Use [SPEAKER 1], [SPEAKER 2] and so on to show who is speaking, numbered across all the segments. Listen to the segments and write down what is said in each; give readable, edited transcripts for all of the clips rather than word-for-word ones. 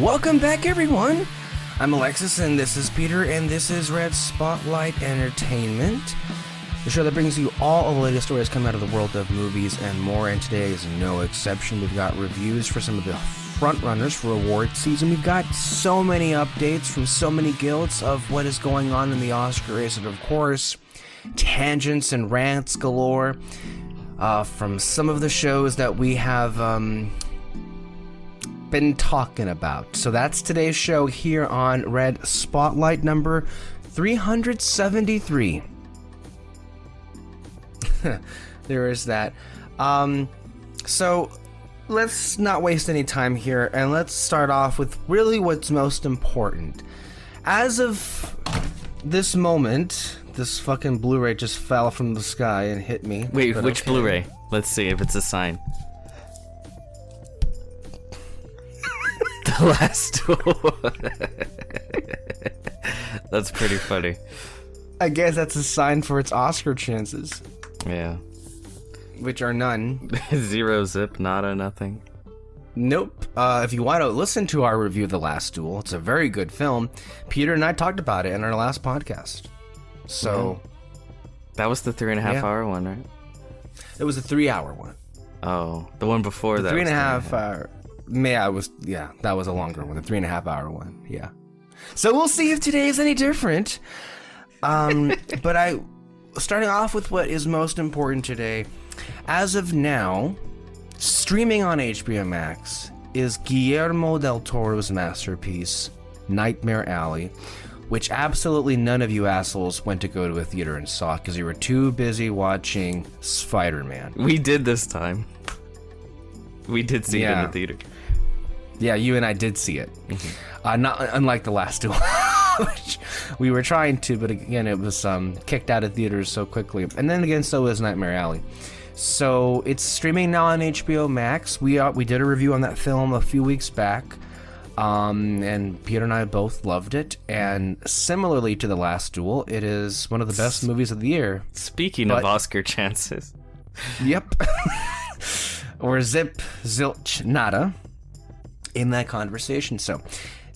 [SPEAKER 1] Welcome back, everyone. I'm Alexis, and this is Peter, and this is Red Spotlight Entertainment, the show that brings you all of the latest stories coming out of the world of movies and more, and today is no exception. We've got reviews for some of the frontrunners for award season. We've got so many updates from so many guilds of what is going on in the Oscar race, and of course, tangents and rants galore from some of the shows that we have been talking about. So that's today's show here on Red Spotlight number 373. There is that. So let's not waste any time here, and let's start off with really what's most important. As of this moment, this fucking Blu-ray just fell from the sky and hit me.
[SPEAKER 2] Wait, which Blu-ray? Let's see if it's a sign. The last one. That's pretty funny.
[SPEAKER 1] I guess that's a sign for its Oscar chances.
[SPEAKER 2] Yeah.
[SPEAKER 1] Which are none.
[SPEAKER 2] Zero, zip, nada, nothing.
[SPEAKER 1] Nope. If you want to listen to our review of The Last Duel, it's a very good film. Peter and I talked about it in our last podcast. So...
[SPEAKER 2] Yeah. That was the 3.5 hour one, right?
[SPEAKER 1] It was a 3-hour one.
[SPEAKER 2] Oh, the one before that.
[SPEAKER 1] 3.5 hour. That was a longer one. The 3.5 hour one. Yeah. So we'll see if today is any different. But starting off with what is most important today, as of now, streaming on HBO Max is Guillermo del Toro's masterpiece, Nightmare Alley, which absolutely none of you assholes went to go to a theater and saw because you were too busy watching Spider-Man.
[SPEAKER 2] We did this time. We did see it in the theater.
[SPEAKER 1] Yeah, you and I did see it. Not unlike The Last Duel, which we were trying to, but again, it was kicked out of theaters so quickly. And then again, so was Nightmare Alley. So it's streaming now on HBO Max. We did a review on that film a few weeks back, and Peter and I both loved it. And similarly to The Last Duel, it is one of the best movies of the year.
[SPEAKER 2] Speaking of Oscar chances.
[SPEAKER 1] Yep. Or zip, zilch, nada in that conversation. So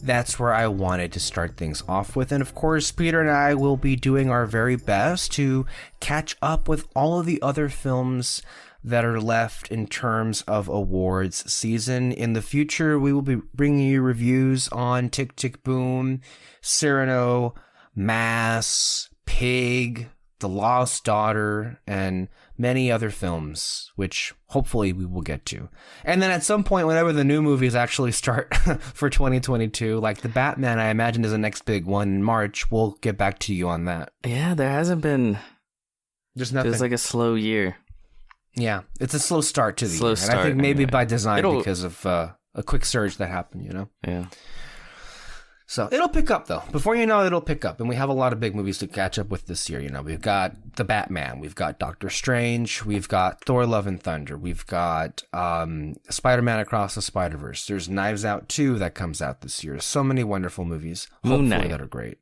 [SPEAKER 1] that's where I wanted to start things off with. And of course, Peter and I will be doing our very best to catch up with all of the other films that are left in terms of awards season. In the future, we will be bringing you reviews on Tick, Tick, Boom, Cyrano, Mass, Pig, The Lost Daughter, and many other films, which hopefully we will get to. And then at some point, whenever the new movies actually start for 2022, like the Batman, I imagine, is the next big one in March. We'll get back to you on that.
[SPEAKER 2] Yeah, there hasn't been...
[SPEAKER 1] There's nothing.
[SPEAKER 2] It's like a slow year.
[SPEAKER 1] Yeah, it's a slow start to the year. And I think maybe by design because of a quick surge that happened, you know?
[SPEAKER 2] Yeah.
[SPEAKER 1] So it'll pick up, though. Before you know it, it'll pick up. And we have a lot of big movies to catch up with this year. You know, we've got The Batman. We've got Doctor Strange. We've got Thor Love and Thunder. We've got Spider-Man Across the Spider-Verse. There's Knives Out 2 that comes out this year. So many wonderful movies.
[SPEAKER 2] Moon Knight.
[SPEAKER 1] That are great.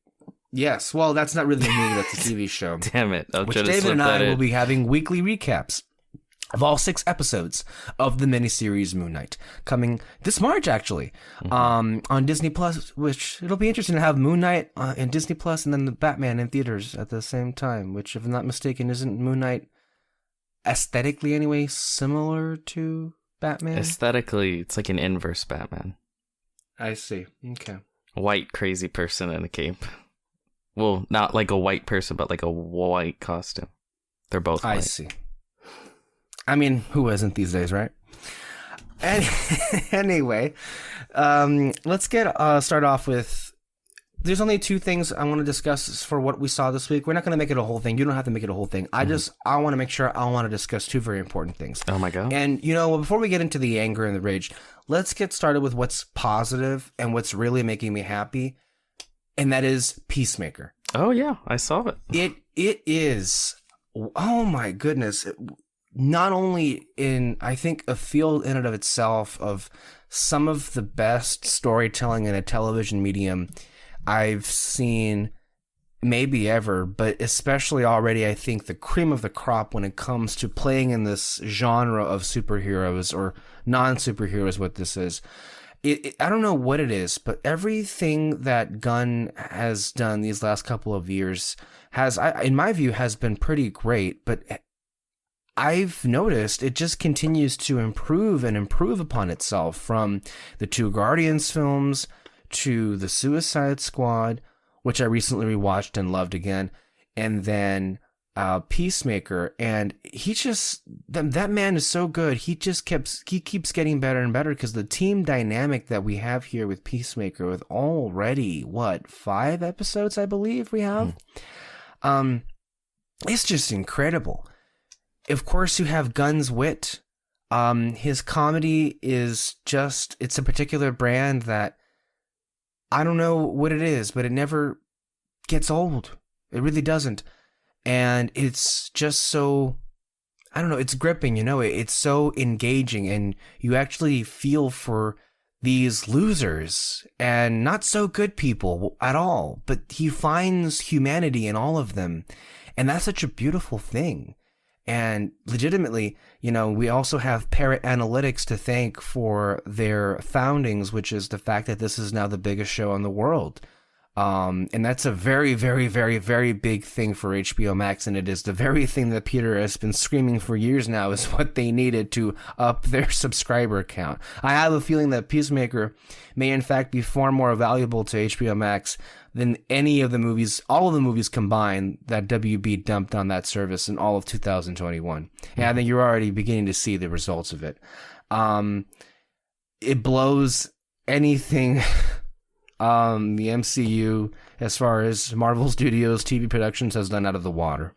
[SPEAKER 1] Yes. Well, that's not really a movie. That's a TV show.
[SPEAKER 2] Damn it.
[SPEAKER 1] Which David and I will be having weekly recaps of all 6 episodes of the miniseries Moon Knight, coming this March, actually, on Disney Plus, which it'll be interesting to have Moon Knight in Disney Plus and then the Batman in theaters at the same time, which, if I'm not mistaken, isn't Moon Knight aesthetically anyway similar to Batman?
[SPEAKER 2] Aesthetically, it's like an inverse Batman.
[SPEAKER 1] I see. Okay.
[SPEAKER 2] A white crazy person in a cape. Well, not like a white person, but like a white costume. They're both white.
[SPEAKER 1] I see. I mean, who isn't these days, right? Anyway, let's start off with... There's only 2 things I want to discuss for what we saw this week. We're not going to make it a whole thing. You don't have to make it a whole thing. I want to make sure I want to discuss 2 very important things.
[SPEAKER 2] Oh my God.
[SPEAKER 1] And, you know, before we get into the anger and the rage, let's get started with what's positive and what's really making me happy. And that is Peacemaker.
[SPEAKER 2] Oh, yeah. I saw it.
[SPEAKER 1] It is... Oh my goodness. Not only in, I think, a field in and of itself of some of the best storytelling in a television medium I've seen maybe ever, but especially already, I think, the cream of the crop when it comes to playing in this genre of superheroes or non-superheroes, what this is. I don't know what it is, but everything that Gunn has done these last couple of years in my view, has been pretty great. But I've noticed it just continues to improve and improve upon itself, from the two Guardians films to the Suicide Squad, which I recently rewatched and loved again, and then Peacemaker. And he just, that man is so good. He keeps getting better and better, because the team dynamic that we have here with Peacemaker, with already 5 episodes I believe we have, it's just incredible. Of course, you have Gunn's wit. His comedy is just, it's a particular brand that I don't know what it is, but it never gets old. It really doesn't. And it's just so, I don't know, it's gripping, it's so engaging, and you actually feel for these losers and not so good people at all, but he finds humanity in all of them. And that's such a beautiful thing. And legitimately, we also have Parrot Analytics to thank for their foundings, which is the fact that this is now the biggest show in the world. And that's a very, very, very, very big thing for HBO Max, and it is the very thing that Peter has been screaming for years now is what they needed to up their subscriber count. I have a feeling that Peacemaker may in fact be far more valuable to HBO Max than any of the movies, all of the movies combined that WB dumped on that service in all of 2021. And I think you're already beginning to see the results of it. It blows anything the MCU, as far as Marvel Studios TV productions, has done out of the water.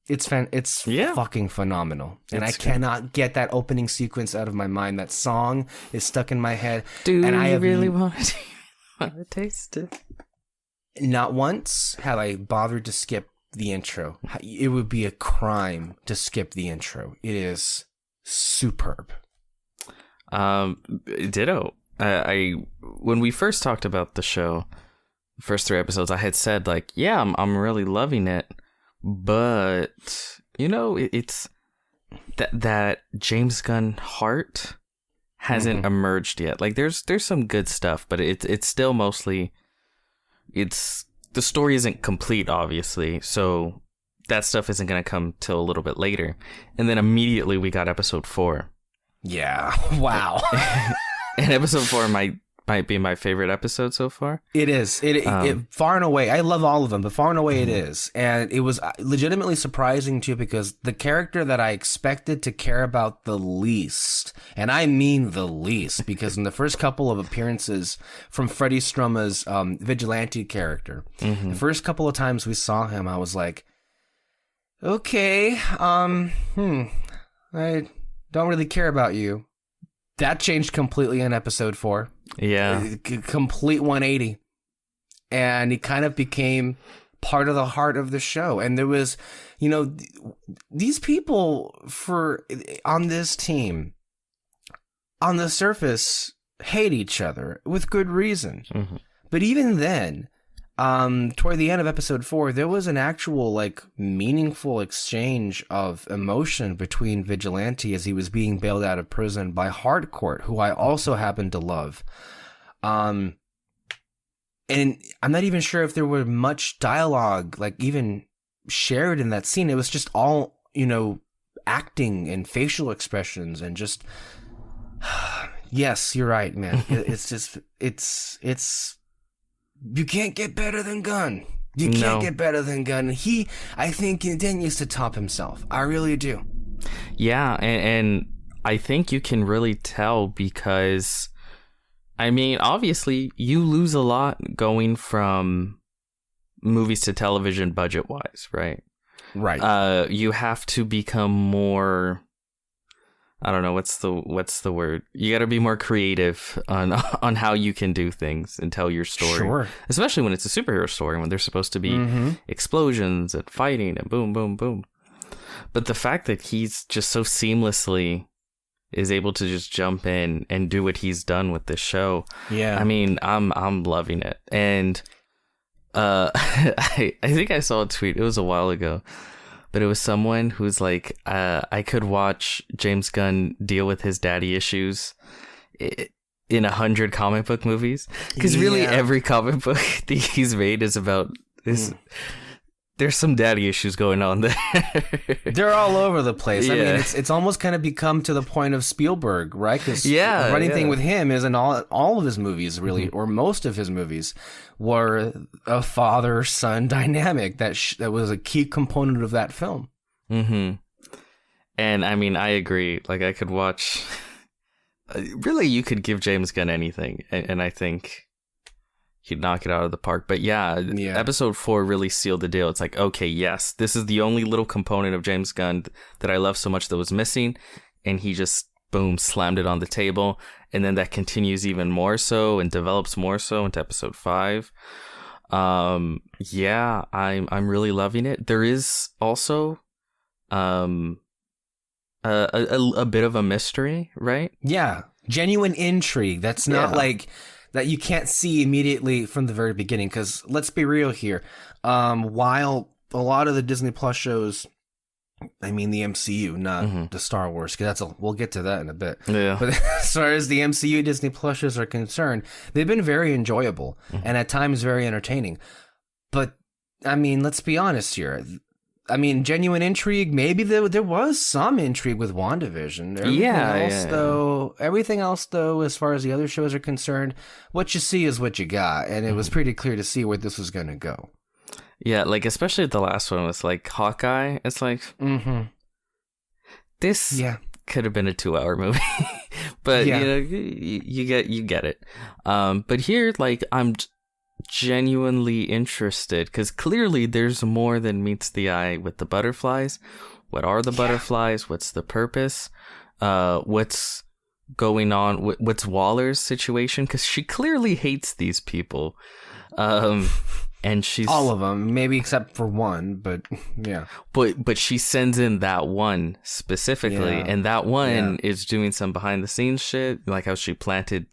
[SPEAKER 1] It's fucking phenomenal. And I cannot get that opening sequence out of my mind. That song is stuck in my head.
[SPEAKER 2] Do
[SPEAKER 1] and I
[SPEAKER 2] really want to taste it?
[SPEAKER 1] Not once have I bothered to skip the intro. It would be a crime to skip the intro. It is superb.
[SPEAKER 2] Ditto. I when we first talked about the show, the first 3 episodes, I had said I'm really loving it, but it's that James Gunn heart hasn't emerged yet. There's some good stuff, but it's still mostly, the story isn't complete, obviously, so that stuff isn't gonna come till a little bit later. And then immediately we got episode 4.
[SPEAKER 1] Yeah. Wow.
[SPEAKER 2] And episode 4 might be my favorite episode so far.
[SPEAKER 1] It is. It far and away. I love all of them, but far and away it is. And it was legitimately surprising too, because the character that I expected to care about the least, and I mean the least, because in the first couple of appearances from Freddie Stroma's vigilante character, the first couple of times we saw him, I was like, okay, I don't really care about you. That changed completely in episode 4.
[SPEAKER 2] Yeah.
[SPEAKER 1] Complete 180. And he kind of became part of the heart of the show. And there was, these people on this team, on the surface, hate each other with good reason. Mm-hmm. But even then, toward the end of episode 4, there was an actual meaningful exchange of emotion between Vigilante as he was being bailed out of prison by Hardcourt, who I also happen to love. And I'm not even sure if there were much dialogue even shared in that scene. It was just all, acting and facial expressions and just yes, you're right, man. It's just it's you can't get better than Gunn. You can't get better than Gunn. He, I think, continues to top himself. I really do.
[SPEAKER 2] Yeah, and I think you can really tell because, obviously, you lose a lot going from movies to television budget-wise, right?
[SPEAKER 1] Right.
[SPEAKER 2] You have to become more... I don't know, what's the word? You got to be more creative on how you can do things and tell your story.
[SPEAKER 1] Sure.
[SPEAKER 2] Especially when it's a superhero story, when there's supposed to be explosions and fighting and boom, boom, boom. But the fact that he's just so seamlessly is able to just jump in and do what he's done with this show.
[SPEAKER 1] Yeah.
[SPEAKER 2] I'm loving it. And I think I saw a tweet, it was a while ago, but it was someone who's like, I could watch James Gunn deal with his daddy issues in 100 comic book movies, because really every comic book that he's made is about this. There's some daddy issues going on there.
[SPEAKER 1] They're all over the place. I mean, it's almost kind of become to the point of Spielberg, right? Because the running thing with him is in all of his movies, really, or most of his movies, were a father-son dynamic that was a key component of that film.
[SPEAKER 2] Mm-hmm. And I mean, I agree. Like, I could watch. Really, you could give James Gunn anything, and I think he'd knock it out of the park. But episode 4 really sealed the deal. It's like, okay, yes, this is the only little component of James Gunn that I love so much that was missing, and he just boom slammed it on the table, and then that continues even more so and develops more so into episode 5. I'm really loving it. There is also a bit of a mystery, right?
[SPEAKER 1] Yeah, genuine intrigue. That's not like that you can't see immediately from the very beginning. Because let's be real here. While a lot of the Disney Plus shows, I mean the MCU, not the Star Wars, because we'll get to that in a bit. Yeah. But as far as the MCU Disney Plus shows are concerned, they've been very enjoyable and at times very entertaining. But I mean, let's be honest here. I mean, genuine intrigue. Maybe there was some intrigue with WandaVision. Everything else, though, as far as the other shows are concerned, what you see is what you got, and it was pretty clear to see where this was going to go.
[SPEAKER 2] Yeah, like especially the last one was like Hawkeye. It's like, this could have been a 2-hour movie, but you know, you get it. But here, like, I'm genuinely interested because clearly there's more than meets the eye with the butterflies. What are the butterflies? What's the purpose? What's going on? What's Waller's situation? Because she clearly hates these people. And she's
[SPEAKER 1] all of them, maybe except for one, but yeah.
[SPEAKER 2] But she sends in that one specifically, and that one is doing some behind the scenes shit, like how she planted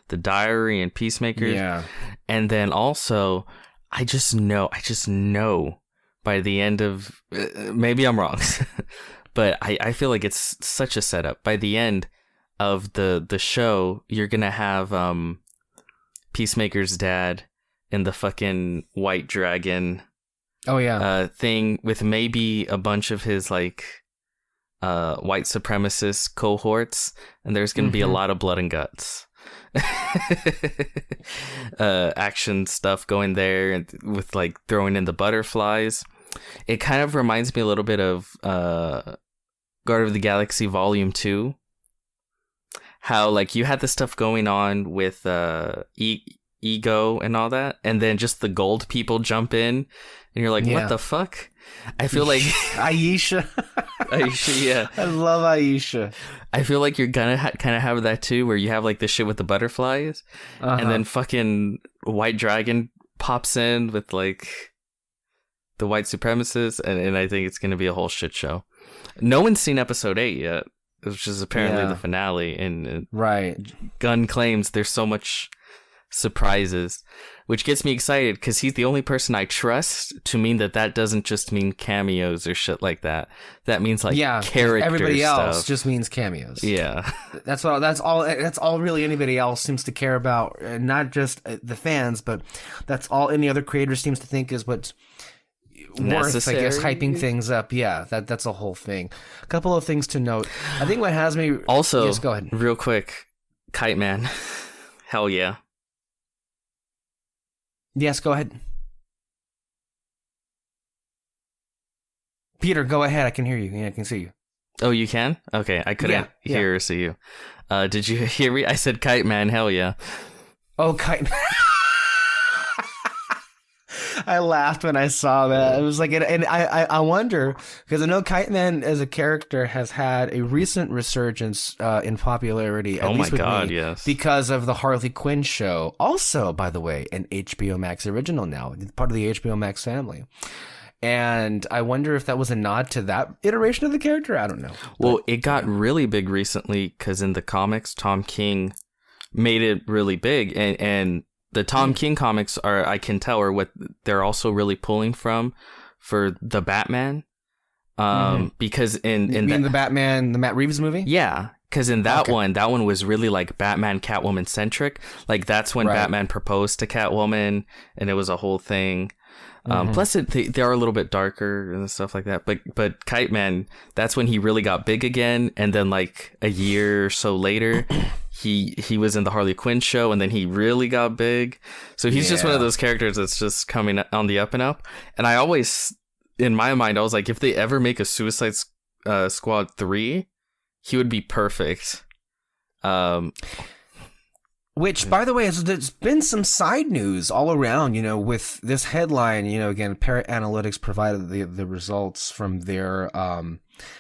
[SPEAKER 2] the diary and Peacemakers. Yeah. And then also, I just know by the end of, maybe I'm wrong, but I feel like it's such a setup. By the end of the show, you're going to have Peacemaker's dad in the fucking white dragon thing with maybe a bunch of his like white supremacist cohorts, and there's going to be a lot of blood and guts. Action stuff going there, and with like throwing in the butterflies. It kind of reminds me a little bit of Guard of the Galaxy Volume 2. How like you had the stuff going on with Ego and all that, and then just the gold people jump in, and you're like, what the fuck? I feel like
[SPEAKER 1] Aisha,
[SPEAKER 2] yeah,
[SPEAKER 1] I love Aisha.
[SPEAKER 2] I feel like you're gonna kind of have that too, where you have like the shit with the butterflies, and then fucking White Dragon pops in with like the white supremacists, and I think it's gonna be a whole shit show. No one's seen episode 8 yet, which is apparently the finale, and Gunn claims there's so much surprises, which gets me excited because he's the only person I trust to mean that doesn't just mean cameos or shit like that. That means like character
[SPEAKER 1] everybody
[SPEAKER 2] stuff.
[SPEAKER 1] Else just means cameos.
[SPEAKER 2] Yeah,
[SPEAKER 1] that's all really anybody else seems to care about, not just the fans, but that's all any other creator seems to think is what's necessary. Worth, I guess, hyping things up. Yeah, that's a whole thing. A couple of things to note. I think what has me
[SPEAKER 2] also,
[SPEAKER 1] yes, go ahead.
[SPEAKER 2] Real quick, Kite Man. Hell yeah.
[SPEAKER 1] Yes, go ahead. Peter, go ahead. I can hear you. Yeah, I can see you.
[SPEAKER 2] Oh, you can? Okay, I couldn't hear or see you. Did you hear me? I said Kite Man. Hell yeah.
[SPEAKER 1] Oh, Kite Man. I laughed when I saw that. It was like, and I wonder, because I know Kite Man as a character has had a recent resurgence in popularity.
[SPEAKER 2] Oh my God, yes.
[SPEAKER 1] Because of the Harley Quinn show. Also, by the way, an HBO Max original now, part of the HBO Max family. And I wonder if that was a nod to that iteration of the character. I don't know.
[SPEAKER 2] Well, it got really big recently because in the comics, Tom King made it really big, and the Tom King comics are, I can tell, are what they're also really pulling from for the Batman. Because in
[SPEAKER 1] the Batman, the Matt Reeves movie?
[SPEAKER 2] Yeah, because in that one was really like Batman Catwoman centric. Like that's when Batman proposed to Catwoman, and it was a whole thing. Plus, they are a little bit darker and stuff like that. But Kite Man, that's when he really got big again. And then like a year or so later, he was in the Harley Quinn show, and then he really got big. So he's just one of those characters that's just coming on the up and up. And I always, in my mind, I was like, if they ever make a Suicide Squad 3, he would be perfect.
[SPEAKER 1] Which, by the way, there's been some side news all around, with this headline. Again, Parrot Analytics provided the results from their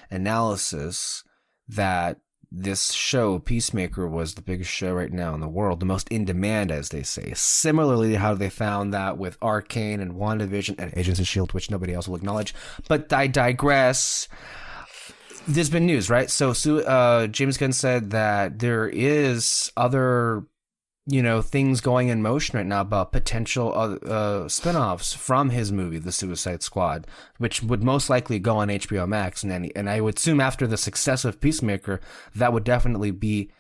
[SPEAKER 1] analysis that this show, Peacemaker, was the biggest show right now in the world, the most in demand, as they say. Similarly to how they found that with Arcane and WandaVision and Agents of S.H.I.E.L.D., which nobody else will acknowledge. But I digress. There's been news, right? So James Gunn said that there is other things going in motion right now about potential spinoffs from his movie, The Suicide Squad, which would most likely go on HBO Max. And I would assume after the success of Peacemaker, that would definitely be,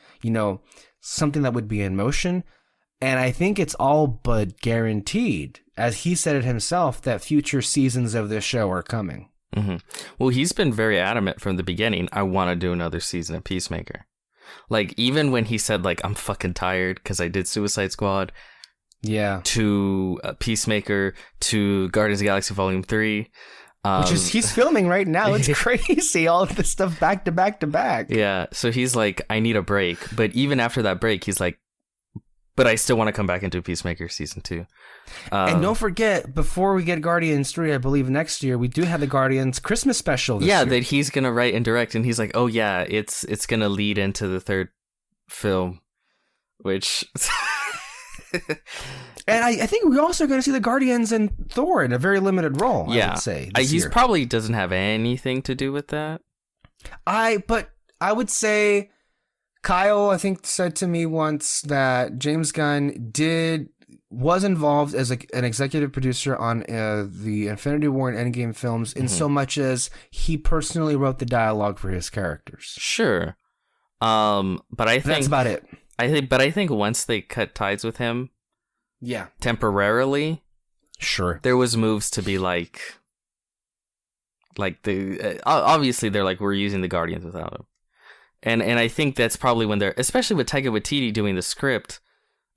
[SPEAKER 1] something that would be in motion. And I think it's all but guaranteed, as he said it himself, that future seasons of this show are coming.
[SPEAKER 2] Mm-hmm. Well, he's been very adamant from the beginning. I want to do another season of Peacemaker. Like, even when he said, like, I'm fucking tired because I did Suicide Squad.
[SPEAKER 1] Yeah.
[SPEAKER 2] To Peacemaker, to Guardians of the Galaxy Volume 3.
[SPEAKER 1] Which is, he's filming right now. It's crazy. All of this stuff back to back to back.
[SPEAKER 2] Yeah. So he's like, I need a break. But even after that break, he's like, but I still want to come back into Peacemaker Season 2.
[SPEAKER 1] And don't forget, before we get Guardians 3, I believe next year, we do have the Guardians Christmas special this year.
[SPEAKER 2] That he's going to write and direct. And he's like, oh, yeah, it's going to lead into the third film, which...
[SPEAKER 1] And I think we're also going to see the Guardians and Thor in a very limited role, I would say.
[SPEAKER 2] He probably doesn't have anything to do with that.
[SPEAKER 1] But I would say... Kyle, I think, said to me once that James Gunn was involved as an executive producer on the Infinity War and Endgame films, in so much as he personally wrote the dialogue for his characters.
[SPEAKER 2] Sure, but I think
[SPEAKER 1] that's about it.
[SPEAKER 2] I think once they cut ties with him, temporarily,
[SPEAKER 1] sure,
[SPEAKER 2] there was moves to be like obviously they're like, we're using the Guardians without him. And I think that's probably when they're, especially with Taika Waititi doing the script,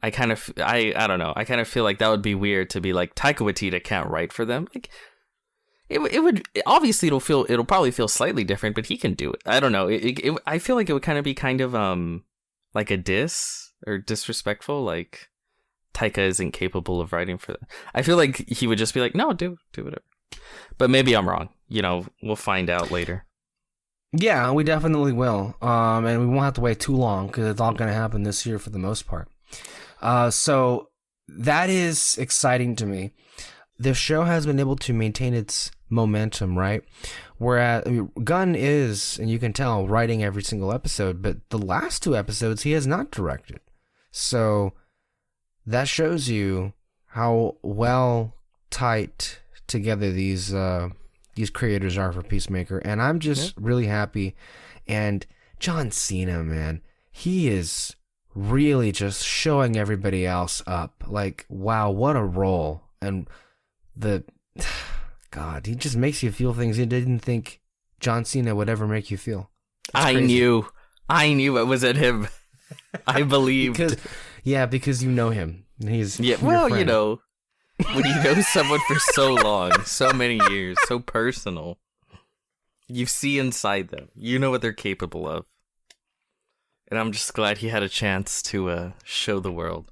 [SPEAKER 2] I don't know. I kind of feel like that would be weird to be like, Taika Waititi can't write for them. Like, it would, obviously it'll probably feel slightly different, but he can do it. I don't know. I feel like it would kind of be like a diss or disrespectful. Like, Taika isn't capable of writing for them. I feel like he would just be like, no, do whatever. But maybe I'm wrong. We'll find out later.
[SPEAKER 1] Yeah, we definitely will. And we won't have to wait too long because it's all going to happen this year for the most part. So that is exciting to me. The show has been able to maintain its momentum, right? Whereas Gunn is, and you can tell, writing every single episode, but the last 2 episodes he has not directed. So that shows you how well tight together these creators are for Peacemaker, and I'm just really happy. And John Cena, man, he is really just showing everybody else up. Like, wow, what a role. And God, he just makes you feel things you didn't think John Cena would ever make you feel.
[SPEAKER 2] I knew it was at him. I believed.
[SPEAKER 1] Because you know him. He's
[SPEAKER 2] well, when you know someone for so long, so many years, so personal, you see inside them. You know what they're capable of. And I'm just glad he had a chance to show the world.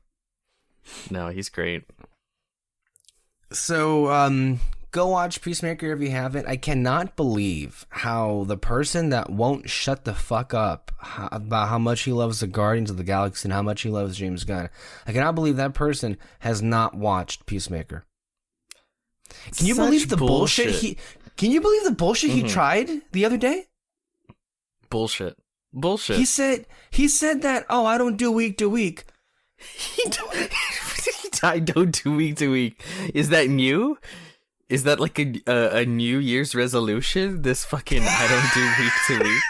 [SPEAKER 2] No, he's great.
[SPEAKER 1] So, go watch Peacemaker if you haven't. I cannot believe how the person that won't shut the fuck up about how much he loves the Guardians of the Galaxy and how much he loves James Gunn, I cannot believe that person has not watched Peacemaker. Can you believe the bullshit he tried the other day?
[SPEAKER 2] Bullshit.
[SPEAKER 1] He said that, I don't do week to week.
[SPEAKER 2] I don't do week to week. Is that new? Is that like a New Year's resolution? This fucking I don't do week to week.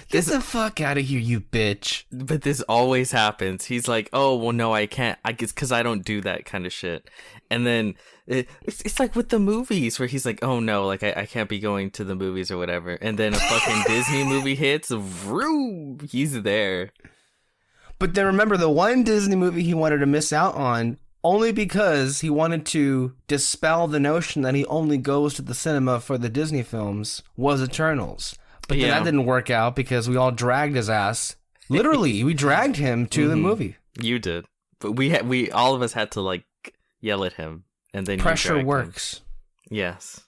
[SPEAKER 1] Get the fuck out of here, you bitch.
[SPEAKER 2] But this always happens. He's like, oh, well, no, I can't. I guess because I don't do that kind of shit. And then it's like with the movies where he's like, oh, no, like I can't be going to the movies or whatever. And then a fucking Disney movie hits, vroom, he's there.
[SPEAKER 1] But then remember the one Disney movie he wanted to miss out on only because he wanted to dispel the notion that he only goes to the cinema for the Disney films was Eternals. But then that didn't work out because we all dragged his ass. Literally, we dragged him to the movie.
[SPEAKER 2] You did, but we all of us had to like yell at him, and then
[SPEAKER 1] pressure works.
[SPEAKER 2] Him. Yes,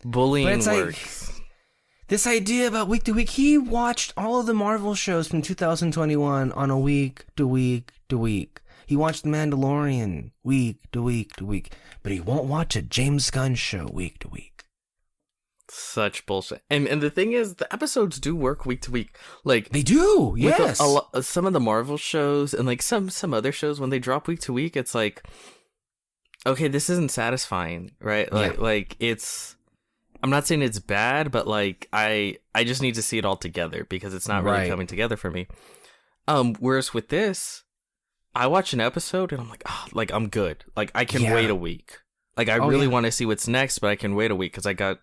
[SPEAKER 2] bullying works.
[SPEAKER 1] Like, this idea about week to week. He watched all of the Marvel shows from 2021 on a week to week to week. He watched The Mandalorian week to week to week, but he won't watch a James Gunn show week to week.
[SPEAKER 2] Such bullshit. And the thing is, the episodes do work week to week. Like
[SPEAKER 1] they do. Yes.
[SPEAKER 2] Some of the Marvel shows and like some other shows, when they drop week to week, it's like, okay, this isn't satisfying, right? Like it's. I'm not saying it's bad, but like I just need to see it all together because it's not really coming together for me. Whereas with this, I watch an episode and I'm like, oh, like I'm good. Like I can wait a week. Like I really want to see what's next, but I can wait a week because I got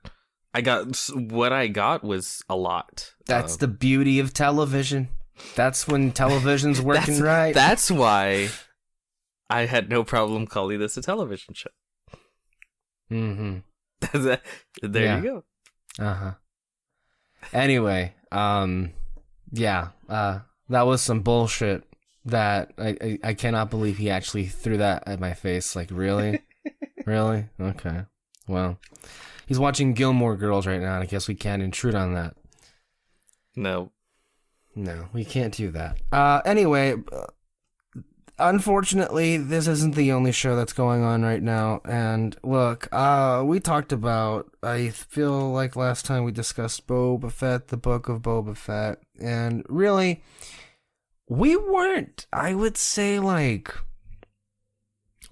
[SPEAKER 2] what I got was a lot.
[SPEAKER 1] That's the beauty of television. That's when television's working right.
[SPEAKER 2] That's why I had no problem calling this a television show.
[SPEAKER 1] Mm-hmm.
[SPEAKER 2] There you go.
[SPEAKER 1] Uh-huh. Anyway, that was some bullshit that I cannot believe he actually threw that at my face. Like, really? Really? Okay. Well, he's watching Gilmore Girls right now, and I guess we can't intrude on that. No, we can't do that. Anyway, unfortunately, this isn't the only show that's going on right now. And look, we talked about, I feel like last time we discussed Boba Fett, the book of Boba Fett. And really, we weren't, I would say, like,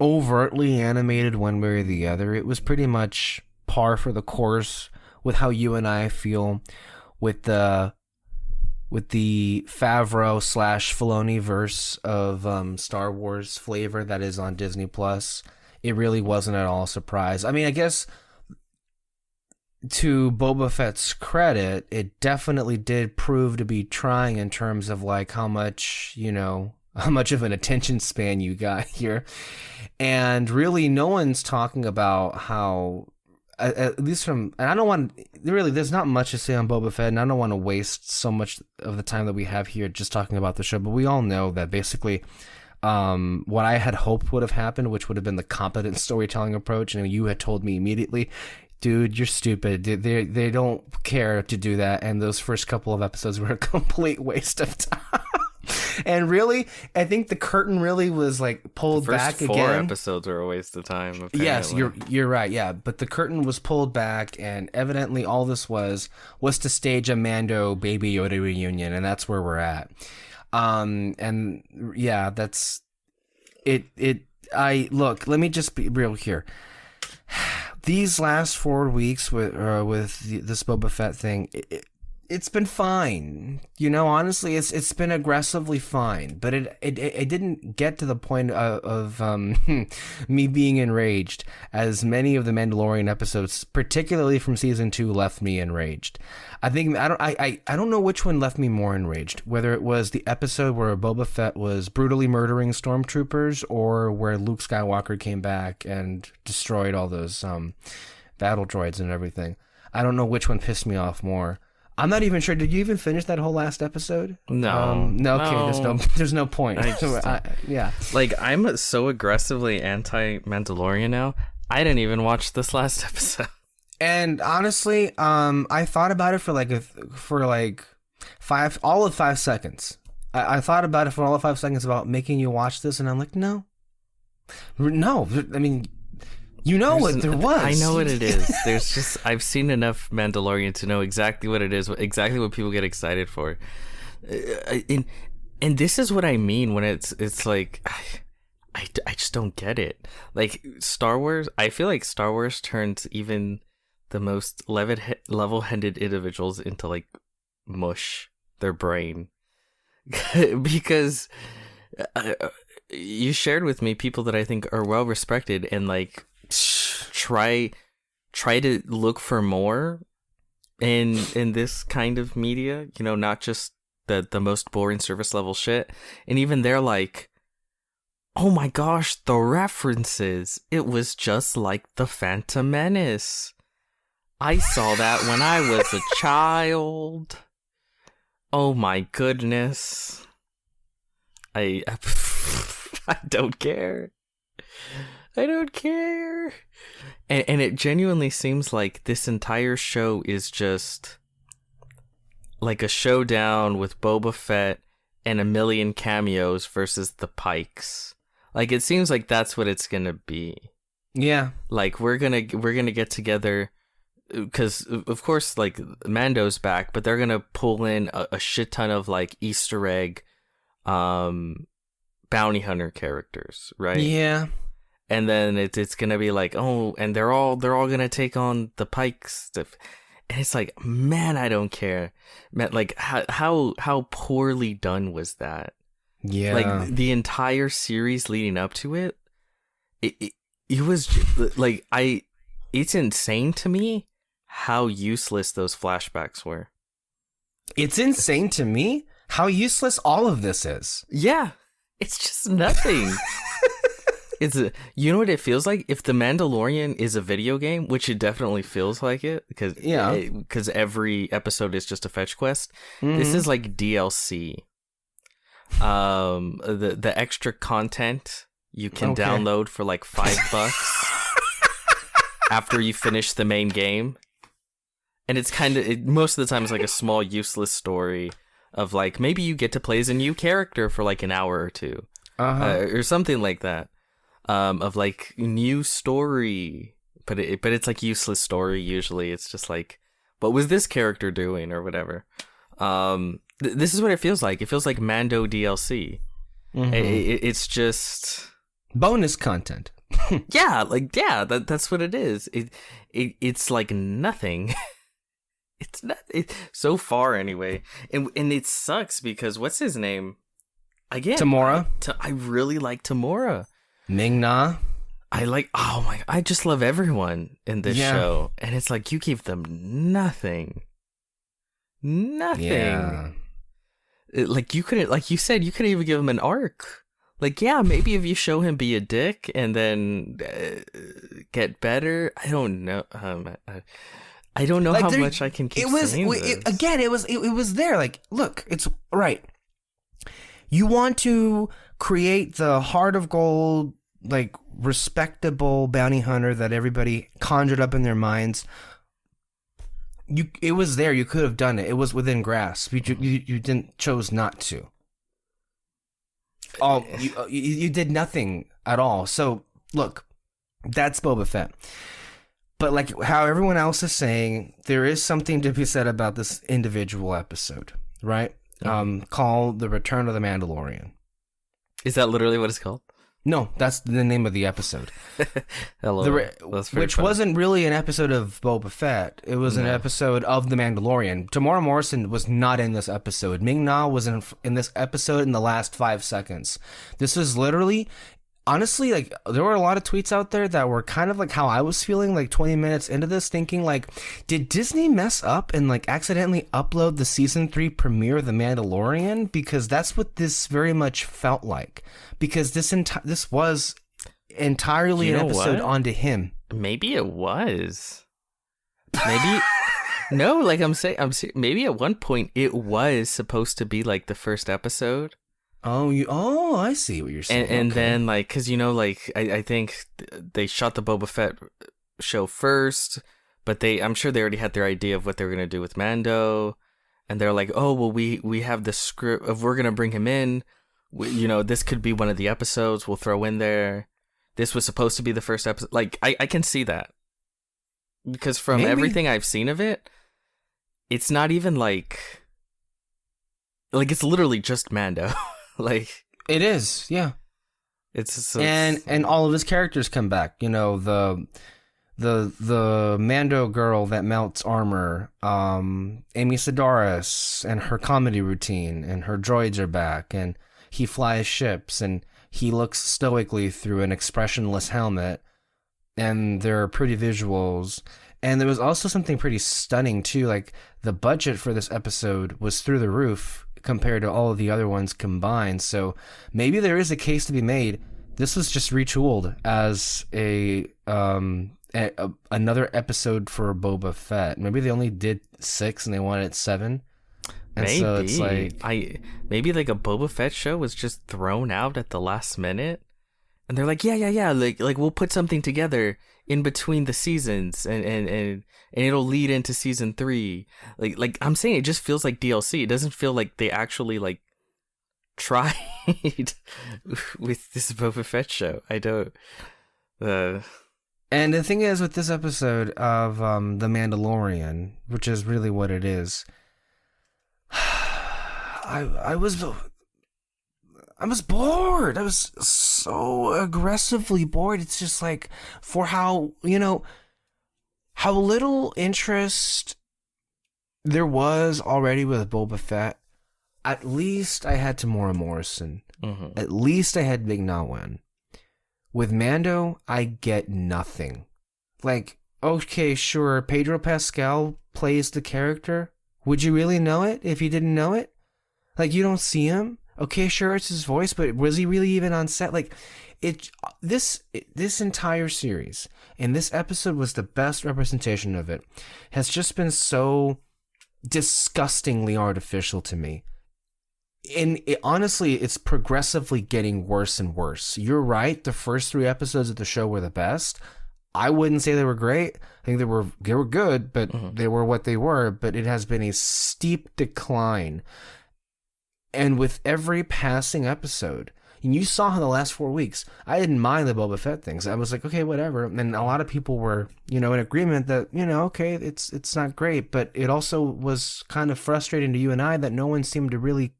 [SPEAKER 1] overtly animated one way or the other. It was pretty much par for the course with how you and I feel with the Favreau / Filoni verse of Star Wars flavor that is on Disney Plus. It really wasn't at all a surprise. I mean, I guess to Boba Fett's credit, it definitely did prove to be trying in terms of like how much of an attention span you got here. And really no one's talking about how, at least from, and I don't want, really, there's not much to say on Boba Fett, and I don't want to waste so much of the time that we have here just talking about the show, but we all know that basically what I had hoped would have happened, which would have been the competent storytelling approach, and you had told me immediately, dude, you're stupid. They don't care to do that, and those first couple of episodes were a complete waste of time. And really, I think the curtain really was like pulled back again.
[SPEAKER 2] The first 4 episodes were a waste of time. Apparently.
[SPEAKER 1] Yes, you're right. Yeah, but the curtain was pulled back, and evidently all this was to stage a Mando Baby Yoda reunion, and that's where we're at. And yeah, that's it. Look. Let me just be real here. These last 4 weeks with this Boba Fett thing. It's been fine, honestly, it's been aggressively fine, but it didn't get to the point of me being enraged, as many of the Mandalorian episodes, particularly from season 2, left me enraged. I don't know which one left me more enraged, whether it was the episode where Boba Fett was brutally murdering stormtroopers, or where Luke Skywalker came back and destroyed all those battle droids and everything. I don't know which one pissed me off more. I'm not even sure. Did you even finish that whole last episode?
[SPEAKER 2] No.
[SPEAKER 1] No. Okay. There's no point. Yeah.
[SPEAKER 2] Like, I'm so aggressively anti-Mandalorian now. I didn't even watch this last episode.
[SPEAKER 1] And honestly, I thought about it for 5 seconds. I thought about it for all of 5 seconds about making you watch this, and I'm like, no. I mean. What there was.
[SPEAKER 2] I know what it is. There's just, I've seen enough Mandalorian to know exactly what it is, exactly what people get excited for. And this is what I mean when it's like, I just don't get it. Like Star Wars, I feel like Star Wars turns even the most level-headed individuals into like mush, their brain. Because you shared with me people that I think are well respected and like try to look for more in this kind of media, you know, not just the most boring surface level shit. And even they're like, oh my gosh, the references, it was just like the Phantom Menace. I saw that when I was a child. Oh my goodness. I don't care. I don't care. And it genuinely seems like this entire show is just like a showdown with Boba Fett and a million cameos versus the Pikes. Like it seems like that's what it's gonna be.
[SPEAKER 1] Yeah.
[SPEAKER 2] Like we're gonna get together because of course like Mando's back, but they're gonna pull in a shit ton of like Easter egg bounty hunter characters, right?
[SPEAKER 1] Yeah.
[SPEAKER 2] And then it's gonna be like, oh, and they're all gonna take on the Pikes stuff, and it's like, man, I don't care, man. Like how poorly done was that?
[SPEAKER 1] Yeah.
[SPEAKER 2] Like the entire series leading up to it, it was like it's insane to me how useless those flashbacks were.
[SPEAKER 1] It's insane to me how useless all of this is.
[SPEAKER 2] Yeah, it's just nothing. You know what it feels like? If The Mandalorian is a video game, which it definitely feels like it, because every episode is just a fetch quest. Mm-hmm. This is like DLC. The extra content you can download for like $5 after you finish the main game, and it's kind of most of the time it's like a small useless story of like maybe you get to play as a new character for like an hour or two, or something like that. Of like new story, but it's like useless story. Usually, it's just like, what was this character doing or whatever. This is what it feels like. It feels like Mando DLC. Mm-hmm. It's just
[SPEAKER 1] bonus content.
[SPEAKER 2] That's what it is. It's like nothing. It's not so far anyway, and it sucks because what's his name again?
[SPEAKER 1] Tamora.
[SPEAKER 2] I really like Tamora.
[SPEAKER 1] Ming-Na.
[SPEAKER 2] I just love everyone in this show. And it's like, you gave them nothing. Yeah. Like, you couldn't, like you said, you couldn't even give him an arc. Like, yeah, maybe if you show him be a dick and then get better. I don't know. I don't know like how much I can keep saying this.
[SPEAKER 1] It was there. Like, look, it's right. You want to create the heart of gold, like respectable bounty hunter that everybody conjured up in their minds. It was there. You could have done it. It was within grasp. You didn't chose not to. Oh, you did nothing at all. So look, that's Boba Fett. But like how everyone else is saying, there is something to be said about this individual episode, right? Called The Return of the Mandalorian.
[SPEAKER 2] Is that literally what it's called?
[SPEAKER 1] No, that's the name of the episode. Which
[SPEAKER 2] funny.
[SPEAKER 1] Wasn't really an episode of Boba Fett. It was an episode of The Mandalorian. Tamora Morrison was not in this episode. Ming-Na was in this episode in the last 5 seconds. This was literally... Honestly, like, there were a lot of tweets out there that were kind of like how I was feeling like 20 minutes into this, thinking like, did Disney mess up and like accidentally upload the season 3 premiere of The Mandalorian? Because that's what this very much felt like. Because this was entirely an episode onto him.
[SPEAKER 2] Maybe it was. Maybe no, like I'm saying, maybe at one point it was supposed to be like the first episode.
[SPEAKER 1] Oh, I see what you're saying.
[SPEAKER 2] And then, like, because, you know, like, I think they shot the Boba Fett show first, but I'm sure they already had their idea of what they were going to do with Mando. And they're like, oh, well, we have the script of we're going to bring him in. This could be one of the episodes we'll throw in there. This was supposed to be the first episode. Like, I can see that. Because from everything I've seen of it, it's not even like it's literally just Mando. Like,
[SPEAKER 1] it is, yeah. And all of his characters come back. You know, the Mando girl that melts armor, Amy Sedaris, and her comedy routine, and her droids are back, and he flies ships, and he looks stoically through an expressionless helmet, and there are pretty visuals. And there was also something pretty stunning too, like the budget for this episode was through the roof compared to all of the other ones combined. So maybe there is a case to be made. This was just retooled as another episode for Boba Fett. Maybe they only did 6 and they wanted 7. And
[SPEAKER 2] maybe.
[SPEAKER 1] So it's like
[SPEAKER 2] maybe like a Boba Fett show was just thrown out at the last minute, and they're like, yeah, like we'll put something together in between the seasons, and it'll lead into season 3. Like I'm saying, it just feels like DLC. It doesn't feel like they actually like tried with this Boba Fett show. I don't.
[SPEAKER 1] And the thing is, with this episode of The Mandalorian, which is really what it is, I was bored. I was so aggressively bored. It's just like, for how little interest there was already with Boba Fett. At least I had Tamora Morrison. Mm-hmm. At least I had Big Nawen. With Mando, I get nothing. Like, okay, sure, Pedro Pascal plays the character. Would you really know it if you didn't know it? Like, you don't see him? Okay, sure, it's his voice, but was he really even on set? Like, this entire series, and this episode was the best representation of it, has just been so disgustingly artificial to me. And honestly, it's progressively getting worse and worse. You're right, the first 3 episodes of the show were the best. I wouldn't say they were great. I think they were good, but they were what they were. But it has been a steep decline. And with every passing episode, and you saw how the last 4 weeks, I didn't mind the Boba Fett things. I was like, okay, whatever. And a lot of people were, in agreement that, okay, it's not great. But it also was kind of frustrating to you and I that no one seemed to really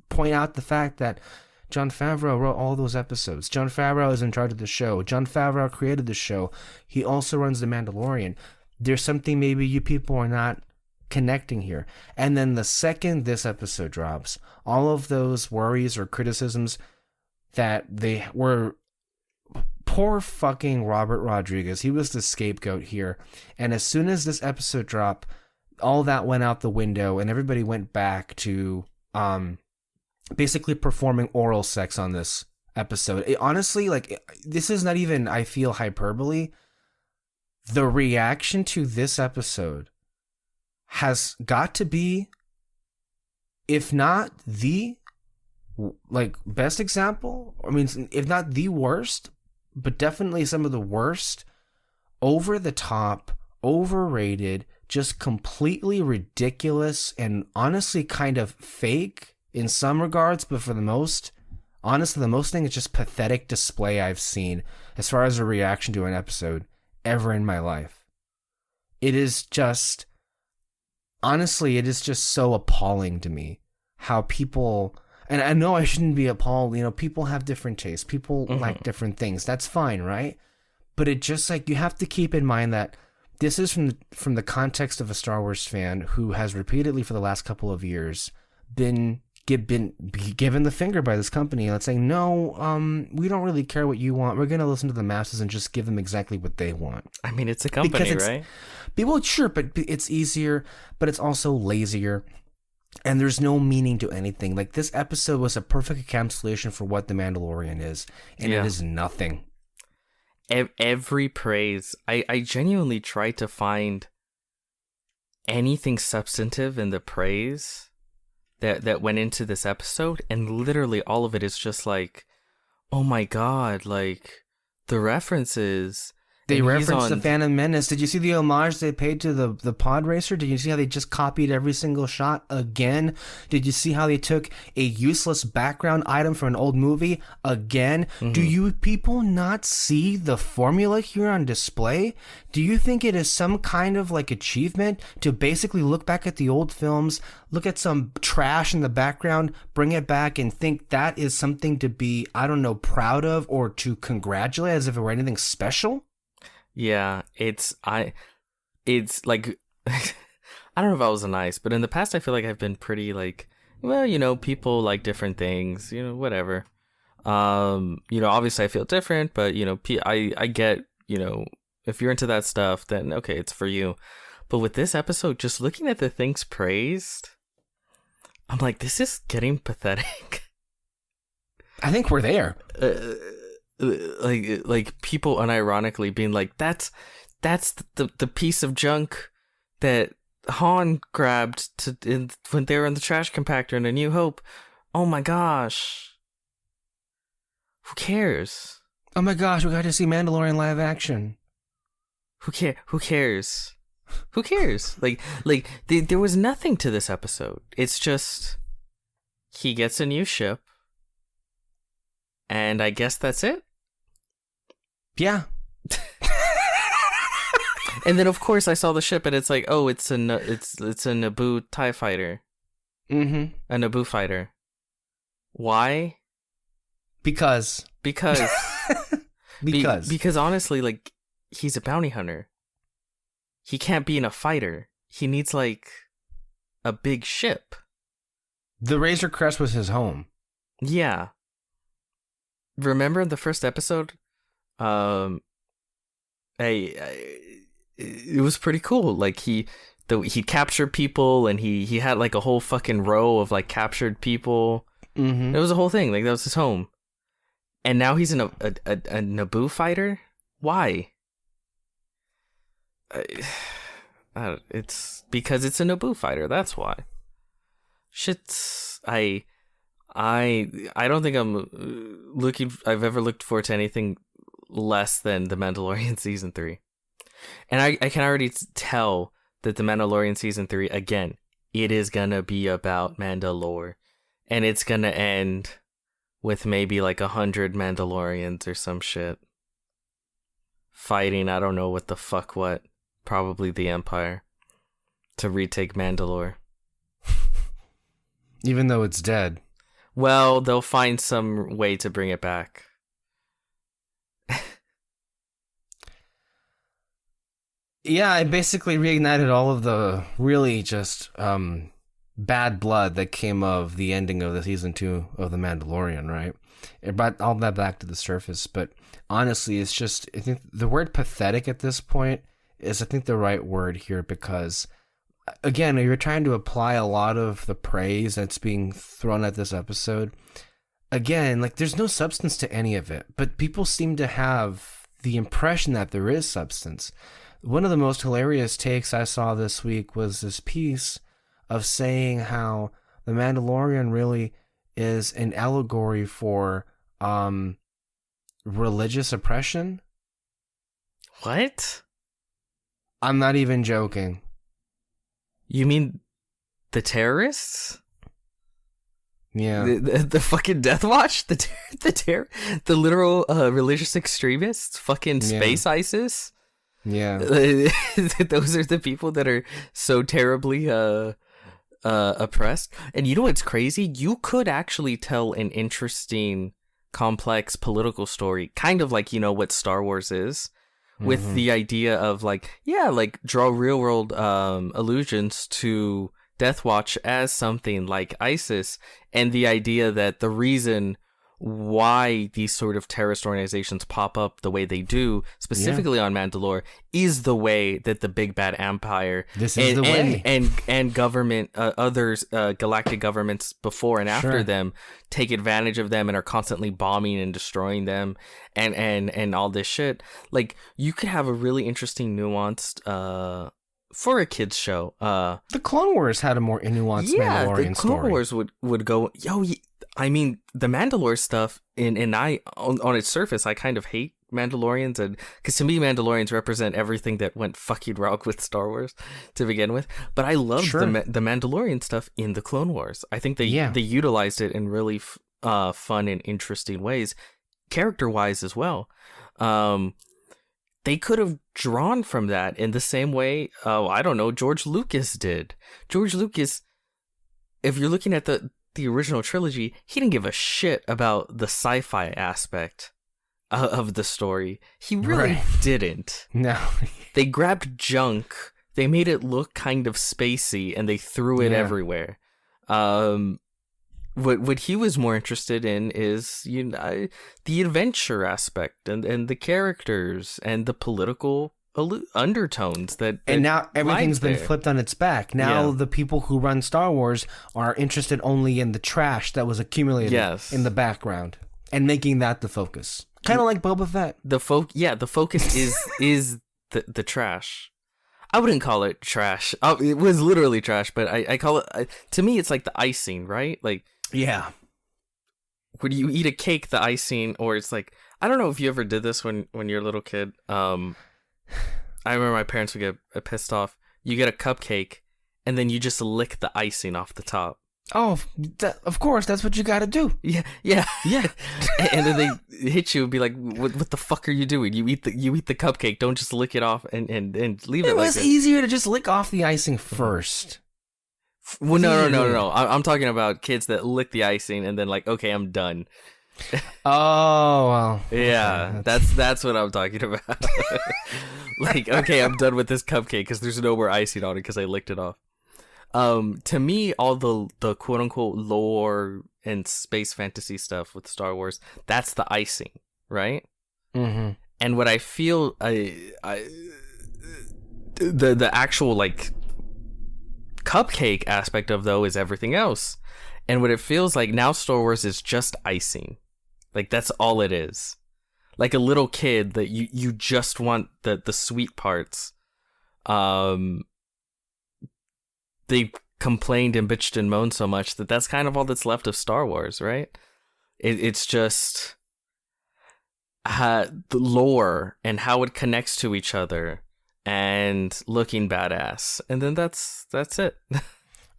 [SPEAKER 1] point out the fact that Jon Favreau wrote all those episodes. Jon Favreau is in charge of the show. Jon Favreau created the show. He also runs The Mandalorian. There's something maybe you people are not connecting here. And then the second this episode drops, all of those worries or criticisms that they were, poor fucking Robert Rodriguez, he was the scapegoat here. And as soon as this episode dropped, all that went out the window and everybody went back to basically performing oral sex on this episode. Honestly, this is not even, I feel, hyperbole. The reaction to this episode has got to be, if not the best example, I mean, if not the worst, but definitely some of the worst, over the top, overrated, just completely ridiculous, and honestly kind of fake in some regards, but for the most thing is just pathetic display I've seen as far as a reaction to an episode ever in my life. It is just, honestly, it is just so appalling to me how people, and I know I shouldn't be appalled, people have different tastes, people like different things, that's fine, right? But it just, you have to keep in mind that this is from the context of a Star Wars fan who has repeatedly for the last couple of years been given the finger by this company and saying, no, we don't really care what you want. We're going to listen to the masses and just give them exactly what they want.
[SPEAKER 2] I mean, it's a company, right?
[SPEAKER 1] Well, sure, but it's easier, but it's also lazier. And there's no meaning to anything. This episode was a perfect encapsulation for what The Mandalorian is. And It is nothing.
[SPEAKER 2] Every praise. I genuinely tried to find anything substantive in the praise that went into this episode, and literally all of it is just oh my god, the references,
[SPEAKER 1] They
[SPEAKER 2] And he's
[SPEAKER 1] referenced the
[SPEAKER 2] on-
[SPEAKER 1] Phantom Menace. Did you see the homage they paid to the pod racer? Did you see how they just copied every single shot again? Did you see how they took a useless background item from an old movie again? Do you people not see the formula here on display? Do you think it is some kind of like achievement to basically look back at the old films, look at some trash in the background, bring it back and think that is something to be, I don't know, proud of or to congratulate as if it were anything special?
[SPEAKER 2] Yeah, it's like I don't know if I was nice, but in the past I feel like I've been pretty like, well, you know, people like different things, you know, whatever. You know, obviously I feel different, but you know, I get, you know, if you're into that stuff, then okay, it's for you. But with this episode, just looking at the things praised, I'm like, this is getting pathetic.
[SPEAKER 1] I think we're there.
[SPEAKER 2] Like people unironically being like, that's the piece of junk that Han grabbed when they were in the trash compactor in A New Hope. Oh my gosh, who cares?
[SPEAKER 1] Oh my gosh, we got to see Mandalorian live action.
[SPEAKER 2] Who cares? Who cares? There was nothing to this episode. It's just he gets a new ship, and I guess that's it.
[SPEAKER 1] Yeah.
[SPEAKER 2] And then of course I saw the ship, and it's like, oh, it's a Naboo TIE fighter.
[SPEAKER 1] Mm-hmm.
[SPEAKER 2] A Naboo fighter. Why?
[SPEAKER 1] Because.
[SPEAKER 2] Because honestly, like, he's a bounty hunter. He can't be in a fighter. He needs like a big ship.
[SPEAKER 1] The Razor Crest was his home.
[SPEAKER 2] Yeah. Remember in the first episode? It was pretty cool. Like he captured people, and he had like a whole fucking row of like captured people.
[SPEAKER 1] Mm-hmm.
[SPEAKER 2] It was a whole thing. Like that was his home. And now he's in a Naboo fighter. Why? It's because it's a Naboo fighter. That's why. Shit's I don't think I've ever looked forward to anything less than The Mandalorian Season 3. And I can already tell that The Mandalorian Season 3, again, it is gonna be about Mandalore. And it's gonna end with maybe like 100 Mandalorians or some shit. Fighting, I don't know what the fuck what. Probably the Empire. To retake Mandalore.
[SPEAKER 1] Even though it's dead.
[SPEAKER 2] Well, they'll find some way to bring it back.
[SPEAKER 1] Yeah, I basically reignited all of the really just bad blood that came of the ending of the season 2 of The Mandalorian, right? It brought all that back to the surface, but honestly, it's just, I think the word pathetic at this point is, I think, the right word here, because again, you're trying to apply a lot of the praise that's being thrown at this episode. Again, like, there's no substance to any of it, but people seem to have the impression that there is substance. One of the most hilarious takes I saw this week was this piece of saying how The Mandalorian really is an allegory for religious oppression.
[SPEAKER 2] What?
[SPEAKER 1] I'm not even joking.
[SPEAKER 2] You mean the terrorists?
[SPEAKER 1] Yeah.
[SPEAKER 2] The fucking Death Watch? The literal religious extremists? Fucking space ISIS?
[SPEAKER 1] Yeah.
[SPEAKER 2] Those are the people that are so terribly oppressed. And you know what's crazy? You could actually tell an interesting, complex political story, kind of like, you know, what Star Wars is, with the idea of like, yeah, like draw real world allusions to Death Watch as something like ISIS, and the idea that the reason why these sort of terrorist organizations pop up the way they do, specifically on Mandalore, is the way that the big bad empire and government, others, galactic governments before and after them, take advantage of them and are constantly bombing and destroying them, and all this shit. Like, you could have a really interesting, nuanced, for a kids show.
[SPEAKER 1] The Clone Wars had a more nuanced Mandalorian story.
[SPEAKER 2] The Clone Wars would go, I mean, the Mandalore stuff, on its surface, I kind of hate Mandalorians, and because to me Mandalorians represent everything that went fucking wrong with Star Wars to begin with. But I loved the Mandalorian stuff in the Clone Wars. I think they utilized it in really fun and interesting ways, character wise as well. They could have drawn from that in the same way, I don't know, George Lucas did. George Lucas, if you're looking at the original trilogy, he didn't give a shit about the sci-fi aspect of the story. He really didn't.
[SPEAKER 1] No.
[SPEAKER 2] They grabbed junk, they made it look kind of spacey, and they threw it everywhere. What he was more interested in is, you know, the adventure aspect and the characters and the political undertones that
[SPEAKER 1] and now everything's been flipped on its back. Now the people who run Star Wars are interested only in the trash that was accumulated in the background and making that the focus. Kind of like Boba Fett.
[SPEAKER 2] The focus is the trash. I wouldn't call it trash. It was literally trash, but I call it, to me, it's like the icing, right? Like,
[SPEAKER 1] yeah.
[SPEAKER 2] When you eat a cake, the icing, or it's like, I don't know if you ever did this when you're a little kid. I remember my parents would get pissed off. You get a cupcake, and then you just lick the icing off the top.
[SPEAKER 1] Oh, of course, that's what you gotta do.
[SPEAKER 2] Yeah. And then they hit you and be like, "What the fuck are you doing? You eat the cupcake. Don't just lick it off and leave it." It
[SPEAKER 1] was easier to just lick off the icing first.
[SPEAKER 2] Well, no. I'm talking about kids that lick the icing and then like, okay, I'm done.
[SPEAKER 1] Oh, well.
[SPEAKER 2] Yeah, that's what I'm talking about. Like, okay, I'm done with this cupcake because there's no more icing on it because I licked it off. To me, all the quote unquote lore and space fantasy stuff with Star Wars, that's the icing, right?
[SPEAKER 1] Mm-hmm.
[SPEAKER 2] And what I feel, the actual like cupcake aspect of though is everything else. And what it feels like now, Star Wars is just icing. Like, that's all it is. Like a little kid that you just want the sweet parts. They complained and bitched and moaned so much that's kind of all that's left of Star Wars, right? It's just the lore and how it connects to each other and looking badass, and then that's it.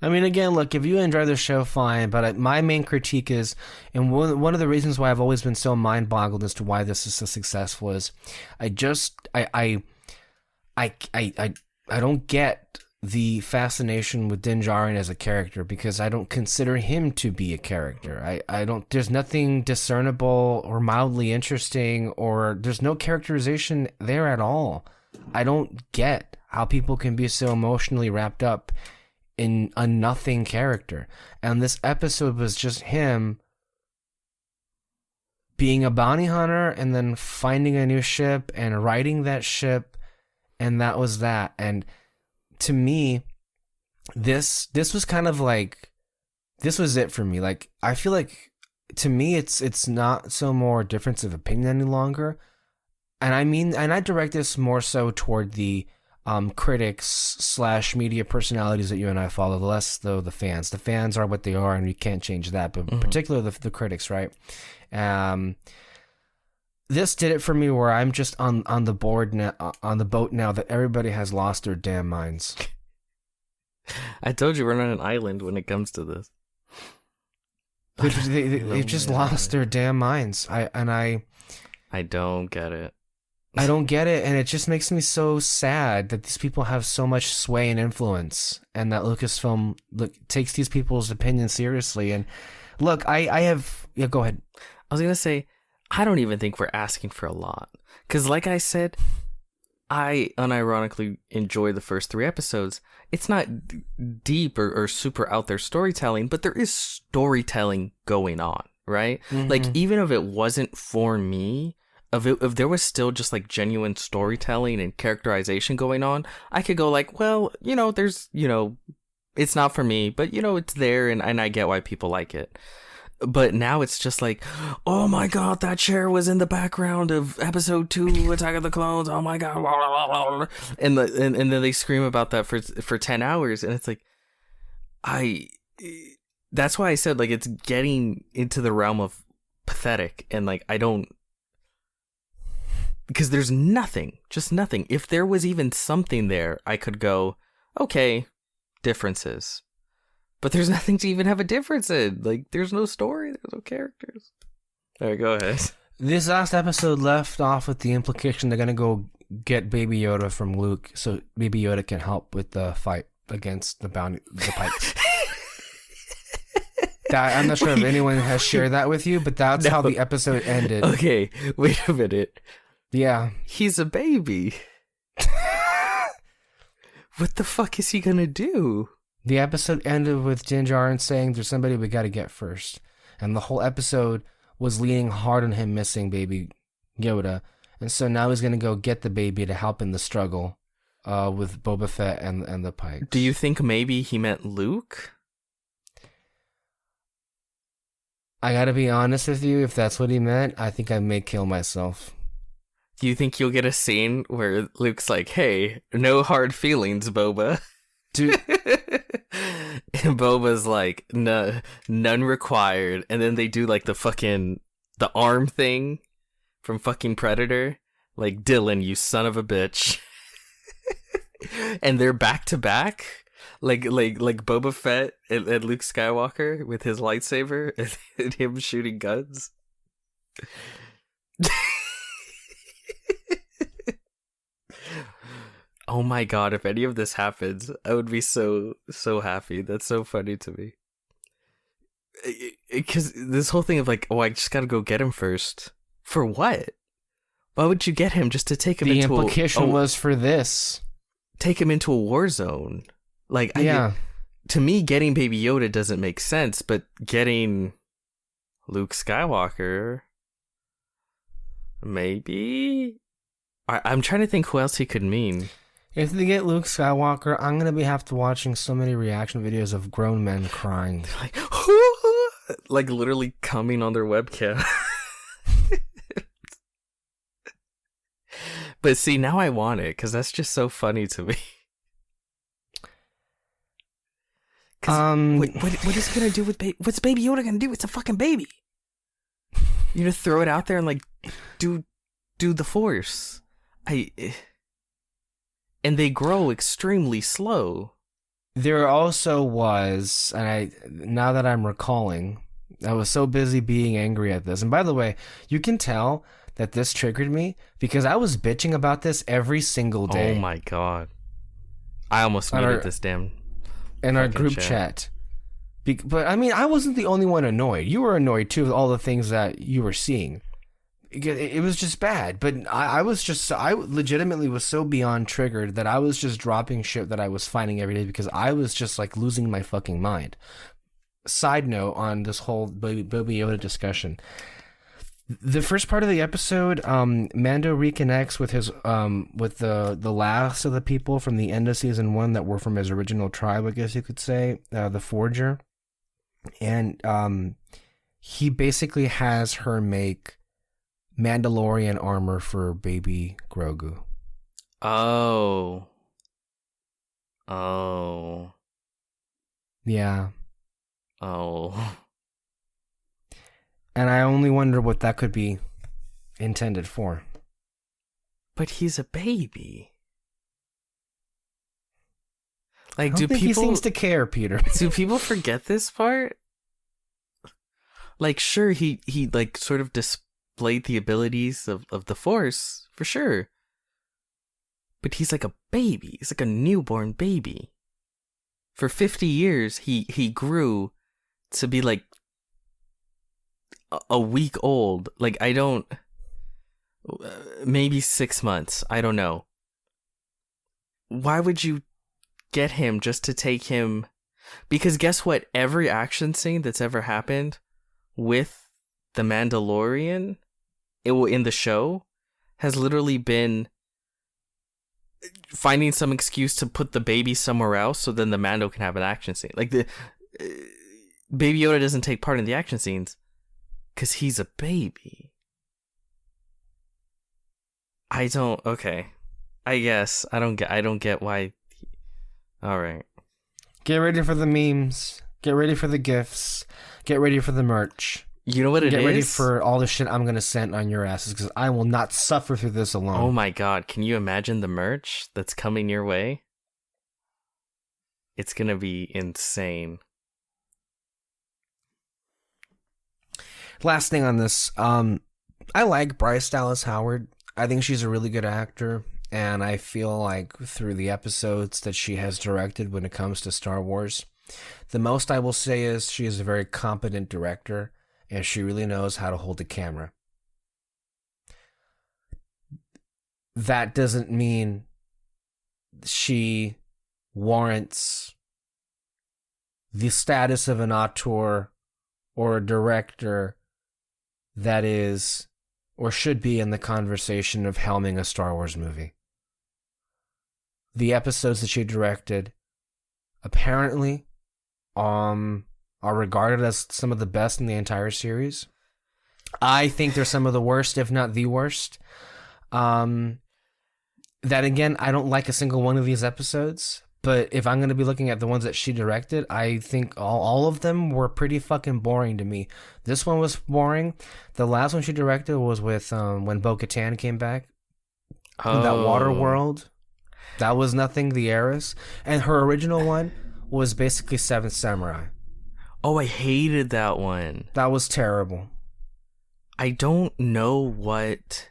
[SPEAKER 1] I mean, again, look, if you enjoy the show, fine, but my main critique is, and one of the reasons why I've always been so mind-boggled as to why this is so successful is, I don't get the fascination with Din Djarin as a character, because I don't consider him to be a character. I don't, there's nothing discernible or mildly interesting, or there's no characterization there at all. I don't get how people can be so emotionally wrapped up in a nothing character. And this episode was just him being a bounty hunter and then finding a new ship and riding that ship, and that was that. And to me, this was kind of like, this was it for me. Like, I feel like, to me, it's not so more difference of opinion any longer. And I mean, and I direct this more so toward the critics / media personalities that you and I follow, the less though the fans. The fans are what they are, and you can't change that. But particularly the critics, right? This did it for me, where I'm just on the board now, on the boat now, that everybody has lost their damn minds.
[SPEAKER 2] I told you we're on an island when it comes to this.
[SPEAKER 1] They've just lost their damn minds. I
[SPEAKER 2] don't get it.
[SPEAKER 1] I don't get it, and it just makes me so sad that these people have so much sway and influence, and that Lucasfilm takes these people's opinions seriously. And look, I have... Yeah, go ahead.
[SPEAKER 2] I was going to say, I don't even think we're asking for a lot. Because like I said, I unironically enjoy the first 3 episodes. It's not deep or super out there storytelling, but there is storytelling going on, right? Mm-hmm. Like, even if it wasn't for me... If there was still just like genuine storytelling and characterization going on, I could go like, well, there's, it's not for me, but it's there, and I get why people like it. But now it's just like, oh my god, that chair was in the background of episode 2, Attack of the Clones. Oh my god, and then they scream about that for 10 hours, and it's like, that's why I said like it's getting into the realm of pathetic, and like I don't. because there's nothing, just nothing. If there was even something there, I could go, okay, differences. But there's nothing to even have a difference in. Like, there's no story, there's no characters. All right, go ahead.
[SPEAKER 1] This last episode left off with the implication they're gonna go get Baby Yoda from Luke, so Baby Yoda can help with the fight against the Pikes. I'm not sure if anyone has shared that with you, but that's how the episode ended.
[SPEAKER 2] Okay, wait a minute.
[SPEAKER 1] Yeah.
[SPEAKER 2] He's a baby. What the fuck is he gonna do?
[SPEAKER 1] The episode ended with Din Djarin saying there's somebody we gotta get first. And the whole episode was leaning hard on him missing Baby Yoda. And so now he's gonna go get the baby to help in the struggle with Boba Fett and the Pikes.
[SPEAKER 2] Do you think maybe he meant Luke?
[SPEAKER 1] I gotta be honest with you, if that's what he meant, I think I may kill myself.
[SPEAKER 2] Do you think you'll get a scene where Luke's like, hey, no hard feelings, Boba?
[SPEAKER 1] Dude.
[SPEAKER 2] And Boba's like, no, none required. And then they do like the arm thing from fucking Predator. Like, Dylan, you son of a bitch. And they're back to back. Like Boba Fett and Luke Skywalker with his lightsaber and him shooting guns. Oh my god, if any of this happens, I would be so happy. That's so funny to me. Because this whole thing of like, oh, I just gotta go get him first. For what? Why would you get him just to take him into
[SPEAKER 1] the implication was for this.
[SPEAKER 2] Take him into a war zone. Like,
[SPEAKER 1] yeah.
[SPEAKER 2] To me, getting Baby Yoda doesn't make sense, but getting Luke Skywalker, maybe? I'm trying to think who else he could mean.
[SPEAKER 1] If they get Luke Skywalker, I'm going to have to watching so many reaction videos of grown men crying.
[SPEAKER 2] Like literally coming on their webcam. But see, now I want it, because that's just so funny to me. What is he going to do with what's Baby Yoda going to do? It's a fucking baby. You're going to throw it out there and like do the Force. And they grow extremely slow.
[SPEAKER 1] There also was, and now that I'm recalling, I was so busy being angry at this. And by the way, you can tell that this triggered me because I was bitching about this every single day.
[SPEAKER 2] Oh my god. I almost muted this damn
[SPEAKER 1] in our group chat. But I mean, I wasn't the only one annoyed. You were annoyed too with all the things that you were seeing. It was just bad, but I legitimately was so beyond triggered that I was just dropping shit that I was finding every day because I was just like losing my fucking mind. Side note on this whole Baby Yoda discussion. The first part of the episode, Mando reconnects with his with the last of the people from the end of season 1 that were from his original tribe, I guess you could say, the Forger, and he basically has her make Mandalorian armor for baby Grogu.
[SPEAKER 2] Oh.
[SPEAKER 1] Yeah.
[SPEAKER 2] Oh.
[SPEAKER 1] And I only wonder what that could be intended for.
[SPEAKER 2] But he's a baby. Like,
[SPEAKER 1] I don't think he seems to care, Peter.
[SPEAKER 2] Do people forget this part? Like, sure, he like sort of displayed the abilities of the Force, for sure. But he's like a baby. He's like a newborn baby. For 50 years, he grew to be like a week old. Like, I don't... maybe 6 months. I don't know. Why would you get him just to take him? Because guess what? Every action scene that's ever happened with the Mandalorian in the show has literally been finding some excuse to put the baby somewhere else so then the Mando can have an action scene. Like, the Baby Yoda doesn't take part in the action scenes because he's a baby. Okay. I guess I don't get why. All right.
[SPEAKER 1] Get ready for the memes. Get ready for the gifts. Get ready for the merch.
[SPEAKER 2] You know what it is?
[SPEAKER 1] Get ready for all the shit I'm going to send on your asses, because I will not suffer through this alone.
[SPEAKER 2] Oh my god, can you imagine the merch that's coming your way? It's going to be insane.
[SPEAKER 1] Last thing on this, I like Bryce Dallas Howard. I think she's a really good actor, and I feel like through the episodes that she has directed when it comes to Star Wars, the most I will say is she is a very competent director, and she really knows how to hold a camera. That doesn't mean she warrants the status of an auteur or a director that is or should be in the conversation of helming a Star Wars movie. The episodes that she directed apparently are regarded as some of the best in the entire series. I think they're some of the worst, if not the worst. That again, I don't like a single one of these episodes, but if I'm going to be looking at the ones that she directed, I think all of them were pretty fucking boring to me. This one was boring. The last one she directed was with when Bo-Katan came back. In that water world. That was nothing, the Heiress. And her original one was basically Seventh Samurai.
[SPEAKER 2] Oh, I hated that one.
[SPEAKER 1] That was terrible.
[SPEAKER 2] I don't know what...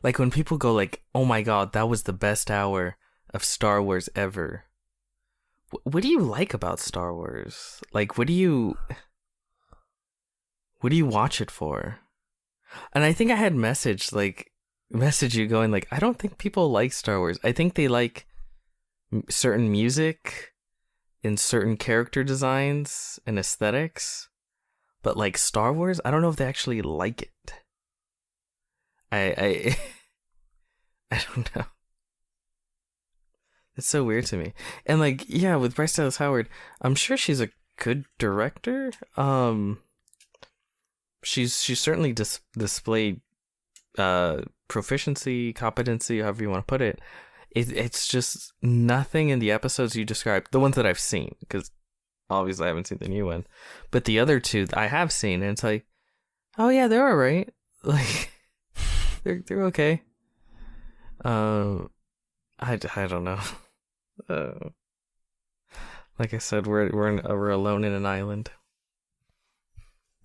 [SPEAKER 2] Like, when people go like, oh my god, that was the best hour of Star Wars ever. What do you like about Star Wars? Like, what do you watch it for? And I think I had message you going like, I don't think people like Star Wars. I think they like certain music and certain character designs and aesthetics, but like Star Wars, I don't know if they actually like it. I don't know. It's so weird to me. And like, yeah, with Bryce Dallas Howard, I'm sure she's a good director. She's certainly displayed proficiency, competency, however you want to put it. It's just nothing in the episodes you described, the ones that I've seen, because obviously I haven't seen the new one, but the other two I have seen, and it's like, oh yeah, they're all right. Like, they're okay. I don't know. Like I said, we're alone in an island.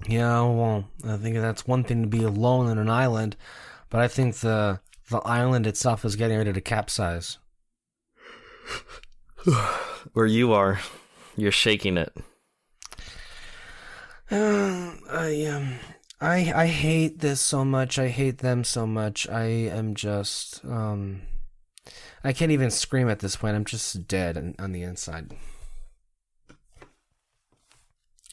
[SPEAKER 1] Yeah, well, I think that's one thing to be alone in an island, but I think the island itself is getting ready to capsize.
[SPEAKER 2] Where you are, you're shaking it.
[SPEAKER 1] I hate this so much. I hate them so much. I am just I can't even scream at this point. I'm just dead on the inside.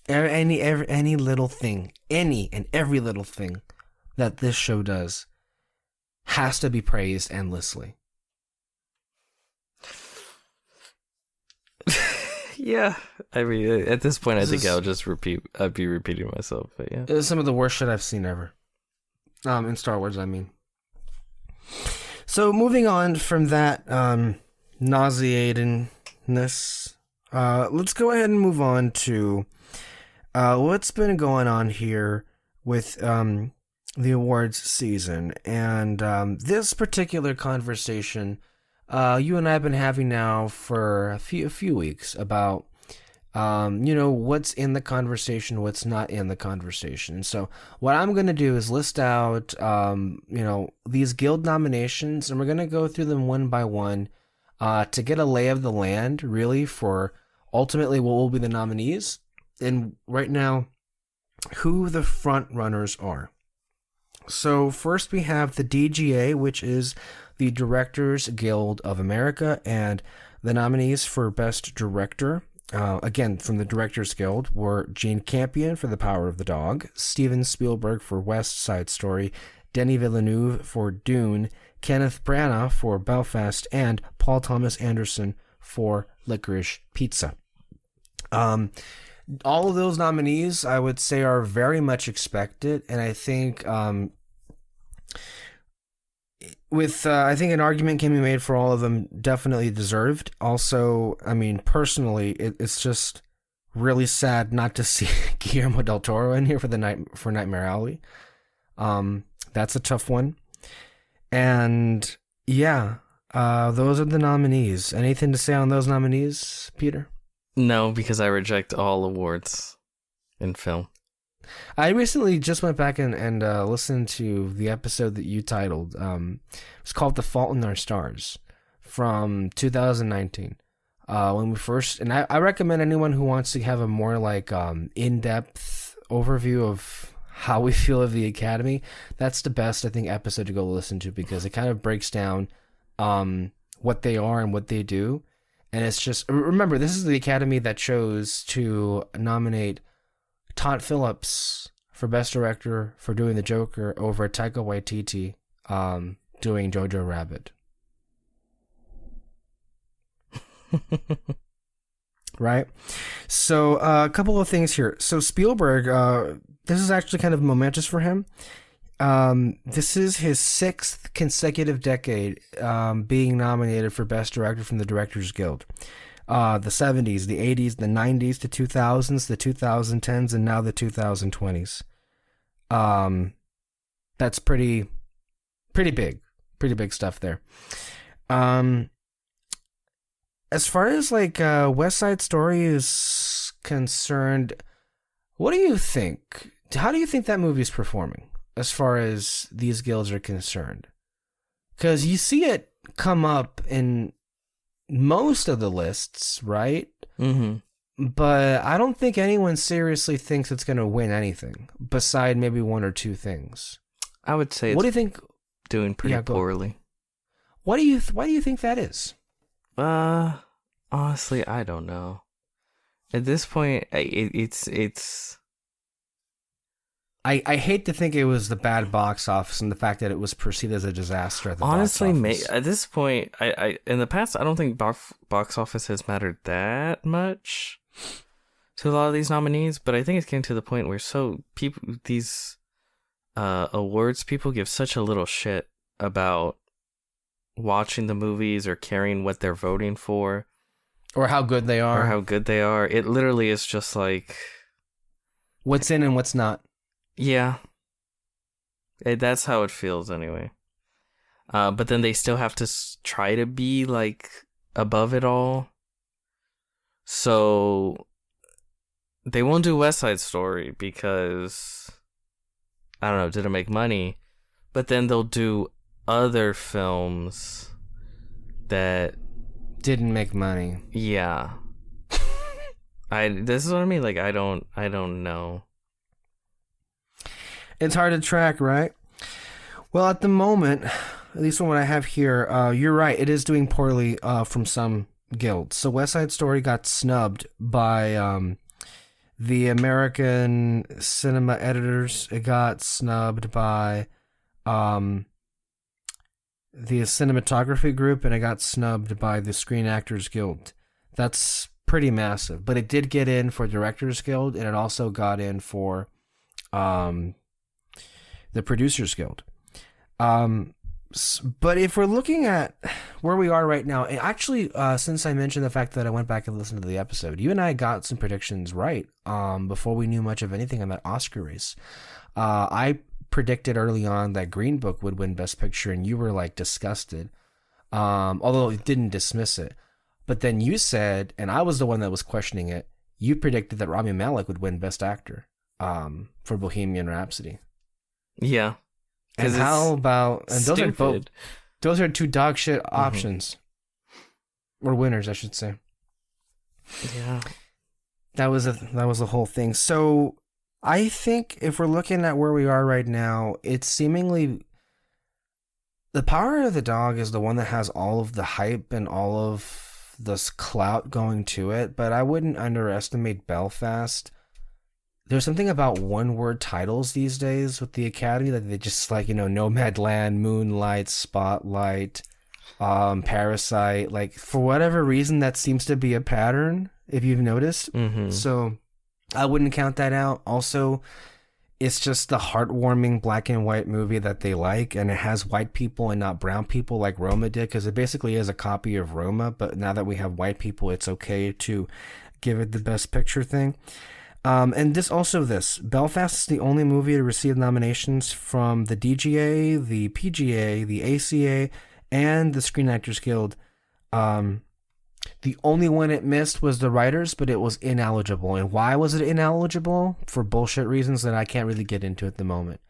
[SPEAKER 1] Any little thing, any and every little thing that this show does has to be praised endlessly.
[SPEAKER 2] Yeah, I mean, at this point, I think I'd be repeating myself, but yeah.
[SPEAKER 1] It's some of the worst shit I've seen ever. In Star Wars, I mean. So, moving on from that nauseatingness, let's go ahead and move on to what's been going on here with the awards season. And this particular conversation, you and I have been having now for a few weeks about, what's in the conversation, what's not in the conversation. So what I'm going to do is list out, these guild nominations, and we're going to go through them one by one to get a lay of the land, really, for ultimately what will be the nominees. And right now, who the front runners are. So first we have the DGA, which is the Directors Guild of America, and the nominees for Best Director, again, from the Directors Guild, were Jane Campion for The Power of the Dog, Steven Spielberg for West Side Story, Denis Villeneuve for Dune, Kenneth Branagh for Belfast, and Paul Thomas Anderson for Licorice Pizza. All of those nominees, I would say, are very much expected, and I think I think an argument can be made for all of them, definitely deserved. Also, I mean, personally, it's just really sad not to see Guillermo del Toro in here for Nightmare Alley. That's a tough one. And yeah, those are the nominees. Anything to say on those nominees, Peter?
[SPEAKER 2] No, because I reject all awards in film.
[SPEAKER 1] I recently just went back and listened to the episode that you titled. It's called The Fault in Our Stars from 2019. When we first, and I recommend anyone who wants to have a more like in-depth overview of how we feel of the Academy, that's the best, I think, episode to go listen to, because it kind of breaks down what they are and what they do. And it's just, remember, this is the Academy that chose to nominate Todd Phillips for Best Director for doing The Joker over Taika Waititi doing Jojo Rabbit. Right? So a couple of things here. So Spielberg, this is actually kind of momentous for him. This is his 6th consecutive decade being nominated for Best Director from the Directors Guild. The 70s, the 80s, the 90s, the 2000s, the 2010s, and now the 2020s. That's pretty big stuff there. As far as like West Side Story is concerned, what do you think? How do you think that movie is performing as far as these guilds are concerned? Because you see it come up in most of the lists, right? Mm-hmm. But I don't think anyone seriously thinks it's going to win anything beside maybe one or two things.
[SPEAKER 2] I would say
[SPEAKER 1] what do you think?
[SPEAKER 2] Doing pretty poorly.
[SPEAKER 1] Why do you think that is?
[SPEAKER 2] Honestly, I don't know. At this point, it's.
[SPEAKER 1] I hate to think it was the bad box office and the fact that it was perceived as a disaster at the
[SPEAKER 2] honestly,
[SPEAKER 1] box office.
[SPEAKER 2] At this point, I in the past, I don't think box office has mattered that much to a lot of these nominees, but I think it's getting to the point where these awards people give such a little shit about watching the movies or caring what they're voting for.
[SPEAKER 1] Or how good they are.
[SPEAKER 2] It literally is just like...
[SPEAKER 1] what's in and what's not.
[SPEAKER 2] Yeah. That's how it feels anyway. But then they still have to try to be like above it all. So they won't do West Side Story because, I don't know, did it make money? But then they'll do other films that
[SPEAKER 1] didn't make money.
[SPEAKER 2] Yeah. This is what I mean. Like I don't know.
[SPEAKER 1] It's hard to track, right? Well, at the moment, at least from what I have here, you're right. It is doing poorly from some guilds. So West Side Story got snubbed by the American Cinema Editors. It got snubbed by the Cinematography Group, and it got snubbed by the Screen Actors Guild. That's pretty massive. But it did get in for Directors Guild, and it also got in for the Producers Guild. But if we're looking at where we are right now, and actually, since I mentioned the fact that I went back and listened to the episode, you and I got some predictions right before we knew much of anything on that Oscar race. I predicted early on that Green Book would win Best Picture, and you were like disgusted, although it didn't dismiss it. But then you said, and I was the one that was questioning it, you predicted that Rami Malek would win Best Actor for Bohemian Rhapsody.
[SPEAKER 2] Yeah.
[SPEAKER 1] And how about, and those are two dog shit options. Or winners, I should say.
[SPEAKER 2] Yeah.
[SPEAKER 1] That was the whole thing. So I think if we're looking at where we are right now, it's seemingly The Power of the Dog is the one that has all of the hype and all of this clout going to it, but I wouldn't underestimate Belfast. There's something about one-word titles these days with the Academy that they just like, Nomadland, Moonlight, Spotlight, Parasite. Like, for whatever reason, that seems to be a pattern, if you've noticed. Mm-hmm. So I wouldn't count that out. Also, it's just the heartwarming black and white movie that they like, and it has white people and not brown people like Roma did, because it basically is a copy of Roma, but now that we have white people, it's okay to give it the Best Picture thing. And this Belfast is the only movie to receive nominations from the DGA, the PGA, the ACA, and the Screen Actors Guild. The only one it missed was the writers, but it was ineligible. And why was it ineligible? For bullshit reasons that I can't really get into at the moment.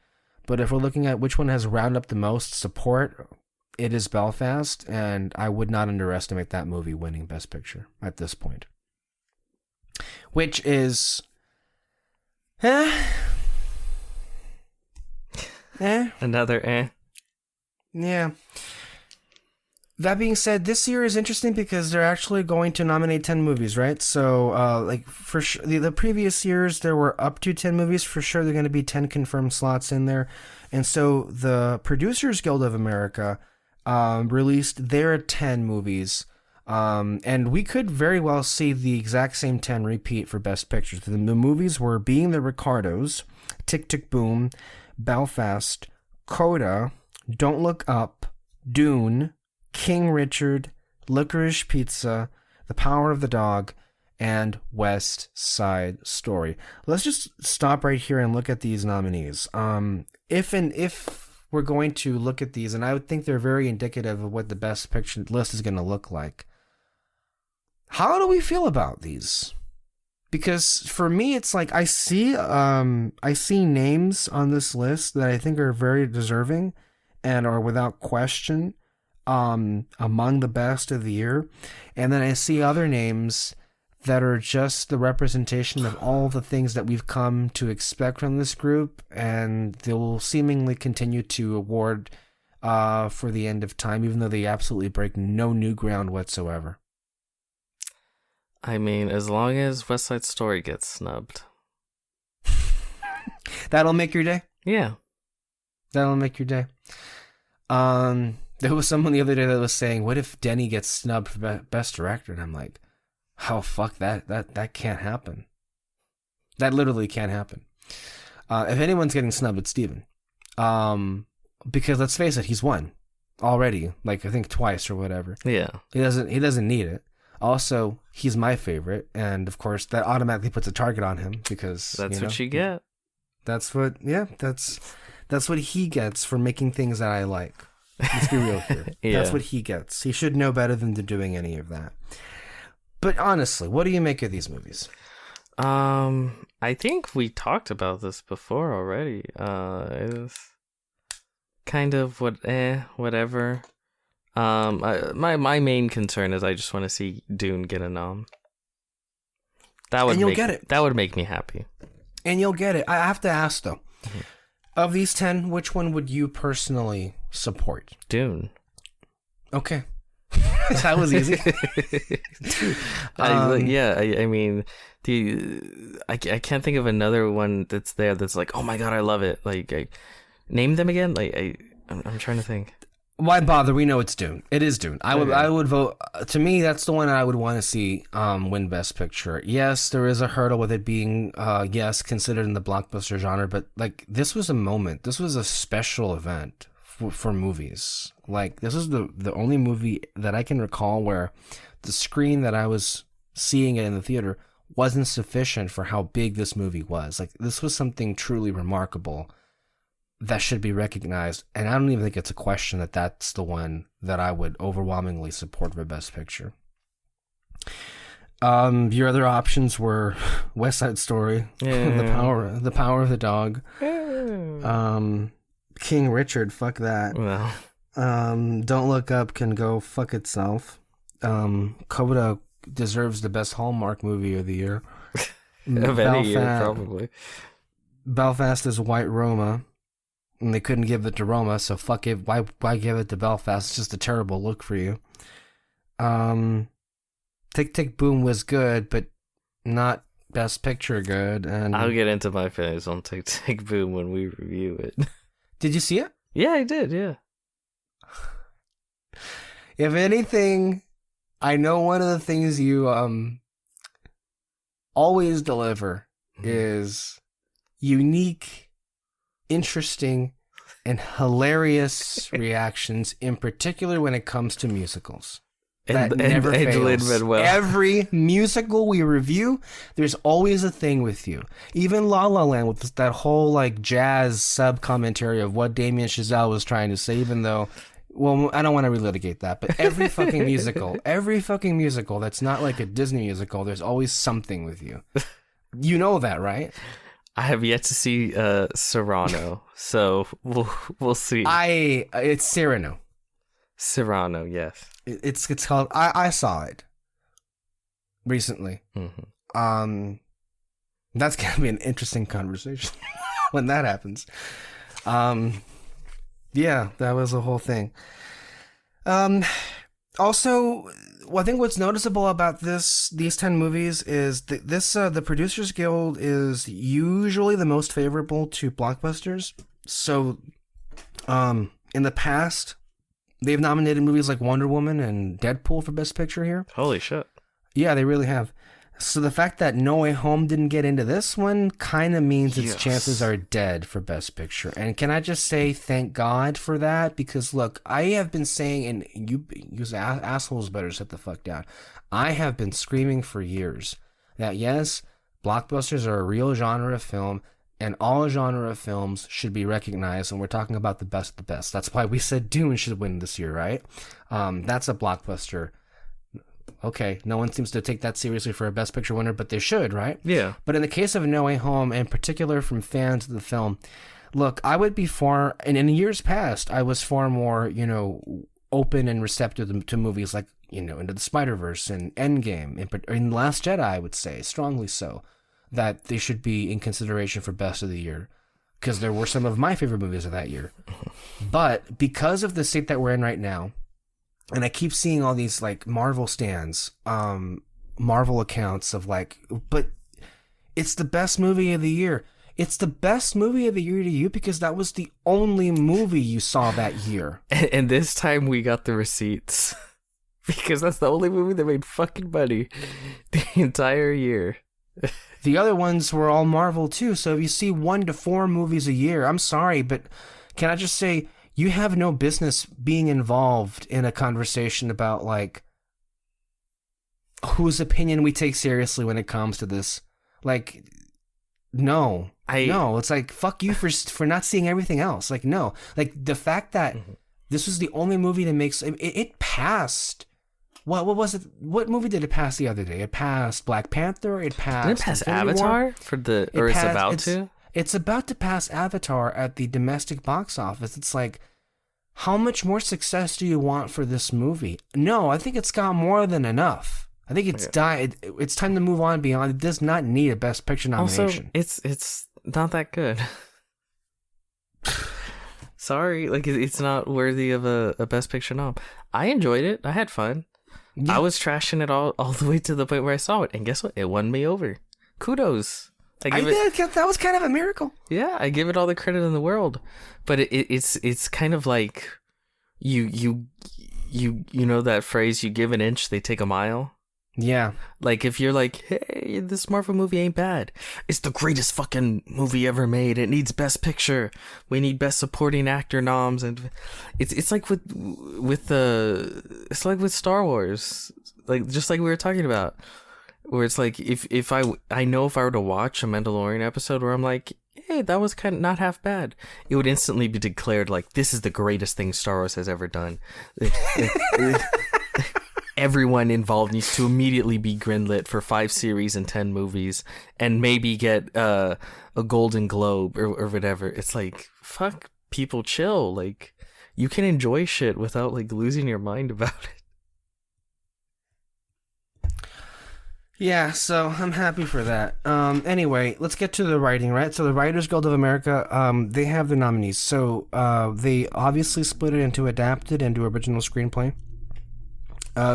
[SPEAKER 1] But if we're looking at which one has rounded up the most support, it is Belfast, and I would not underestimate that movie winning Best Picture at this point. Which is...
[SPEAKER 2] Another
[SPEAKER 1] Yeah. That being said, this year is interesting because they're actually going to nominate 10 movies, right? So, for sure, the previous years, there were up to 10 movies. For sure, there are going to be 10 confirmed slots in there. And so, the Producers Guild of America released their 10 movies. And we could very well see the exact same 10 repeat for Best Pictures. The movies were Being the Ricardos, Tick, Tick, Boom, Belfast, Coda, Don't Look Up, Dune, King Richard, Licorice Pizza, The Power of the Dog, and West Side Story. Let's just stop right here and look at these nominees. If we're going to look at these, and I would think they're very indicative of what the Best Picture list is going to look like. How do we feel about these? Because for me, it's like I see names on this list that I think are very deserving and are without question among the best of the year, and then I see other names that are just the representation of all the things that we've come to expect from this group, and they will seemingly continue to award for the end of time, even though they absolutely break no new ground whatsoever.
[SPEAKER 2] I mean, as long as West Side Story gets snubbed.
[SPEAKER 1] That'll make your day?
[SPEAKER 2] Yeah.
[SPEAKER 1] That'll make your day. There was someone the other day that was saying, what if Denny gets snubbed for Best Director? And I'm like, oh, fuck, that can't happen. That literally can't happen. If anyone's getting snubbed, it's Steven. Because let's face it, he's won already, like I think twice or whatever.
[SPEAKER 2] Yeah.
[SPEAKER 1] He doesn't need it. Also, he's my favorite, and of course that automatically puts a target on him because
[SPEAKER 2] that's what you get.
[SPEAKER 1] That's what he gets for making things that I like. Let's be real here.
[SPEAKER 2] Yeah.
[SPEAKER 1] That's what he gets. He should know better than doing any of that. But honestly, what do you make of these movies?
[SPEAKER 2] I think we talked about this before already. It's kind of whatever. My main concern is I just want to see Dune get a nom. That would get it. That would make me happy.
[SPEAKER 1] And you'll get it. I have to ask though. Mm-hmm. Of these 10, which one would you support?
[SPEAKER 2] Dune.
[SPEAKER 1] Okay. That was easy.
[SPEAKER 2] I mean, I can't think of another one that's there that's like, oh my god, I love it. Like, name them again. Like, I'm trying to think.
[SPEAKER 1] Why bother? We know it's Dune. It is Dune. I would vote. To me, that's the one I would want to see win Best Picture. Yes, there is a hurdle with it being considered in the blockbuster genre, but like this was a moment. This was a special event for movies. Like this is the only movie that I can recall where the screen that I was seeing it in the theater wasn't sufficient for how big this movie was. Like this was something truly remarkable that should be recognized, and I don't even think it's a question that that's the one that I would overwhelmingly support for Best Picture. Your other options were West Side Story, The Power of the Dog, King Richard, fuck that.
[SPEAKER 2] Well.
[SPEAKER 1] Don't Look Up can go fuck itself. Coda deserves the best Hallmark movie of the year.
[SPEAKER 2] Of any year, probably.
[SPEAKER 1] Belfast is White Roma. And they couldn't give it to Roma, so fuck it. Why give it to Belfast? It's just a terrible look for you. Tick, Tick, Boom was good, but not Best Picture good. And
[SPEAKER 2] I'll get into my feelings on Tick, Tick, Boom when we review it.
[SPEAKER 1] Did you see it?
[SPEAKER 2] Yeah, I did, yeah.
[SPEAKER 1] If anything, I know one of the things you always deliver is unique, interesting, and hilarious reactions, in particular when it comes to musicals. that never fails. Every musical we review, there's always a thing with you. Even La La Land with that whole like jazz sub commentary of what Damien Chazelle was trying to say, even though, well, I don't want to relitigate that, but every fucking musical that's not like a Disney musical, there's always something with you. You know that, right?
[SPEAKER 2] I have yet to see Cyrano, so we'll see.
[SPEAKER 1] It's Cyrano.
[SPEAKER 2] Cyrano, yes.
[SPEAKER 1] It's called. I saw it recently. Mm-hmm. That's gonna be an interesting conversation when that happens. Yeah, that was the whole thing. Also, I think what's noticeable about these 10 movies is the Producers Guild is usually the most favorable to blockbusters. So, in the past, they've nominated movies like Wonder Woman and Deadpool for Best Picture here.
[SPEAKER 2] Holy shit.
[SPEAKER 1] Yeah, they really have. So the fact that No Way Home didn't get into this one kind of means its chances are dead for Best Picture. And can I just say thank God for that? Because look, I have been saying, and you assholes better sit the fuck down. I have been screaming for years that yes, blockbusters are a real genre of film, and all genre of films should be recognized, and we're talking about the best of the best. That's why we said Dune should win this year, right? That's a blockbuster. Okay, no one seems to take that seriously for a Best Picture winner, but they should, right?
[SPEAKER 2] Yeah.
[SPEAKER 1] But in the case of No Way Home, in particular from fans of the film, look, I would be far, and in years past, I was far more, open and receptive to movies like, Into the Spider-Verse and Endgame, in Last Jedi, I would say, strongly so, that they should be in consideration for Best of the Year, because there were some of my favorite movies of that year. But because of the state that we're in right now, and I keep seeing all these like Marvel stands, Marvel accounts of like, but it's the best movie of the year. It's the best movie of the year to you because that was the only movie you saw that year.
[SPEAKER 2] And this time we got the receipts because that's the only movie that made fucking money the entire year.
[SPEAKER 1] The other ones were all Marvel too. So if you see 1 to 4 movies a year, I'm sorry, but can I just say, you have no business being involved in a conversation about, like, whose opinion we take seriously when it comes to this. Like, no. No, it's like, fuck you for not seeing everything else. Like, no. Like, the fact that this was the only movie that makes... It passed... What was it? What movie did it pass the other day? It passed Black Panther. It passed...
[SPEAKER 2] Did it pass Avatar? It's
[SPEAKER 1] about to pass Avatar at the domestic box office. It's like, how much more success do you want for this movie? No, I think it's got more than enough. I think it's it's time to move on beyond. It does not need a Best Picture nomination.
[SPEAKER 2] Also, it's not that good. Sorry, like it's not worthy of a Best Picture nom. I enjoyed it. I had fun. Yeah. I was trashing it all the way to the point where I saw it, and guess what? It won me over. Kudos.
[SPEAKER 1] That was kind of a miracle.
[SPEAKER 2] Yeah, I give it all the credit in the world, but it's kind of like you know that phrase, you give an inch, they take a mile.
[SPEAKER 1] Yeah,
[SPEAKER 2] like if you're like, hey, this Marvel movie ain't bad, it's the greatest fucking movie ever made. It needs Best Picture. We need Best Supporting Actor noms, and it's like with Star Wars, like just like we were talking about. Where it's like if I know if I were to watch a Mandalorian episode where I'm like, hey, that was kind of not half bad, it would instantly be declared like this is the greatest thing Star Wars has ever done. Everyone involved needs to immediately be greenlit for 5 series and 10 movies, and maybe get a Golden Globe or whatever. It's like, fuck, people, chill. Like, you can enjoy shit without like losing your mind about it.
[SPEAKER 1] Yeah, so I'm happy for that. Anyway, let's get to the writing, right? So the Writers Guild of America, they have the nominees. So they obviously split it into adapted and to original screenplay.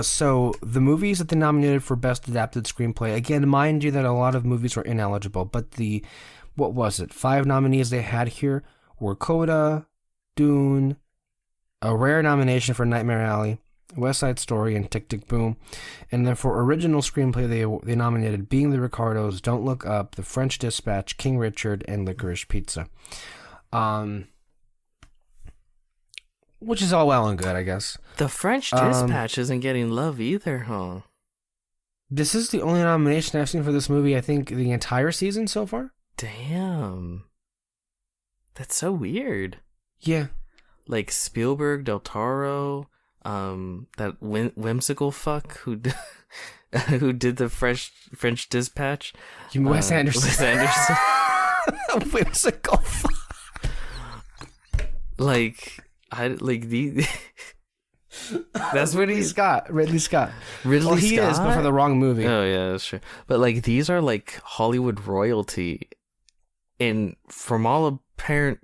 [SPEAKER 1] So the movies that they nominated for Best Adapted Screenplay, again, mind you that a lot of movies were ineligible, but 5 nominees they had here were Coda, Dune, a rare nomination for Nightmare Alley, West Side Story, and Tick Tick Boom. And then for original screenplay, they nominated Being the Ricardos, Don't Look Up, The French Dispatch, King Richard, and Licorice Pizza. which is all well and good, I guess.
[SPEAKER 2] The French Dispatch isn't getting love either, huh?
[SPEAKER 1] This is the only nomination I've seen for this movie, I think, the entire season so far.
[SPEAKER 2] Damn. That's so weird.
[SPEAKER 1] Yeah.
[SPEAKER 2] Like Spielberg, Del Toro, that whimsical fuck who who did the French Dispatch.
[SPEAKER 1] Wes Anderson.
[SPEAKER 2] Wes Anderson.
[SPEAKER 1] Whimsical fuck.
[SPEAKER 2] Like the. That's what
[SPEAKER 1] Ridley Scott. Ridley Scott.
[SPEAKER 2] Well,
[SPEAKER 1] he
[SPEAKER 2] Scott?
[SPEAKER 1] is, but for the wrong movie.
[SPEAKER 2] Oh yeah, that's true. But like these are like Hollywood royalty, and from all apparent,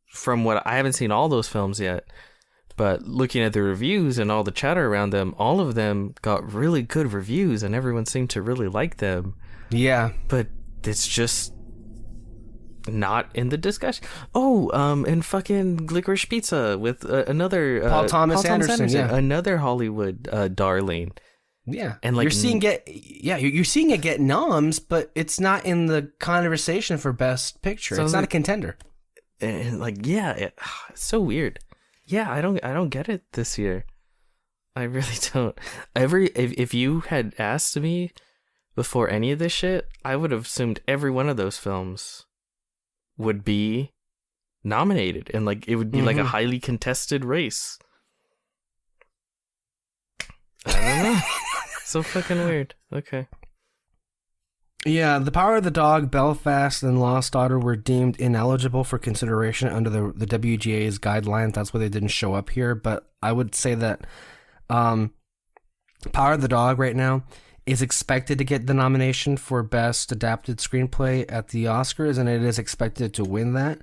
[SPEAKER 2] from what I haven't seen all those films yet, but looking at the reviews and all the chatter around them, all of them got really good reviews, and everyone seemed to really like them.
[SPEAKER 1] Yeah,
[SPEAKER 2] but it's just not in the discussion. Oh, and fucking Licorice Pizza with another
[SPEAKER 1] Paul Thomas Anderson, yeah.
[SPEAKER 2] Another Hollywood darling.
[SPEAKER 1] Yeah,
[SPEAKER 2] and like
[SPEAKER 1] you're seeing it get noms, but it's not in the conversation for Best Picture. It's not a contender.
[SPEAKER 2] And like, yeah, it's so weird. Yeah, I don't get it this year. I really don't. If you had asked me before any of this shit, I would have assumed every one of those films would be nominated, and like it would be like a highly contested race. I don't know. So fucking weird. Okay.
[SPEAKER 1] Yeah, The Power of the Dog, Belfast, and Lost Daughter were deemed ineligible for consideration under the WGA's guidelines. That's why they didn't show up here. But I would say that Power of the Dog right now is expected to get the nomination for Best Adapted Screenplay at the Oscars, and it is expected to win that.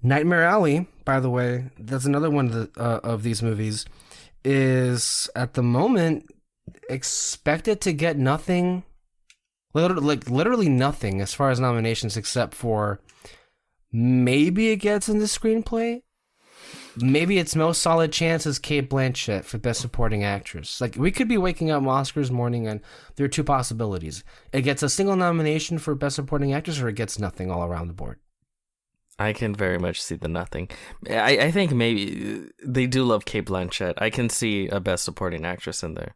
[SPEAKER 1] Nightmare Alley, by the way, that's another one of these movies, is at the moment expected to get nothing, literally nothing as far as nominations, except for maybe it gets in the screenplay. Maybe its most solid chance is Cate Blanchett for Best Supporting Actress. Like, we could be waking up Oscars morning and there are two possibilities. It gets a single nomination for Best Supporting Actress, or it gets nothing all around the board.
[SPEAKER 2] I can very much see the nothing. I think maybe they do love Cate Blanchett. I can see a Best Supporting Actress in there.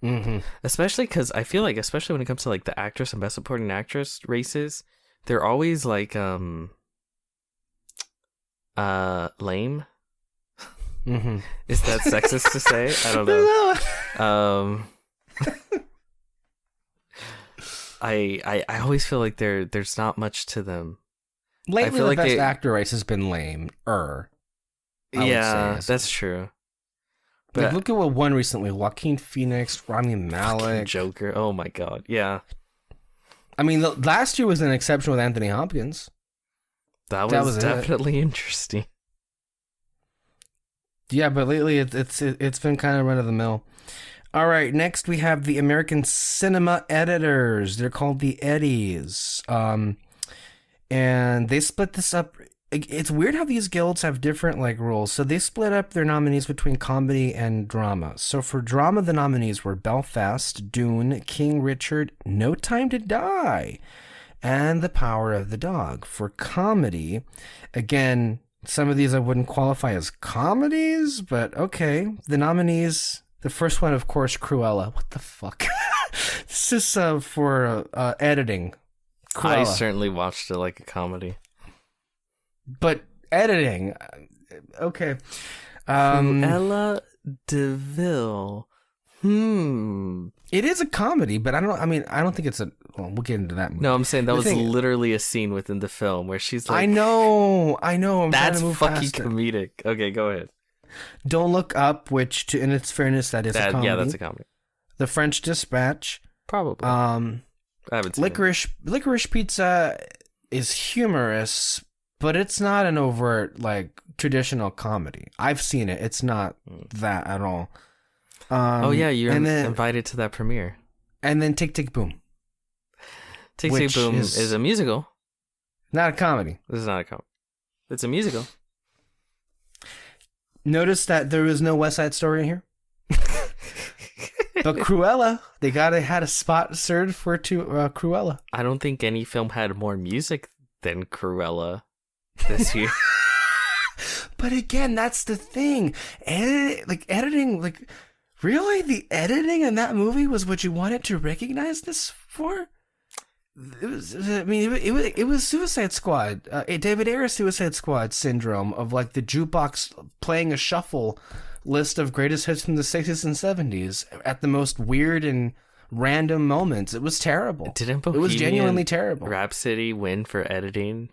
[SPEAKER 1] Mm-hmm.
[SPEAKER 2] Especially because I feel like, especially when it comes to like the actress and Best Supporting Actress races, they're always like lame.
[SPEAKER 1] Mm-hmm.
[SPEAKER 2] Is that sexist to say? I don't know. I always feel like there's not much to them.
[SPEAKER 1] Lately, the Best Actor race has been lame.
[SPEAKER 2] Yeah, that's true.
[SPEAKER 1] But like, look at what won recently: Joaquin Phoenix, Rami Malek,
[SPEAKER 2] Joker. Oh my god, yeah.
[SPEAKER 1] I mean, last year was an exception with Anthony Hopkins.
[SPEAKER 2] That was definitely interesting.
[SPEAKER 1] Yeah, but lately it's been kind of run of the mill. All right, next we have the American Cinema Editors. They're called the Eddies, and they split this up. It's weird how these guilds have different like rules. So they split up their nominees between comedy and drama. So for drama, the nominees were Belfast, Dune, King Richard, No Time to Die, and The Power of the Dog. For comedy, again, some of these I wouldn't qualify as comedies, but okay. The nominees, the first one, of course, Cruella. What the fuck? This is for editing. Cruella.
[SPEAKER 2] I certainly watched it like a comedy.
[SPEAKER 1] But editing, okay.
[SPEAKER 2] Cruella de Vil.
[SPEAKER 1] It is a comedy, but I don't think it's a. Well, we'll get into that movie.
[SPEAKER 2] No, I'm saying that was literally a scene within the film where she's like,
[SPEAKER 1] I know.
[SPEAKER 2] That's fucking comedic. Okay, go ahead.
[SPEAKER 1] Don't Look Up, which, in its fairness, that is a comedy.
[SPEAKER 2] Yeah, that's a comedy.
[SPEAKER 1] The French Dispatch.
[SPEAKER 2] Probably. I haven't seen
[SPEAKER 1] Licorice Pizza is humorous, but it's not an overt, like, traditional comedy. I've seen it. It's not that at all.
[SPEAKER 2] Oh, yeah, you're invited to that premiere.
[SPEAKER 1] And then Tick, Tick, Boom.
[SPEAKER 2] Tick, Tick, Boom is a musical.
[SPEAKER 1] Not a comedy.
[SPEAKER 2] This is not a comedy. It's a musical.
[SPEAKER 1] Notice that there is no West Side Story in here. But Cruella, they had a spot reserved for Cruella.
[SPEAKER 2] I don't think any film had more music than Cruella this year.
[SPEAKER 1] But again, that's the thing. Editing, really? The editing in that movie was what you wanted to recognize this for? It was Suicide Squad. David Ayer's Suicide Squad syndrome of like the jukebox playing a shuffle list of greatest hits from the 60s and 70s at the most weird and random moments. It was terrible.
[SPEAKER 2] Didn't
[SPEAKER 1] it was genuinely terrible.
[SPEAKER 2] Rhapsody win for editing?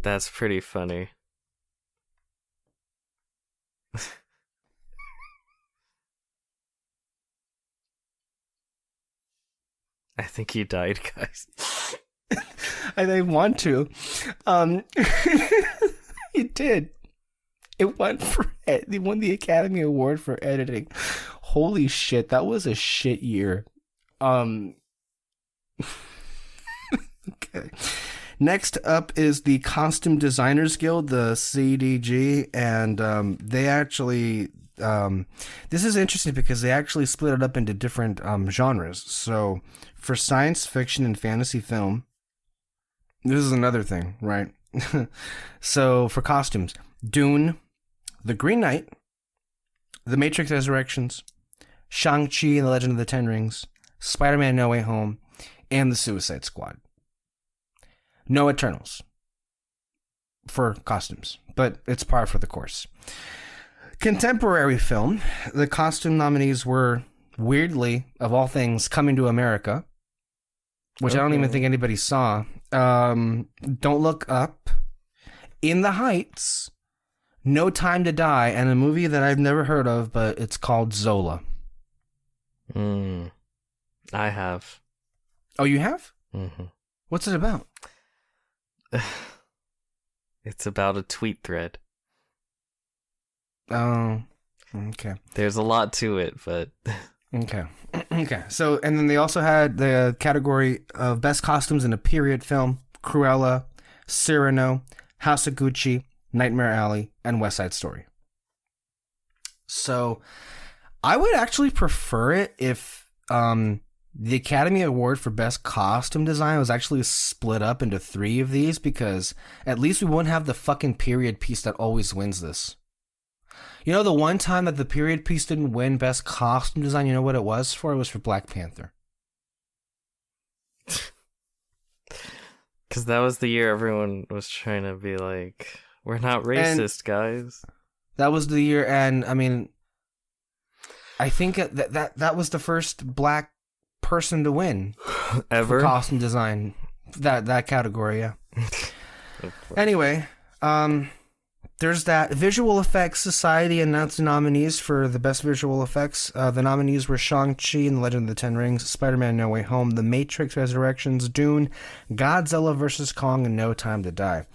[SPEAKER 2] That's pretty funny. I think he died, guys.
[SPEAKER 1] I want to. He did. It won the Academy Award for editing. Holy shit, that was a shit year. Okay. Next up is the Costume Designers Guild, the CDG, and they actually this is interesting because they actually split it up into different genres. So for science fiction and fantasy film, this is another thing, right? So for costumes, Dune, The Green Knight, The Matrix Resurrections, Shang-Chi and the Legend of the Ten Rings, Spider-Man No Way Home, and The Suicide Squad. No Eternals for costumes, but it's par for the course. Contemporary film, the costume nominees were, weirdly, of all things, Coming to America, which I don't even think anybody saw. Don't Look Up, In the Heights, No Time to Die, and a movie that I've never heard of, but it's called Zola.
[SPEAKER 2] I have.
[SPEAKER 1] Oh, you have?
[SPEAKER 2] Mm-hmm.
[SPEAKER 1] What's it about?
[SPEAKER 2] It's about a tweet thread.
[SPEAKER 1] Oh, okay.
[SPEAKER 2] There's a lot to it, but...
[SPEAKER 1] Okay. So, and then they also had the category of Best Costumes in a Period Film, Cruella, Cyrano, House of Gucci, Nightmare Alley, and West Side Story. So, I would actually prefer it if the Academy Award for Best Costume Design was actually split up into 3 of these, because at least we wouldn't have the fucking period piece that always wins this. You know, the one time that the period piece didn't win Best Costume Design, you know what it was for? It was for Black Panther.
[SPEAKER 2] Because that was the year everyone was trying to be like, we're not racist, guys.
[SPEAKER 1] That was the year, and I mean, I think that was the first black person to win
[SPEAKER 2] ever
[SPEAKER 1] for costume design. That category, yeah. Anyway, there's that. Visual Effects Society announced the nominees for the best visual effects. The nominees were Shang-Chi and the Legend of the Ten Rings, Spider-Man No Way Home, The Matrix Resurrections, Dune, Godzilla vs. Kong, and No Time to Die.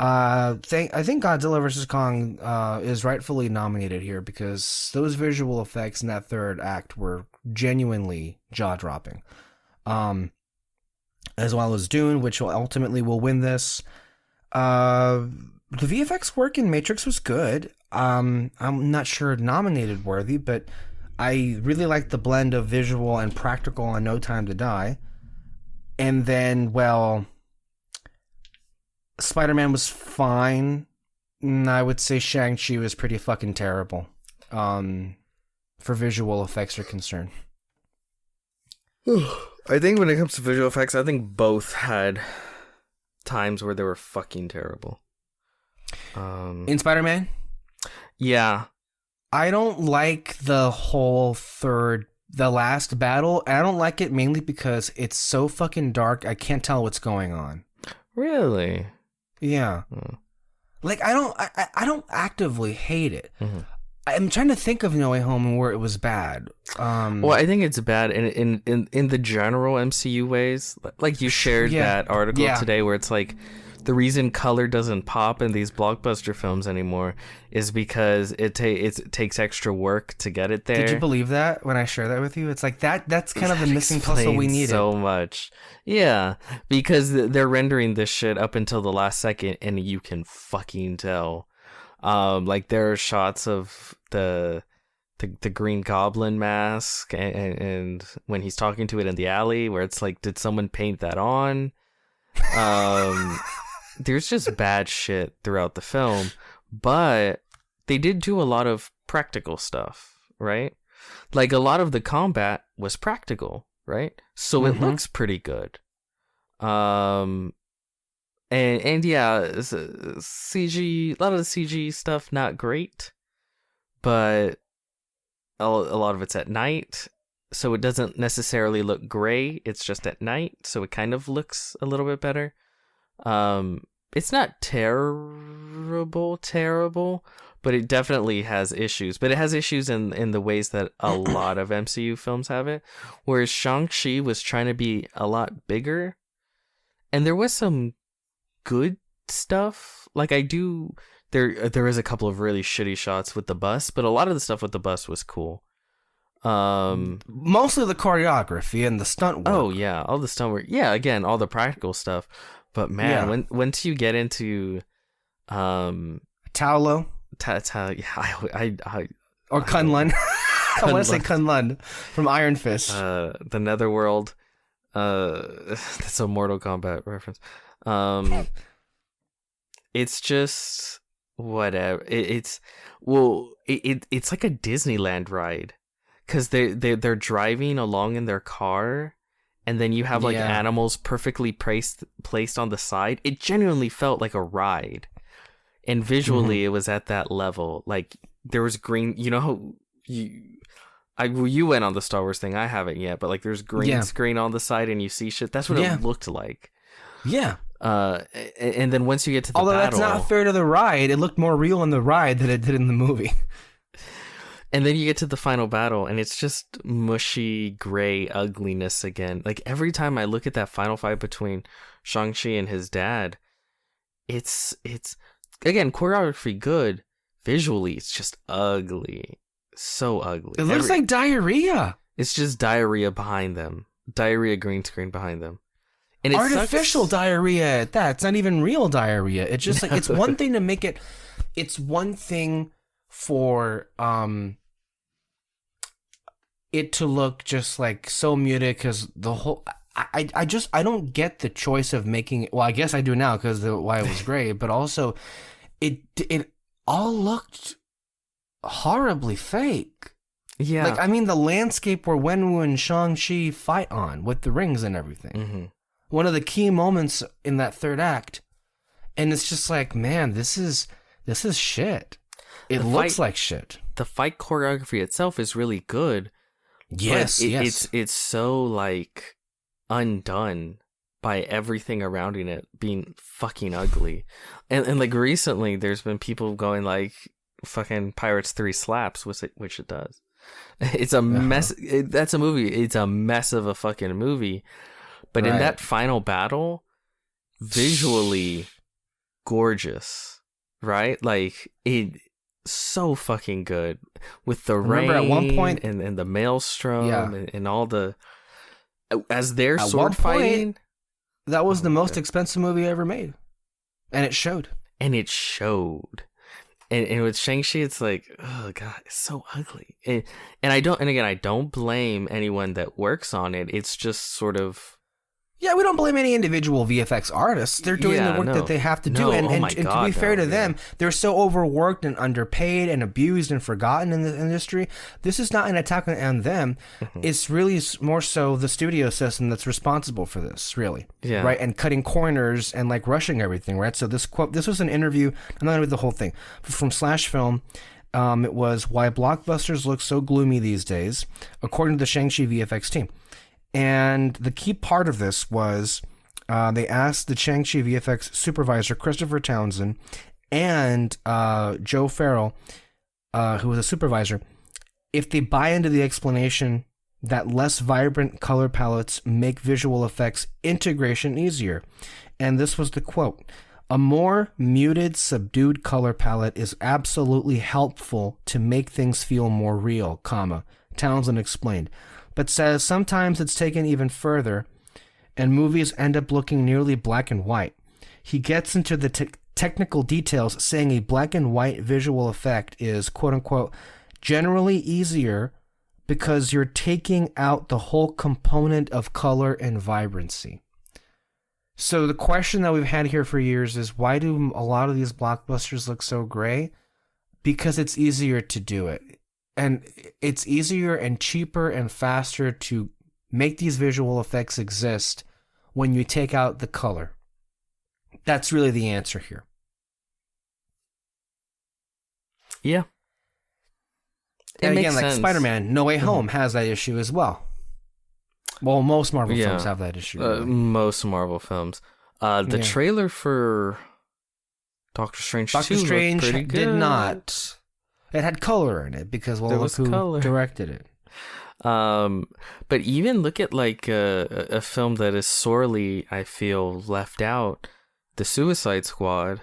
[SPEAKER 1] I think Godzilla vs. Kong is rightfully nominated here because those visual effects in that third act were genuinely jaw-dropping. As well as Dune, which ultimately will win this. The VFX work in Matrix was good. I'm not sure nominated worthy, but I really liked the blend of visual and practical on No Time to Die. And then, well, Spider-Man was fine. And I would say Shang-Chi was pretty fucking terrible, for visual effects are concerned.
[SPEAKER 2] I think when it comes to visual effects, I think both had times where they were fucking terrible.
[SPEAKER 1] In Spider-Man?
[SPEAKER 2] Yeah.
[SPEAKER 1] I don't like the last battle. I don't like it mainly because it's so fucking dark, I can't tell what's going on.
[SPEAKER 2] Really?
[SPEAKER 1] Yeah. Like, I don't actively hate it. Mm-hmm. I'm trying to think of No Way Home and where it was bad.
[SPEAKER 2] Well, I think it's bad in the general MCU ways. Like you shared that article today where it's like, the reason color doesn't pop in these blockbuster films anymore is because it takes extra work to get it there.
[SPEAKER 1] Did you believe that when I shared that with you? It's like that's kind of the missing puzzle we needed.
[SPEAKER 2] So much. Yeah, because they're rendering this shit up until the last second and you can fucking tell. Like there are shots of the Green Goblin mask and when he's talking to it in the alley where it's like, did someone paint that on? there's just bad shit throughout the film, but they did do a lot of practical stuff, right? Like a lot of the combat was practical, right? So it looks pretty good. And yeah, CG, a lot of the CG stuff not great, but a lot of it's at night, so it doesn't necessarily look gray. It's just at night, so it kind of looks a little bit better. It's not terrible, but it definitely has issues. But it has issues in the ways that a lot of MCU films have it. Whereas Shang-Chi was trying to be a lot bigger, and there was some good stuff. Like there is a couple of really shitty shots with the bus, but a lot of the stuff with the bus was cool.
[SPEAKER 1] Mostly the choreography and the stunt work.
[SPEAKER 2] Oh yeah, all the stunt work. Yeah, again, all the practical stuff. But man, once you get into
[SPEAKER 1] Taolo, or Kunlun. I want to say Kunlun from Iron Fist.
[SPEAKER 2] The Netherworld. That's a Mortal Kombat reference. It's just whatever. It's like a Disneyland ride, because they're driving along in their car, and then you have like animals perfectly placed on the side. It genuinely felt like a ride, and visually it was at that level. Like there was green. You know how you went on the Star Wars thing. I haven't yet, but like there's green screen on the side, and you see shit. That's what it looked like. Yeah. And then once you get to the battle,
[SPEAKER 1] that's not fair to the ride. It looked more real in the ride than it did in the movie.
[SPEAKER 2] And then you get to the final battle, and it's just mushy, gray ugliness again. Like every time I look at that final fight between Shang-Chi and his dad, it's again, choreography good. Visually, it's just ugly. So ugly.
[SPEAKER 1] It looks like diarrhea.
[SPEAKER 2] It's just diarrhea behind them. Diarrhea green screen behind them. And it's
[SPEAKER 1] artificial diarrhea at that. It's not even real diarrhea. It's just like, it's one thing to make it. It's one thing for it to look just like so muted, because the whole I don't get the choice of making it. Well, I guess I do now because why it was great, but also it all looked horribly fake. Yeah, like I mean the landscape where Wenwu and Shang-Chi fight on with the rings and everything. One of the key moments in that third act, and it's just like, man, this is shit. It looks like shit.
[SPEAKER 2] The fight choreography itself is really good.
[SPEAKER 1] Yes,
[SPEAKER 2] it's so like undone by everything around it being fucking ugly, and like recently there's been people going like fucking Pirates 3 slaps, which it does. It's a mess. That's a movie. It's a mess of a fucking movie. But in that final battle, visually gorgeous, right? Like it, so fucking good with the rain
[SPEAKER 1] at one point,
[SPEAKER 2] and the maelstrom and all the as they're sword fighting.
[SPEAKER 1] That was the most expensive movie ever made, and it showed. And
[SPEAKER 2] with Shang-Chi, it's like, oh god, it's so ugly. And I don't blame anyone that works on it. It's just sort of.
[SPEAKER 1] Yeah, we don't blame any individual VFX artists. They're doing the work that they have to do. And to be fair to them, they're so overworked and underpaid and abused and forgotten in the industry. This is not an attack on them. It's really more so the studio system that's responsible for this, really. Yeah. Right? And cutting corners and like rushing everything, right? So this was an interview, I'm not going to read the whole thing, but from Slash Film. It was Why Blockbusters Look So Gloomy These Days, according to the Shang-Chi VFX team. And the key part of this was they asked the Shang-Chi VFX supervisor, Christopher Townsend, and Joe Farrell, who was a supervisor, if they buy into the explanation that less vibrant color palettes make visual effects integration easier. And this was the quote: "A more muted, subdued color palette is absolutely helpful to make things feel more real, comma," Townsend explained. But says sometimes it's taken even further, and movies end up looking nearly black and white. He gets into the technical details, saying a black and white visual effect is, quote-unquote, generally easier because you're taking out the whole component of color and vibrancy. So the question that we've had here for years is, why do a lot of these blockbusters look so gray? Because it's easier to do it. And it's easier and cheaper and faster to make these visual effects exist when you take out the color. That's really the answer here.
[SPEAKER 2] Yeah.
[SPEAKER 1] And again, like Spider-Man No Way Home has that issue as well. Well, most Marvel films have that issue. Really.
[SPEAKER 2] Most Marvel films. The trailer for Doctor Strange 2 looked pretty good.
[SPEAKER 1] Did not. It had color in it because, well, look who directed it.
[SPEAKER 2] But even look at like a film that is sorely, I feel, left out. The Suicide Squad,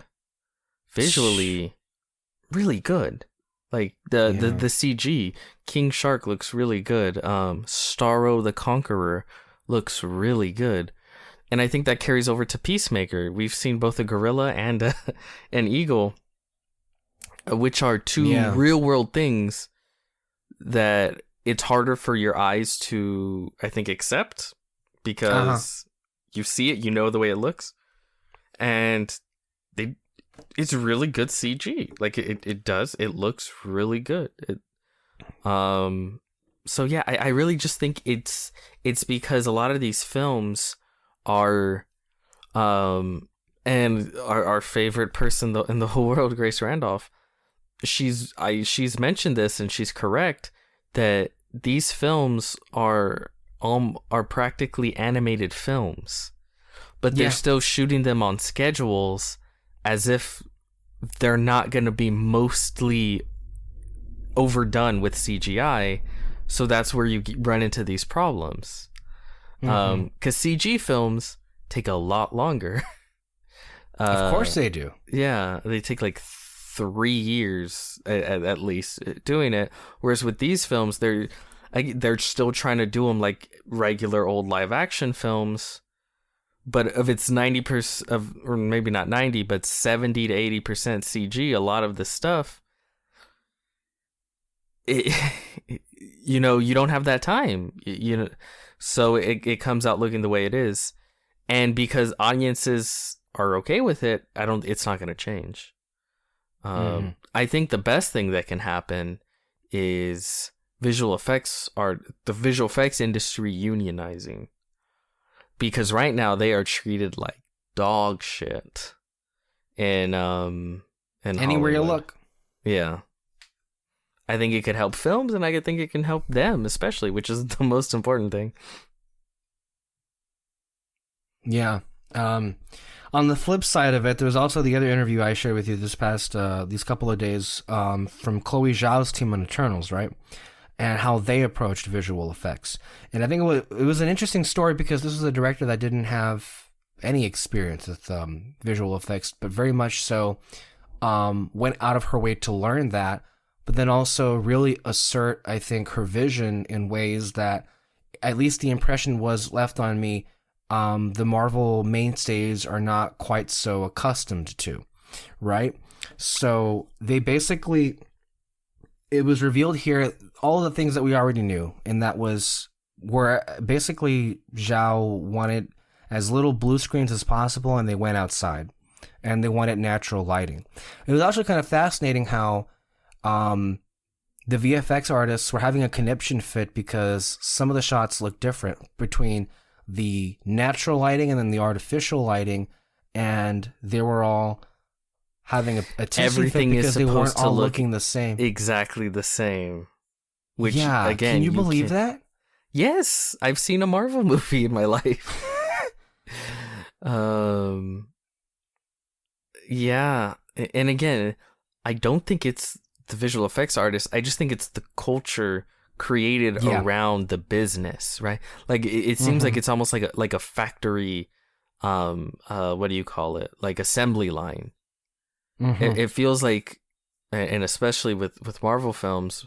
[SPEAKER 2] visually, really good. Like the CG, King Shark looks really good. Starro the Conqueror looks really good, and I think that carries over to Peacemaker. We've seen both a gorilla and an eagle, which are two real world things that it's harder for your eyes to, I think, accept because you see it, you know the way it looks, and it's really good CG. Like it looks really good. So yeah, I really just think it's because a lot of these films are, and our favorite person in the whole world, Grace Randolph, she's mentioned this and she's correct that these films are practically animated films, but they're still shooting them on schedules as if they're not going to be mostly overdone with CGI. So that's where you run into these problems. Because CG films take a lot longer.
[SPEAKER 1] Of course they do.
[SPEAKER 2] Yeah, they take like 3 years at least doing it. Whereas with these films, they're still trying to do them like regular old live action films. But if it's 90% or maybe not 90, but 70 to 80% CG, a lot of the stuff, you don't have that time, so it comes out looking the way it is, and because audiences are okay with it, it's not going to change. I think the best thing that can happen is the visual effects industry unionizing. Because right now they are treated like dog shit in anywhere
[SPEAKER 1] Hollywood. You look.
[SPEAKER 2] Yeah. I think it could help films, and I think it can help them, especially, which is the most important thing.
[SPEAKER 1] Yeah. On the flip side of it, there was also the other interview I shared with you this past these couple of days from Chloe Zhao's team on Eternals, right? And how they approached visual effects. And I think it was an interesting story because this was a director that didn't have any experience with visual effects, but very much so went out of her way to learn that, but then also really assert, I think, her vision in ways that, at least the impression was left on me, the Marvel mainstays are not quite so accustomed to, right? So they basically... It was revealed here all the things that we already knew, and that were basically Zhao wanted as little blue screens as possible, and they went outside, and they wanted natural lighting. It was actually kind of fascinating how the VFX artists were having a conniption fit because some of the shots looked different between the natural lighting and then the artificial lighting, and they were all having a
[SPEAKER 2] everything
[SPEAKER 1] fit because
[SPEAKER 2] is supposed
[SPEAKER 1] they weren't
[SPEAKER 2] to
[SPEAKER 1] all
[SPEAKER 2] look
[SPEAKER 1] looking the same.
[SPEAKER 2] Exactly the same. Which,
[SPEAKER 1] yeah,
[SPEAKER 2] again,
[SPEAKER 1] can you believe that?
[SPEAKER 2] Yes, I've seen a Marvel movie in my life. Yeah, and again, I don't think it's the visual effects artist. I just think it's the culture created around the business, right? Like it seems like it's almost like a factory. What do you call it? Like assembly line. It feels like, and especially with Marvel films,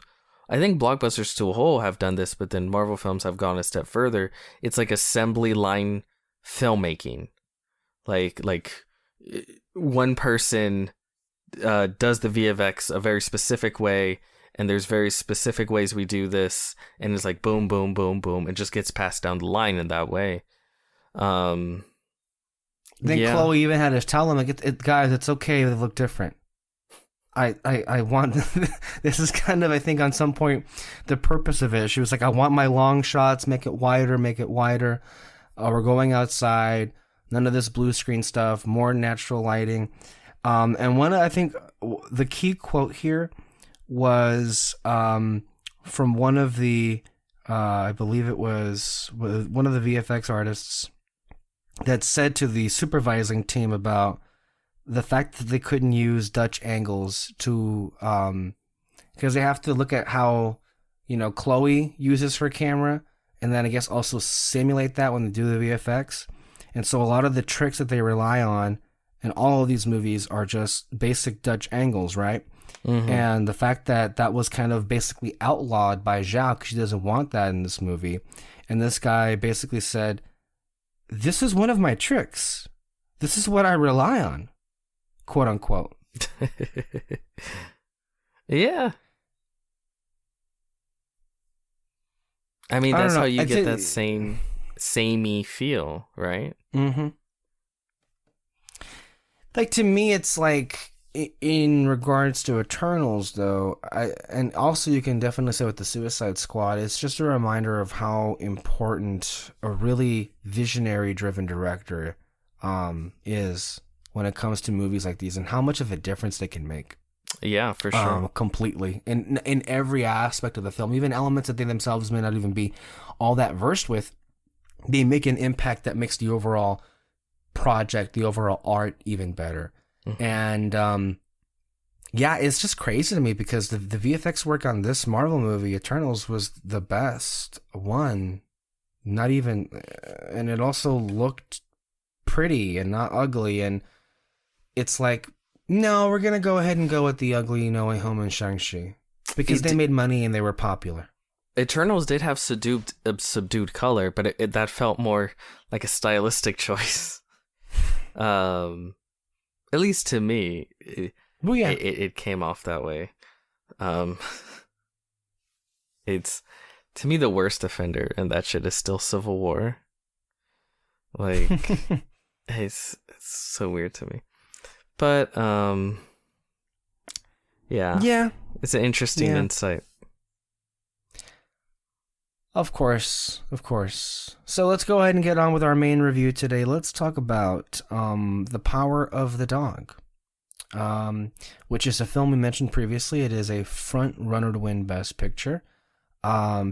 [SPEAKER 2] I think blockbusters to a whole have done this, but then Marvel films have gone a step further. It's like assembly line filmmaking. Like one person does the VFX a very specific way, and there's very specific ways we do this, and it's like boom, boom, boom, boom. It just gets passed down the line in that way.
[SPEAKER 1] Then Chloe even had to tell him, like, guys, it's okay. They look different. I want this is kind of, I think, on some point the purpose of it. She was like, I want my long shots, make it wider. We're going outside, none of this blue screen stuff, more natural lighting. And I think the key quote here was from one of the I believe it was one of the VFX artists that said to the supervising team about the fact that they couldn't use Dutch angles to, because they have to look at how, Chloe uses her camera, and then I guess also simulate that when they do the VFX. And so a lot of the tricks that they rely on in all of these movies are just basic Dutch angles, right? Mm-hmm. And the fact that that was kind of basically outlawed by Zhao because she doesn't want that in this movie. And this guy basically said, this is one of my tricks. This is what I rely on. Quote unquote.
[SPEAKER 2] Yeah. I mean, that's how you get that samey feel, right?
[SPEAKER 1] Mm-hmm. Like, to me, it's like, in regards to Eternals, though, and also you can definitely say with the Suicide Squad, it's just a reminder of how important a really visionary-driven director is when it comes to movies like these, and how much of a difference they can make.
[SPEAKER 2] Yeah, for sure.
[SPEAKER 1] Completely. In every aspect of the film, even elements that they themselves may not even be all that versed with, they make an impact that makes the overall project, the overall art, even better. Mm-hmm. And yeah, it's just crazy to me because the VFX work on this Marvel movie, Eternals, was the best one. Not even, and it also looked pretty and not ugly, and it's like, no, we're gonna go ahead and go with the ugly No Way Home and Shang-Chi because they made money and they were popular.
[SPEAKER 2] Eternals did have subdued color, but that felt more like a stylistic choice. At least to me, it came off that way. It's, to me, the worst offender, and that shit is still Civil War. Like, it's so weird to me. But, yeah. It's an interesting insight.
[SPEAKER 1] Of course. So let's go ahead and get on with our main review today. Let's talk about The Power of the Dog, which is a film we mentioned previously. It is a front runner to win Best Picture.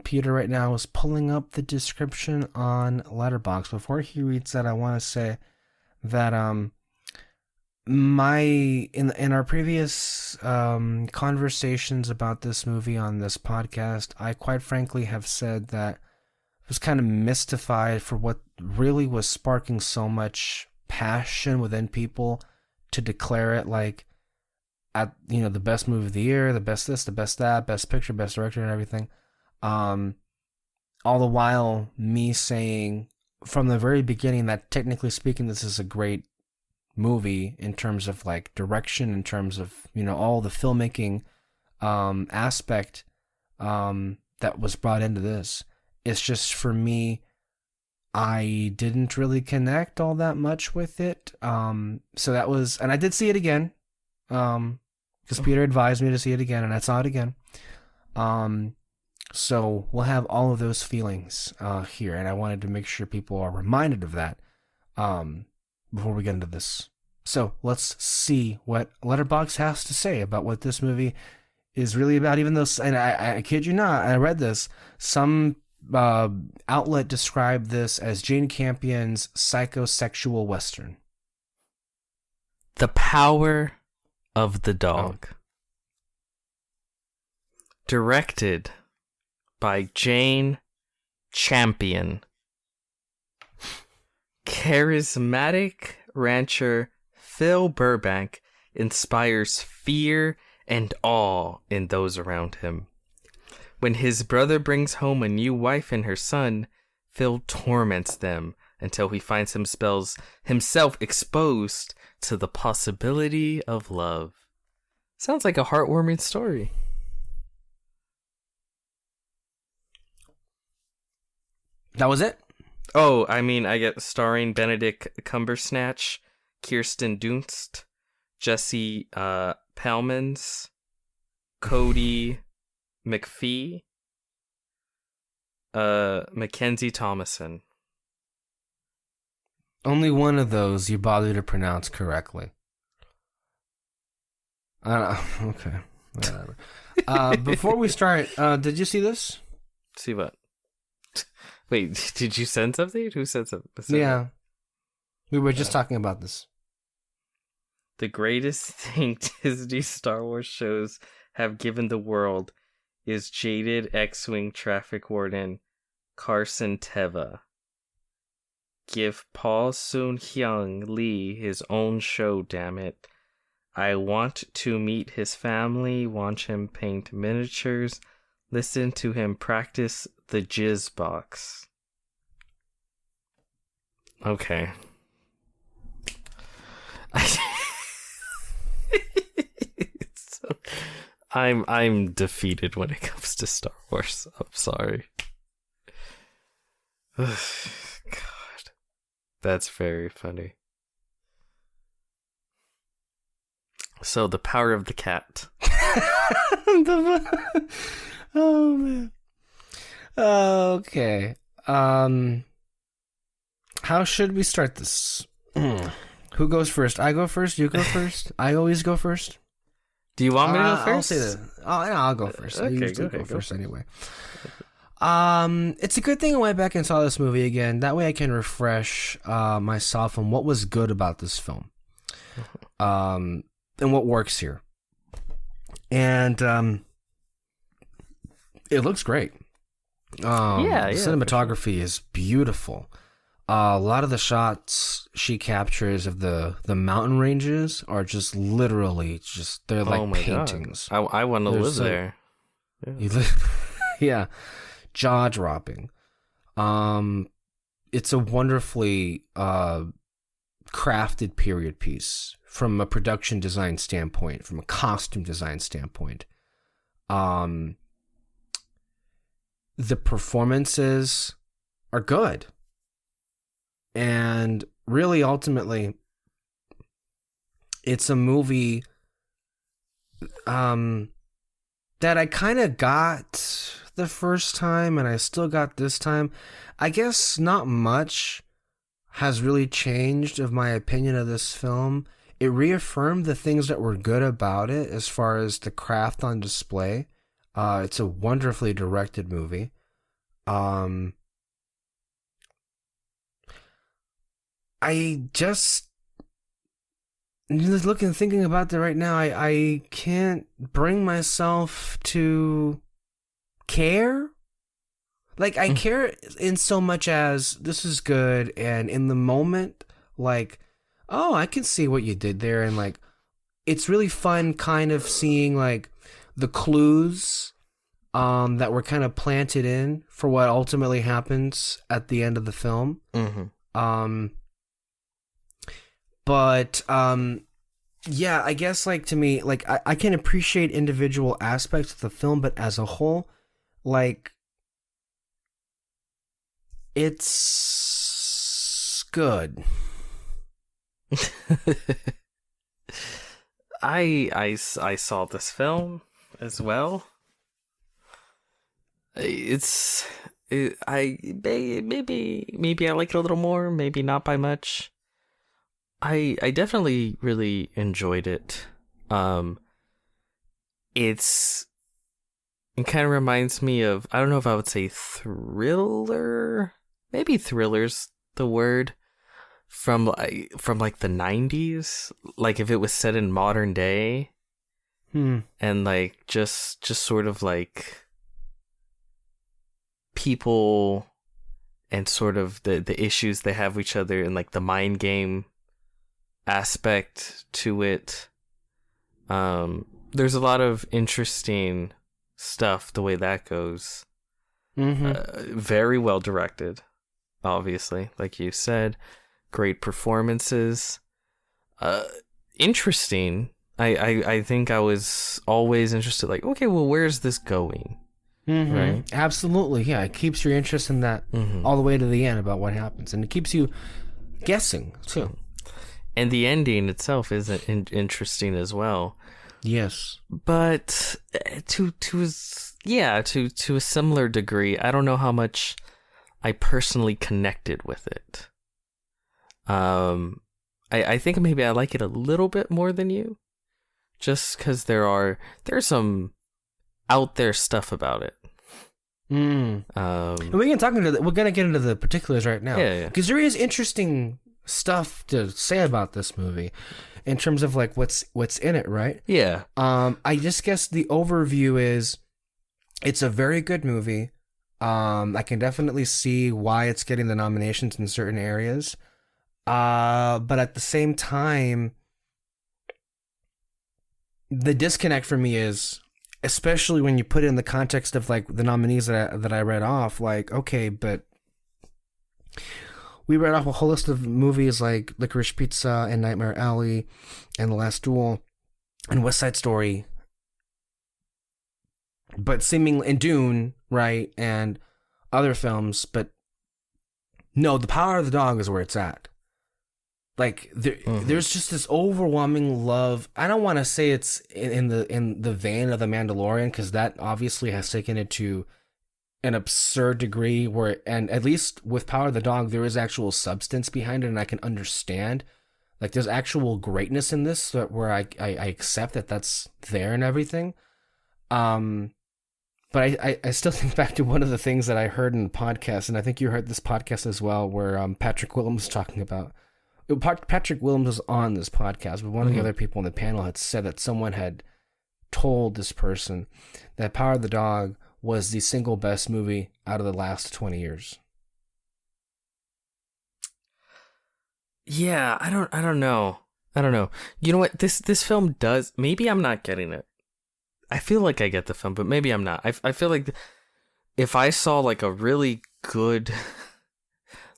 [SPEAKER 1] Peter right now is pulling up the description on Letterboxd. Before he reads that, I want to say that in our previous conversations about this movie on this podcast, I quite frankly have said that I was kind of mystified for what really was sparking so much passion within people to declare it like at the best movie of the year, the best this, the best that, best picture, best director, and everything. All the while me saying from the very beginning that technically speaking this is a great movie in terms of like direction, in terms of all the filmmaking aspect that was brought into this. It's just, for me, I didn't really connect all that much with it. So that was, and I did see it again because Peter advised me to see it again, and I saw it again. So we'll have all of those feelings here, and I wanted to make sure people are reminded of that before we get into this. So let's see what Letterboxd has to say about what this movie is really about. Even though, and I kid you not, I read this, some outlet described this as Jane Campion's psychosexual Western.
[SPEAKER 2] The Power of the Dog. Directed by Jane Campion. Charismatic rancher Phil Burbank inspires fear and awe in those around him. When his brother brings home a new wife and her son, Phil torments them until he finds himself exposed to the possibility of love. Sounds like a heartwarming story.
[SPEAKER 1] That was it?
[SPEAKER 2] Oh, I mean, I get starring Benedict Cumbersnatch, Kirsten Dunst, Jesse Plemons, Cody McPhee, Mackenzie Thomason.
[SPEAKER 1] Only one of those you bother to pronounce correctly. Okay, whatever. Before we start, did you see this?
[SPEAKER 2] See what? Wait, did you send something? Who said something?
[SPEAKER 1] Yeah. We were just talking about this.
[SPEAKER 2] The greatest thing Disney Star Wars shows have given the world is jaded X-Wing traffic warden Carson Teva. Give Paul Soon-Hyung Lee his own show, damn it. I want to meet his family, watch him paint miniatures, listen to him practice the jizz box. Okay. I'm defeated when it comes to Star Wars. I'm sorry. God. That's very funny. So, the power of the cat.
[SPEAKER 1] Oh, man. Okay. How should we start this? Who goes first? I go first? You go first? I always go first?
[SPEAKER 2] Do you want me to go first?
[SPEAKER 1] I'll say that. I'll go first.
[SPEAKER 2] Okay,
[SPEAKER 1] you usually
[SPEAKER 2] go
[SPEAKER 1] go first
[SPEAKER 2] ahead.
[SPEAKER 1] anyway. It's a good thing I went back and saw this movie again. That way I can refresh myself on what was good about this film. And what works here. And it looks great. The cinematography is beautiful. A lot of the shots she captures of the mountain ranges are just literally they're like paintings.
[SPEAKER 2] God. I want to live there.
[SPEAKER 1] Yeah. Yeah. Jaw-dropping. It's a wonderfully crafted period piece from a production design standpoint, from a costume design standpoint. The performances are good. And really, ultimately, it's a movie that I kind of got the first time, and I still got this time. I guess not much has really changed of my opinion of this film. It reaffirmed the things that were good about it as far as the craft on display. It's a wonderfully directed movie. I just thinking about that right now. I can't bring myself to care. Like, I care in so much as this is good, and in the moment, like, oh, I can see what you did there, and like, it's really fun kind of seeing like the clues that were kind of planted in for what ultimately happens at the end of the film. But yeah, I guess like to me, like I can appreciate individual aspects of the film, but as a whole, like it's good.
[SPEAKER 2] I saw this film as well. Maybe I like it a little more, maybe not by much. I definitely really enjoyed it. It kind of reminds me of, I don't know if I would say thriller. Maybe thriller's the word. From like the 90s, like if it was set in modern day. And like just sort of like people and sort of the issues they have with each other, and like the mind game aspect to it. There's a lot of interesting stuff the way that goes. Very well directed, obviously, like you said. Great performances. Interesting. I think I was always interested, like, okay, well, where's this going? right?
[SPEAKER 1] Absolutely, yeah. It keeps your interest in that all the way to the end about what happens, and it keeps you guessing too.
[SPEAKER 2] And the ending itself is interesting as well.
[SPEAKER 1] Yes,
[SPEAKER 2] but to a similar degree, I don't know how much I personally connected with it. I think maybe I like it a little bit more than you, just because there's some out there stuff about it.
[SPEAKER 1] and we're gonna get into the particulars right now, because there is interesting stuff to say about this movie in terms of like what's in it, right?
[SPEAKER 2] Yeah.
[SPEAKER 1] I just guess the overview is it's a very good movie. I can definitely see why it's getting the nominations in certain areas. But at the same time, the disconnect for me is, especially when you put it in the context of like the nominees that I read off, like, okay, but we read off a whole list of movies like Licorice Pizza and Nightmare Alley and The Last Duel and West Side Story, but seemingly, and Dune, right, and other films, but no, The Power of the Dog is where it's at. Like there's just this overwhelming love. I don't want to say it's in the vein of The Mandalorian, because that obviously has taken it to an absurd degree, and at least with Power of the Dog, there is actual substance behind it, and I can understand. Like, there's actual greatness in this, where I accept that that's there and everything. But I still think back to one of the things that I heard in the podcast, and I think you heard this podcast as well, where Patrick Williams was talking about. Patrick Williams was on this podcast, but one of the other people on the panel had said that someone had told this person that Power of the Dog was the single best movie out of the last 20 years.
[SPEAKER 2] Yeah, I don't know. You know what? This film does. Maybe I'm not getting it. I feel like I get the film, but maybe I'm not. I feel like if I saw like a really good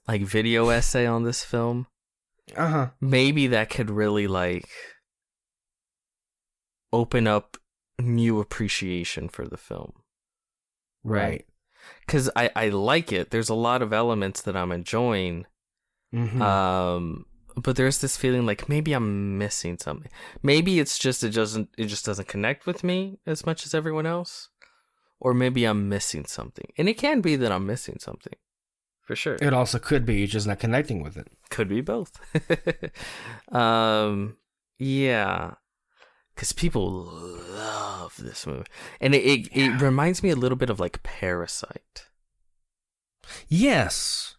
[SPEAKER 2] like video essay on this film, maybe that could really like open up new appreciation for the film.
[SPEAKER 1] Right.
[SPEAKER 2] Because I like it. There's a lot of elements that I'm enjoying. But there's this feeling like maybe I'm missing something. Maybe it's just it just doesn't connect with me as much as everyone else. Or maybe I'm missing something. And it can be that I'm missing something. For sure.
[SPEAKER 1] It also could be you're just not connecting with it.
[SPEAKER 2] Could be both. Yeah. Because people love this movie. And it reminds me a little bit of like Parasite.
[SPEAKER 1] Yes.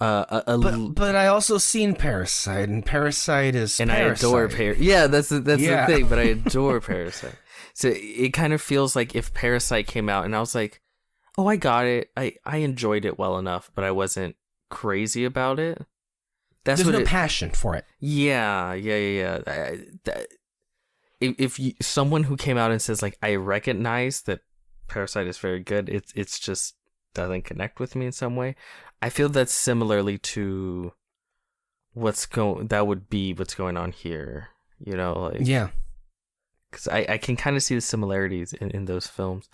[SPEAKER 1] But I also seen Parasite, and Parasite is
[SPEAKER 2] and
[SPEAKER 1] Parasite.
[SPEAKER 2] I adore Parasite. Yeah, that's the thing, but I adore Parasite. So it kind of feels like if Parasite came out and I was like, oh, I got it. I enjoyed it well enough, but I wasn't crazy about it.
[SPEAKER 1] There's no passion for it.
[SPEAKER 2] Yeah. If someone who came out and says like, I recognize that Parasite is very good, it's just doesn't connect with me in some way. I feel that's similarly to what's going on here, you know, like,
[SPEAKER 1] yeah,
[SPEAKER 2] because I can kind of see the similarities in those films.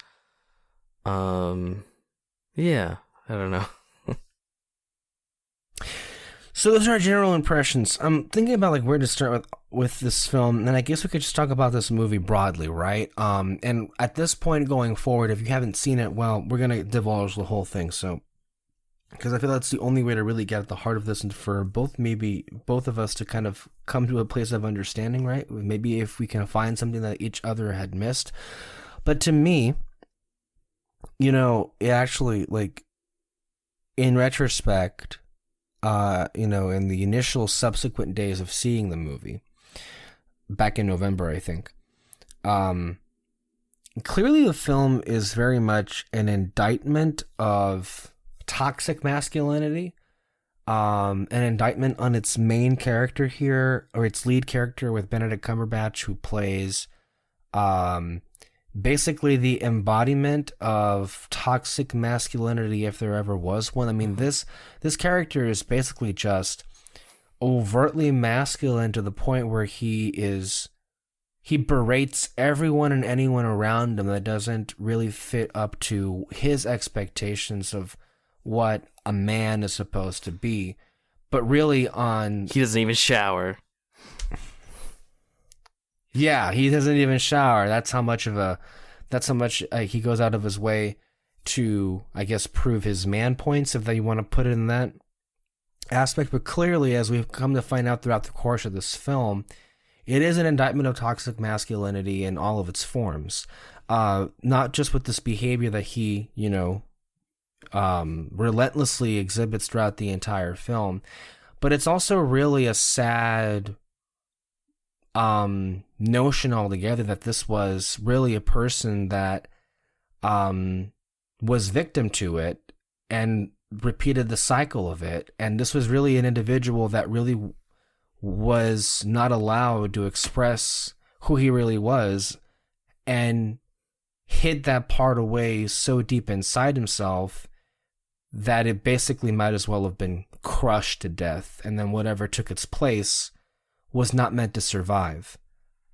[SPEAKER 2] Yeah, I don't know.
[SPEAKER 1] So those are our general impressions. I'm thinking about like where to start with this film, and I guess we could just talk about this movie broadly, right? And at this point going forward, if you haven't seen it, well, we're gonna divulge the whole thing. So, because I feel that's the only way to really get at the heart of this, and for both of us to kind of come to a place of understanding, right? Maybe if we can find something that each other had missed. But to me, you know, it actually, like, in retrospect, you know, in the initial subsequent days of seeing the movie, back in November, I think, clearly the film is very much an indictment of toxic masculinity, an indictment on its main character here, or its lead character with Benedict Cumberbatch, who plays basically the embodiment of toxic masculinity, if there ever was one. I mean, this character is basically just overtly masculine to the point where he he berates everyone and anyone around him that doesn't really fit up to his expectations of what a man is supposed to be. But really
[SPEAKER 2] he doesn't even shower.
[SPEAKER 1] Yeah, he doesn't even shower. That's how much he goes out of his way to, I guess, prove his man points, if you want to put it in that aspect. But clearly, as we've come to find out throughout the course of this film, it is an indictment of toxic masculinity in all of its forms. Not just with this behavior that he, relentlessly exhibits throughout the entire film, but it's also really a sad notion altogether that this was really a person that was victim to it and repeated the cycle of it. And this was really an individual that really was not allowed to express who he really was, and hid that part away so deep inside himself that it basically might as well have been crushed to death, and then whatever took its place was not meant to survive.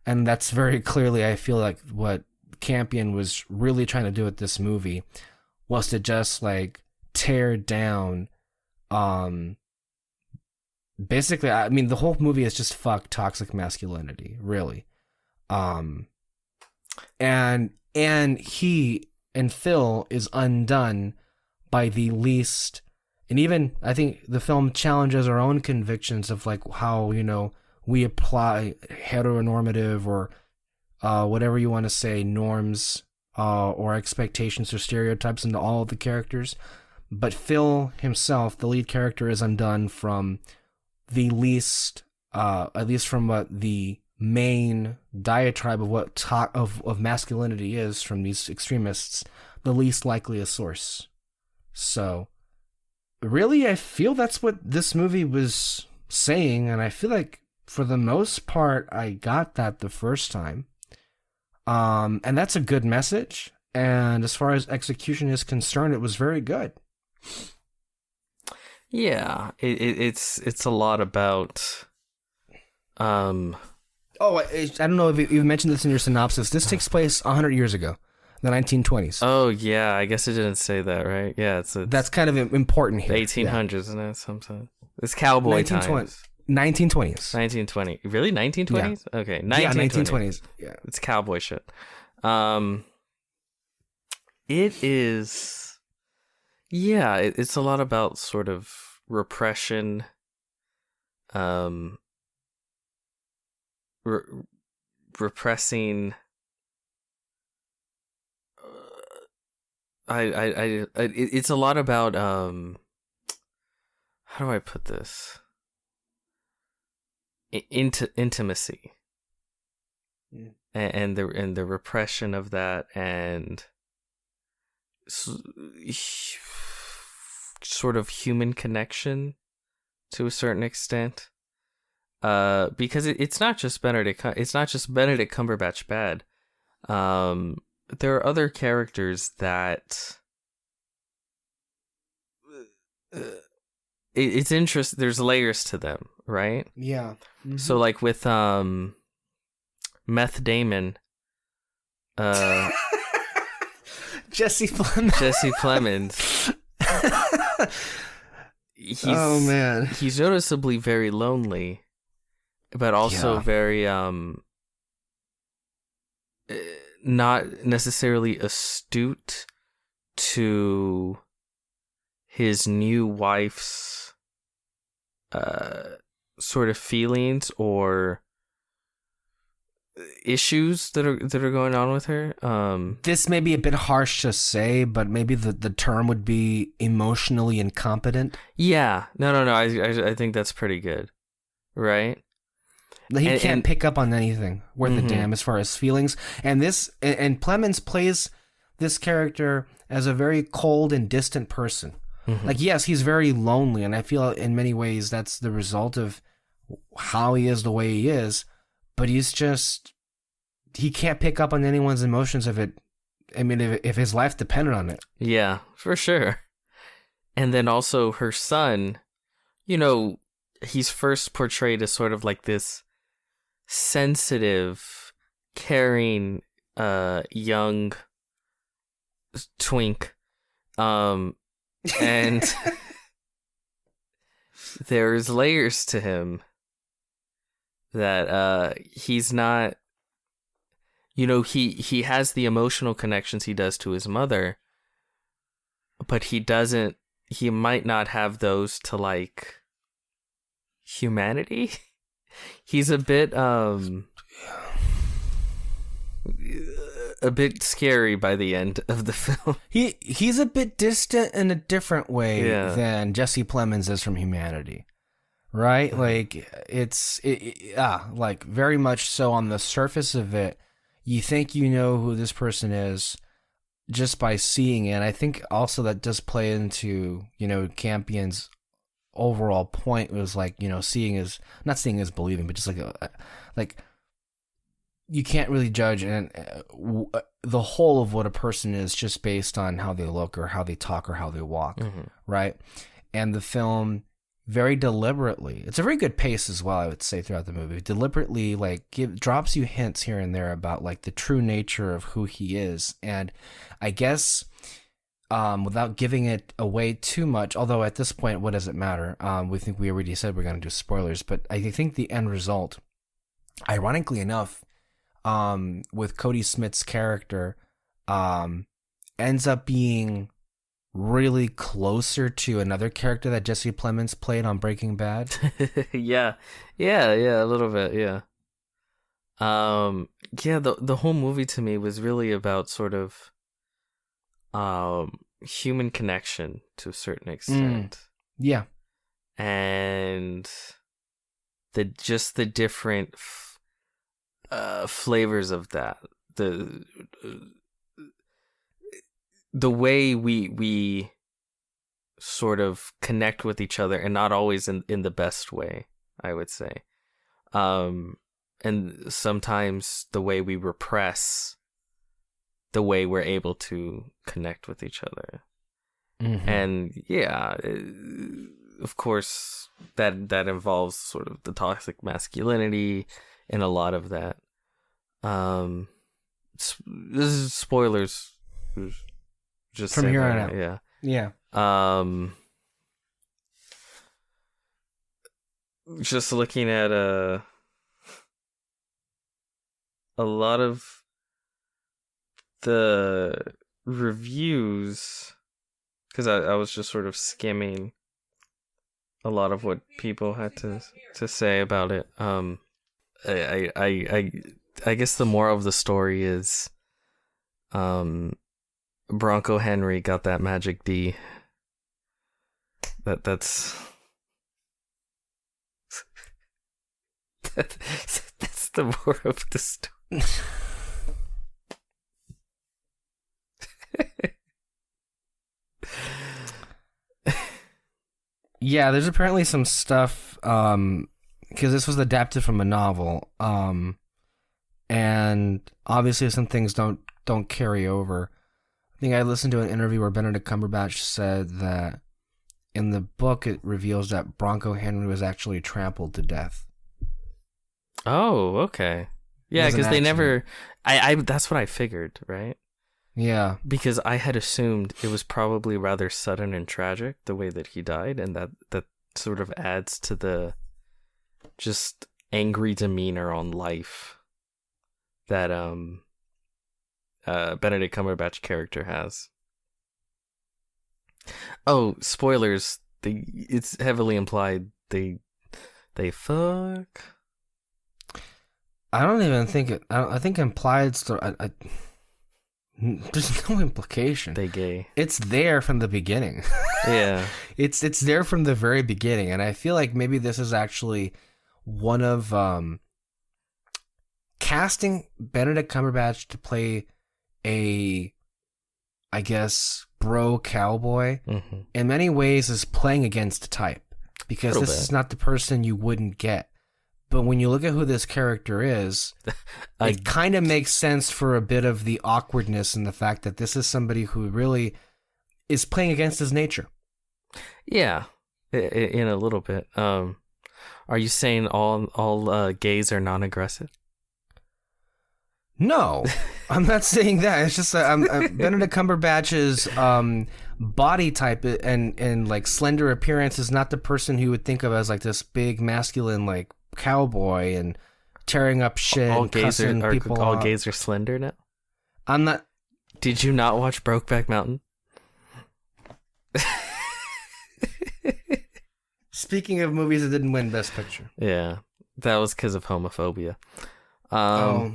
[SPEAKER 1] And that's very clearly, I feel like, what Campion was really trying to do with this movie, was to just like tear down basically, I mean, the whole movie is just fuck toxic masculinity, really. And he and Phil is undone by the least, and even I think the film challenges our own convictions of like how, we apply heteronormative or whatever you want to say, norms or expectations or stereotypes into all of the characters. But Phil himself, the lead character, is undone from the least, at least from what the main diatribe of what of masculinity is from these extremists, the least likely a source. So really, I feel that's what this movie was saying, and I feel like for the most part I got that the first time. And that's a good message, and as far as execution is concerned, it was very good.
[SPEAKER 2] Yeah, it's a lot about
[SPEAKER 1] I don't know if you mentioned this in your synopsis. This takes place 100 years ago, the 1920s.
[SPEAKER 2] Oh yeah, I guess it didn't say that, right? Yeah, it's
[SPEAKER 1] that's kind of important here.
[SPEAKER 2] 1800s, isn't it? Sometimes it's cowboy times.
[SPEAKER 1] 1920s.
[SPEAKER 2] 1920. Really, 1920s? Yeah. Okay, 1920s.
[SPEAKER 1] Yeah, 1920s. Yeah,
[SPEAKER 2] it's cowboy shit. It is. Yeah, it's a lot about sort of repression, repressing. It's a lot about how do I put this? Intimacy, and the repression of that, and sort of human connection to a certain extent, because it's not just Benedict Cumberbatch bad. There are other characters that it's interesting. There's layers to them, right?
[SPEAKER 1] Yeah. Mm-hmm.
[SPEAKER 2] So like with Meth Damon,
[SPEAKER 1] Jesse Plemons.
[SPEAKER 2] He's noticeably very lonely, but also very not necessarily astute to his new wife's sort of feelings or issues that are going on with her.
[SPEAKER 1] This may be a bit harsh to say, but maybe the term would be emotionally incompetent.
[SPEAKER 2] Yeah. No. I think that's pretty good. Right?
[SPEAKER 1] He can't pick up on anything worth a damn as far as feelings. And Plemons plays this character as a very cold and distant person. Mm-hmm. Like, yes, he's very lonely, and I feel in many ways that's the result of how he is the way he is. But he can't pick up on anyone's emotions if his life depended on it.
[SPEAKER 2] Yeah, for sure. And then also her son, he's first portrayed as sort of like this sensitive, caring, young twink, and there's layers to him that he's not, he has the emotional connections he does to his mother, but he might not have those to like humanity. He's a bit scary by the end of the film.
[SPEAKER 1] He's a bit distant in a different way
[SPEAKER 2] Yeah.
[SPEAKER 1] than Jesse Plemons is from Humanity, right? Like like very much so on the surface of it, you think you know who this person is just by seeing it. And I think also that does play into Campion's overall point was like seeing is not seeing is believing, but just like you can't really judge the whole of what a person is just based on how they look or how they talk or how they walk, right? And the film very deliberately, it's a very good pace as well, I would say, throughout the movie, deliberately drops you hints here and there about like the true nature of who he is. And I guess without giving it away too much, although at this point, what does it matter? We already said we're going to do spoilers, but I think the end result, ironically enough, with Cody Smith's character, ends up being really closer to another character that Jesse Plemons played on Breaking Bad.
[SPEAKER 2] yeah, a little bit, yeah. The whole movie to me was really about sort of human connection to a certain extent.
[SPEAKER 1] Yeah.
[SPEAKER 2] And the different flavors of that, the way we sort of connect with each other, and not always in the best way, I would say. And sometimes the way we repress the way we're able to connect with each other. And yeah, of course that involves sort of the toxic masculinity and a lot of that. This is spoilers. Just
[SPEAKER 1] from here on
[SPEAKER 2] that,
[SPEAKER 1] out.
[SPEAKER 2] Yeah. Just looking at a lot of the reviews, because I was just sort of skimming a lot of what people had to say about it. I guess the moral of the story is, Bronco Henry got that magic D. That's the moral of the story.
[SPEAKER 1] Yeah, there's apparently some stuff, because this was adapted from a novel, and obviously some things don't carry over. I think I listened to an interview where Benedict Cumberbatch said that in the book it reveals that Bronco Henry was actually trampled to death.
[SPEAKER 2] Oh, okay. Yeah, because they never... I that's what I figured, right?
[SPEAKER 1] Yeah.
[SPEAKER 2] Because I had assumed it was probably rather sudden and tragic, the way that he died, and that sort of adds to the just angry demeanor on life that Benedict Cumberbatch character has. Oh, spoilers. It's heavily implied they fuck.
[SPEAKER 1] I don't even think it. I think implied. There's no implication.
[SPEAKER 2] They gay.
[SPEAKER 1] It's there from the beginning.
[SPEAKER 2] Yeah.
[SPEAKER 1] It's there from the very beginning, and I feel like maybe this is actually one of casting Benedict Cumberbatch to play a, I guess, bro cowboy. In many ways is playing against type, because this is not the person you wouldn't get. But when you look at who this character is, it kind of makes sense for a bit of the awkwardness and the fact that this is somebody who really is playing against his nature.
[SPEAKER 2] Yeah, in a little bit. Are you saying all gays are non-aggressive?
[SPEAKER 1] No, I'm not saying that. It's just Benedict Cumberbatch's body type and like slender appearance is not the person who would think of as like this big masculine like cowboy and tearing up shit
[SPEAKER 2] All
[SPEAKER 1] and
[SPEAKER 2] gays
[SPEAKER 1] cussing
[SPEAKER 2] are
[SPEAKER 1] people
[SPEAKER 2] all
[SPEAKER 1] off.
[SPEAKER 2] gays are slender now.
[SPEAKER 1] I'm not.
[SPEAKER 2] Did you not watch Brokeback Mountain?
[SPEAKER 1] Speaking of movies that didn't win Best Picture.
[SPEAKER 2] Yeah, that was because of homophobia.
[SPEAKER 1] Oh.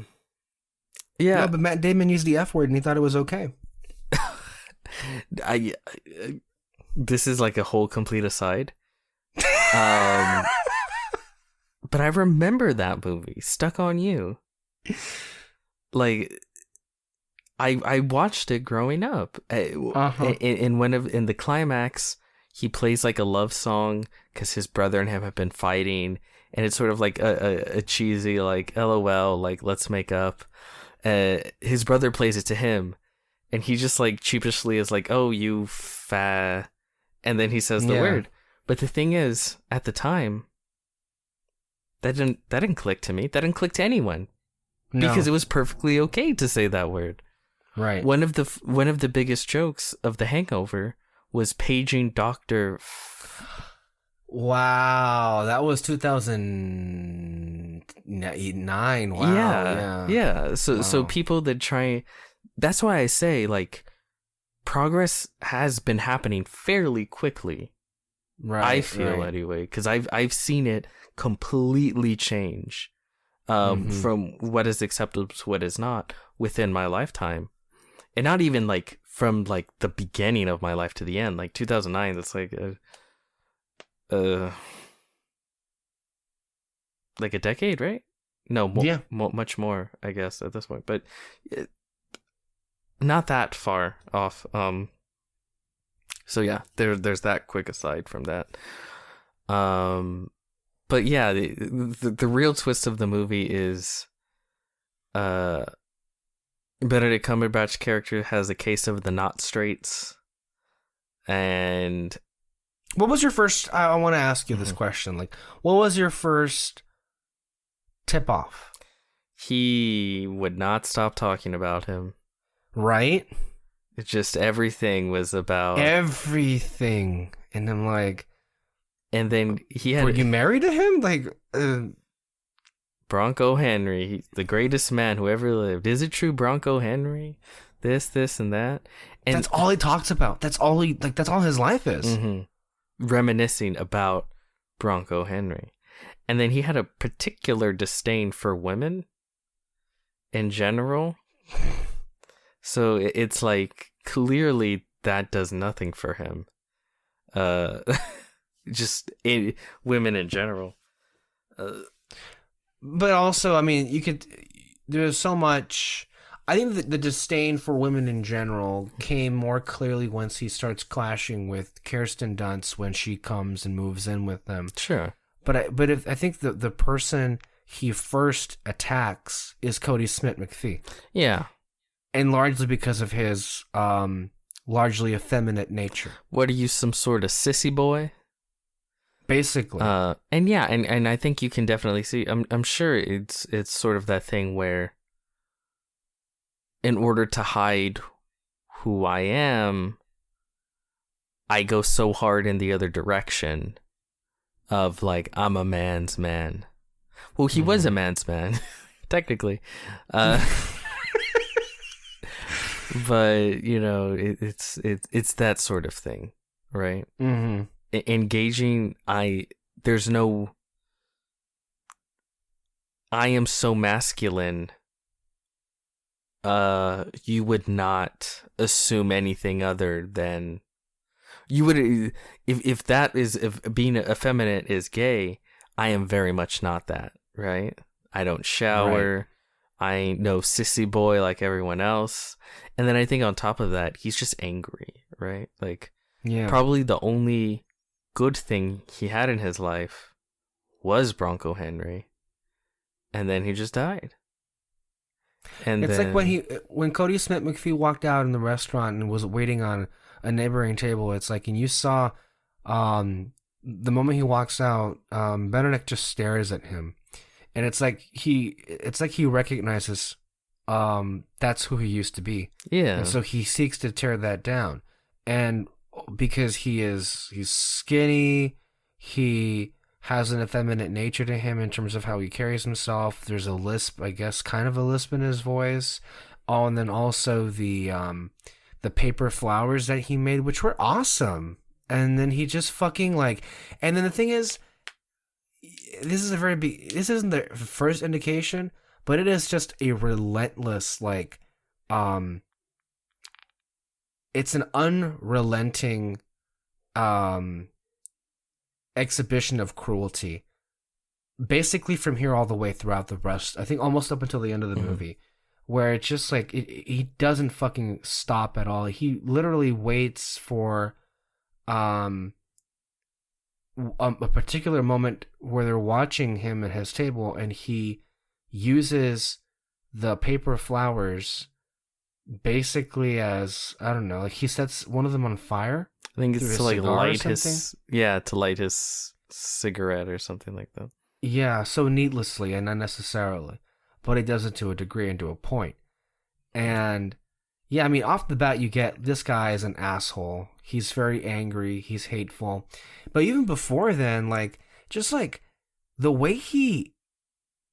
[SPEAKER 2] Yeah,
[SPEAKER 1] No, but Matt Damon used the F word and he thought it was okay.
[SPEAKER 2] This is like a whole complete aside. But I remember that movie, Stuck on You. Like, I watched it growing up. In the climax, he plays like a love song because his brother and him have been fighting, and it's sort of like a cheesy like LOL, like let's make up. His brother plays it to him, and he just like sheepishly is like, "Oh, you fa," and then he says the word. But the thing is, at the time, that didn't click to me. That didn't click to anyone, because it was perfectly okay to say that word.
[SPEAKER 1] Right.
[SPEAKER 2] One of the biggest jokes of The Hangover was paging Doctor.
[SPEAKER 1] Wow, that was 2009. Wow.
[SPEAKER 2] Yeah. So people that try, that's why I say like progress has been happening fairly quickly.
[SPEAKER 1] Right.
[SPEAKER 2] I feel anyway, because I've seen it completely change from what is acceptable to what is not within my lifetime, and not even like from like the beginning of my life to the end, like 2009. That's like like a decade, right? No, much more, I guess, at this point, but not that far off. So yeah, there's that quick aside from that. But yeah, the real twist of the movie is, Benedict Cumberbatch character has a case of the not straights, and
[SPEAKER 1] what was your first? I want to ask you this question. Like, what was your first tip off?
[SPEAKER 2] He would not stop talking about him.
[SPEAKER 1] Right.
[SPEAKER 2] It's just everything was about
[SPEAKER 1] everything, and I'm like,
[SPEAKER 2] and then he had.
[SPEAKER 1] Were you married to him? Like,
[SPEAKER 2] Bronco Henry, the greatest man who ever lived. Is it true, Bronco Henry? This, and that. And
[SPEAKER 1] that's all he talks about. That's all that's all his life is.
[SPEAKER 2] Mm-hmm. Reminiscing about Bronco Henry. And then he had a particular disdain for women in general. So it's like, clearly that does nothing for him. Just women in general.
[SPEAKER 1] But also, I mean, there's so much. I think that the disdain for women in general came more clearly once he starts clashing with Kirsten Dunst when she comes and moves in with them.
[SPEAKER 2] Sure.
[SPEAKER 1] But I think the person he first attacks is Cody Smith-McPhee.
[SPEAKER 2] Yeah.
[SPEAKER 1] And largely because of his largely effeminate nature.
[SPEAKER 2] What are you, some sort of sissy boy?
[SPEAKER 1] Basically.
[SPEAKER 2] And yeah, and I think you can definitely see, I'm sure it's sort of that thing where in order to hide who I am, I go so hard in the other direction of like, I'm a man's man. Well, he was a man's man, technically. But, you know, it's that sort of thing, right?
[SPEAKER 1] Mm-hmm.
[SPEAKER 2] Engaging, I am so masculine, you would not assume anything other than you would, if being effeminate is gay, I am very much not that, right? I don't shower. Right. I ain't no sissy boy like everyone else. And then I think on top of that, he's just angry, right? Like, probably the only good thing he had in his life was Bronco Henry, and then he just died. And
[SPEAKER 1] it's like when Cody Smith-McPhee walked out in the restaurant and was waiting on a neighboring table. It's like, and you saw the moment he walks out, Benedict just stares at him, and it's like he recognizes that's who he used to be.
[SPEAKER 2] Yeah.
[SPEAKER 1] And so he seeks to tear that down. And because he's skinny, he has an effeminate nature to him in terms of how he carries himself. There's a lisp, I guess, kind of a lisp in his voice. Oh, and then also the paper flowers that he made, which were awesome. And then he just fucking like, and then the thing is, this isn't the first indication, but it is just a relentless, like, it's an unrelenting, exhibition of cruelty. Basically from here all the way throughout the rest, I think almost up until the end of the movie, where it's just like, he doesn't fucking stop at all. He literally waits for, a particular moment where they're watching him at his table, and he uses the paper flowers basically as, I don't know, like he sets one of them on fire.
[SPEAKER 2] I think it's to like light his, to light his cigarette or something like that.
[SPEAKER 1] Yeah, so needlessly and unnecessarily, but he does it to a degree and to a point. And yeah, I mean, off the bat, you get this guy is an asshole. He's very angry. He's hateful. But even before then, like, just like the way he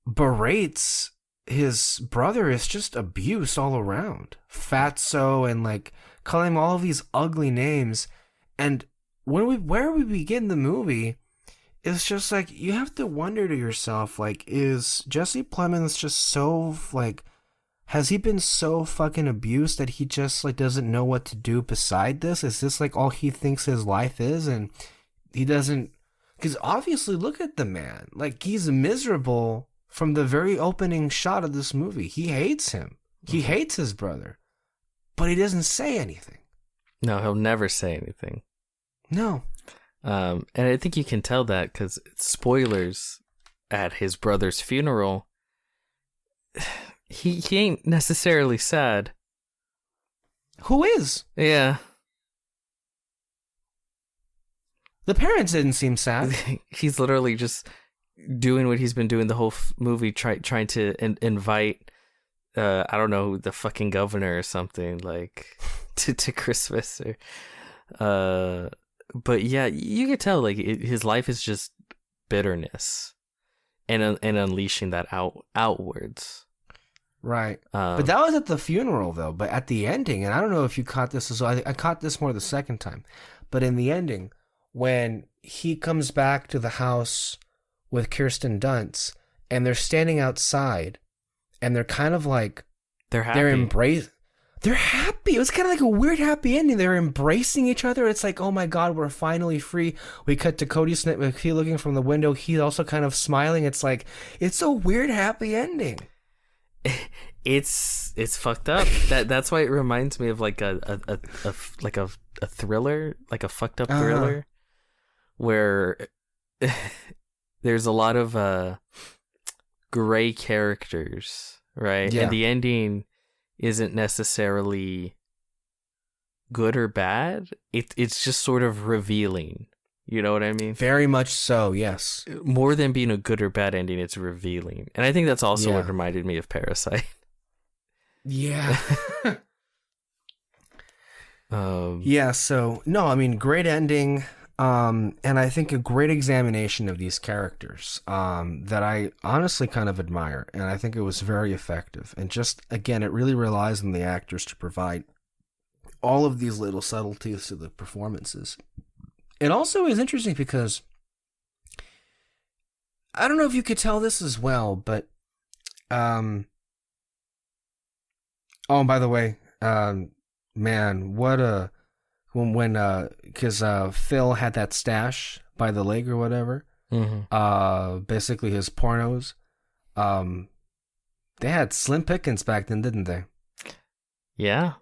[SPEAKER 1] berates his brother is just abuse all around. Fatso, and like calling him all of these ugly names. And where we begin the movie, it's just like, you have to wonder to yourself, like, is Jesse Plemons just so, like, has he been so fucking abused that he just, like, doesn't know what to do beside this? Is this, like, all he thinks his life is? And he doesn't... Because obviously, look at the man. Like, he's miserable from the very opening shot of this movie. He hates him. He hates his brother. But he doesn't say anything.
[SPEAKER 2] No, he'll never say anything.
[SPEAKER 1] No.
[SPEAKER 2] And I think you can tell that because, spoilers, at his brother's funeral... He ain't necessarily sad.
[SPEAKER 1] Who is?
[SPEAKER 2] Yeah.
[SPEAKER 1] The parents didn't seem sad.
[SPEAKER 2] He's literally just doing what he's been doing the whole movie, trying to invite, I don't know, the fucking governor or something, like, to Christmas. But yeah, you can tell, like, his life is just bitterness and unleashing that outwards.
[SPEAKER 1] Right. But that was at the funeral, though. But at the ending, and I don't know if you caught this as well. I caught this more the second time. But in the ending, when he comes back to the house with Kirsten Dunst, and they're standing outside, and they're kind of like...
[SPEAKER 2] They're happy.
[SPEAKER 1] They're happy. It was kind of like a weird happy ending. They're embracing each other. It's like, oh my God, we're finally free. We cut to Cody Smith with he looking from the window. He's also kind of smiling. It's like, it's a weird happy ending.
[SPEAKER 2] It's fucked up. That's why it reminds me of like a thriller, like a fucked up thriller, where there's a lot of gray characters, right?
[SPEAKER 1] Yeah.
[SPEAKER 2] And the ending isn't necessarily good or bad. It's just sort of revealing. You know what I mean?
[SPEAKER 1] Very much so, yes.
[SPEAKER 2] More than being a good or bad ending, it's revealing. And I think that's also what reminded me of Parasite.
[SPEAKER 1] Yeah. Yeah, so, no, I mean, great ending. And I think a great examination of these characters that I honestly kind of admire. And I think it was very effective. And just, again, it really relies on the actors to provide all of these little subtleties to the performances. It also is interesting because I don't know if you could tell this as well, but oh, and by the way, man, what a when because Phil had that stash by the lake or whatever, basically his pornos, they had slim pickings back then, didn't they?
[SPEAKER 2] Yeah.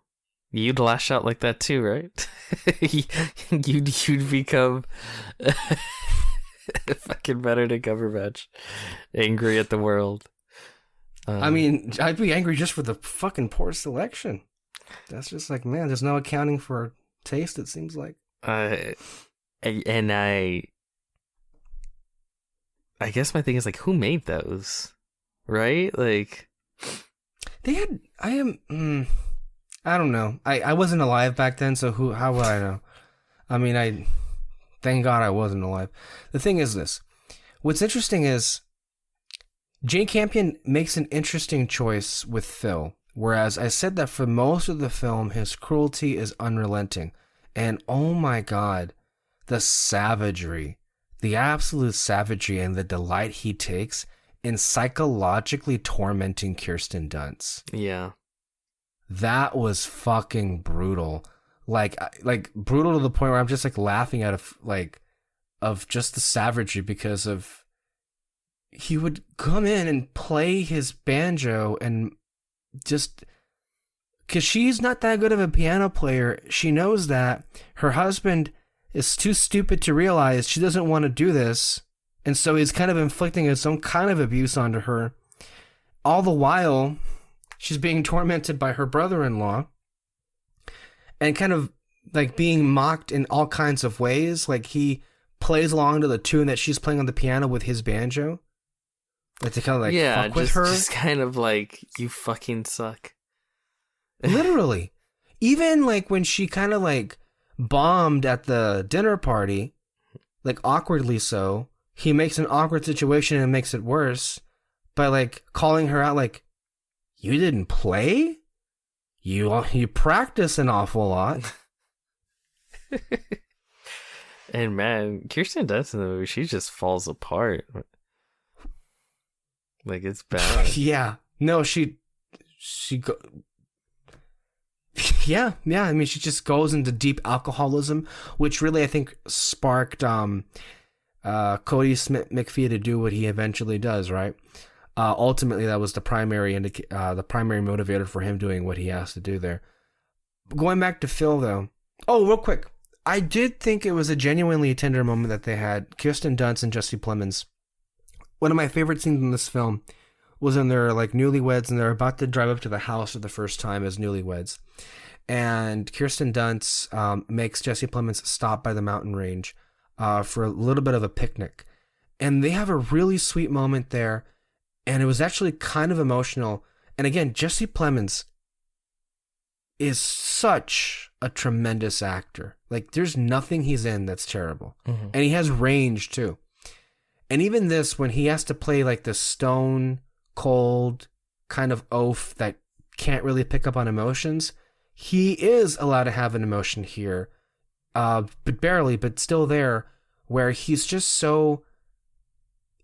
[SPEAKER 2] You'd lash out like that too, right? you'd become fucking better than Cumberbatch, angry at the world.
[SPEAKER 1] I mean, I'd be angry just for the fucking poor selection. That's just like, man, there's no accounting for taste, it seems like.
[SPEAKER 2] I guess my thing is like, who made those, right? Like,
[SPEAKER 1] I don't know. I wasn't alive back then, so how would I know? I mean, thank God I wasn't alive. The thing is this. What's interesting is Jane Campion makes an interesting choice with Phil, whereas I said that for most of the film, his cruelty is unrelenting. And oh my God, the savagery, the absolute savagery and the delight he takes in psychologically tormenting Kirsten Dunst.
[SPEAKER 2] Yeah.
[SPEAKER 1] That was fucking brutal. Like brutal to the point where I'm just like laughing out of just the savagery because of he would come in and play his banjo and just because she's not that good of a piano player. She knows that her husband is too stupid to realize she doesn't want to do this. And so he's kind of inflicting his own kind of abuse onto her. All the while, she's being tormented by her brother-in-law and kind of like being mocked in all kinds of ways. Like he plays along to the tune that she's playing on the piano with his banjo. Like to kind of like fuck with her.
[SPEAKER 2] Just kind of like, you fucking suck.
[SPEAKER 1] Literally. Even like when she kind of like bombed at the dinner party, like awkwardly so, he makes an awkward situation and makes it worse by like calling her out like, you didn't play? You practice an awful lot.
[SPEAKER 2] And man, Kirsten Dunst in the movie, she just falls apart. Like, it's bad.
[SPEAKER 1] Yeah. No, she go. Yeah. I mean, she just goes into deep alcoholism, which really I think sparked Cody Smith McPhee to do what he eventually does. Right. Ultimately, that was the primary motivator for him doing what he has to do there. Going back to Phil, though. Oh, real quick. I did think it was a genuinely tender moment that they had. Kirsten Dunst and Jesse Plemons. One of my favorite scenes in this film was when they're like newlyweds and they're about to drive up to the house for the first time as newlyweds. And Kirsten Dunst makes Jesse Plemons stop by the mountain range for a little bit of a picnic. And they have a really sweet moment there. And it was actually kind of emotional. And again, Jesse Plemons is such a tremendous actor. Like, there's nothing he's in that's terrible. Mm-hmm. And he has range, too. And even this, when he has to play, like, the stone, cold kind of oaf that can't really pick up on emotions, he is allowed to have an emotion here. But barely, but still there, where he's just so...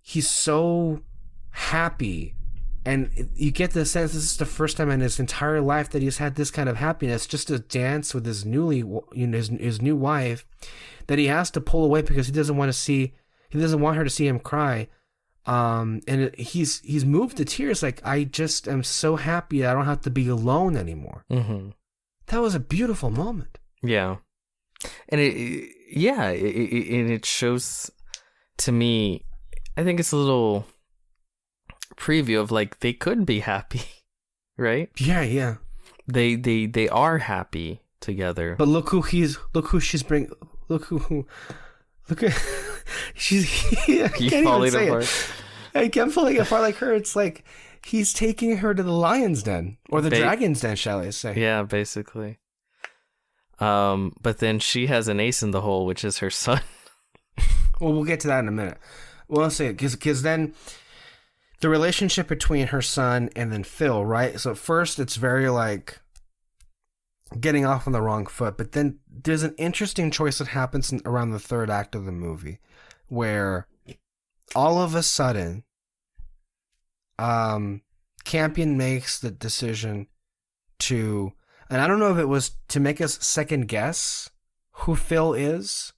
[SPEAKER 1] He's so happy, and you get the sense this is the first time in his entire life that he's had this kind of happiness, just to dance with his his new wife, that he has to pull away because he doesn't want her to see him cry, and he's moved to tears. Like, I just am so happy I don't have to be alone anymore. Mm-hmm. That was a beautiful moment.
[SPEAKER 2] Yeah, and it shows to me. I think it's a little preview of like they could be happy, right?
[SPEAKER 1] Yeah.
[SPEAKER 2] They are happy together.
[SPEAKER 1] But look at she's
[SPEAKER 2] He's falling apart.
[SPEAKER 1] I kept falling apart like her. It's like he's taking her to the lion's den or the dragon's den, shall I say?
[SPEAKER 2] Yeah, basically. But then she has an ace in the hole, which is her son.
[SPEAKER 1] Well, we'll get to that in a minute. Well, I'll say it because then the relationship between her son and then Phil, right? So at first it's very like getting off on the wrong foot, but then there's an interesting choice that happens around the third act of the movie where all of a sudden Campion makes the decision to, and I don't know if it was to make us second guess who Phil is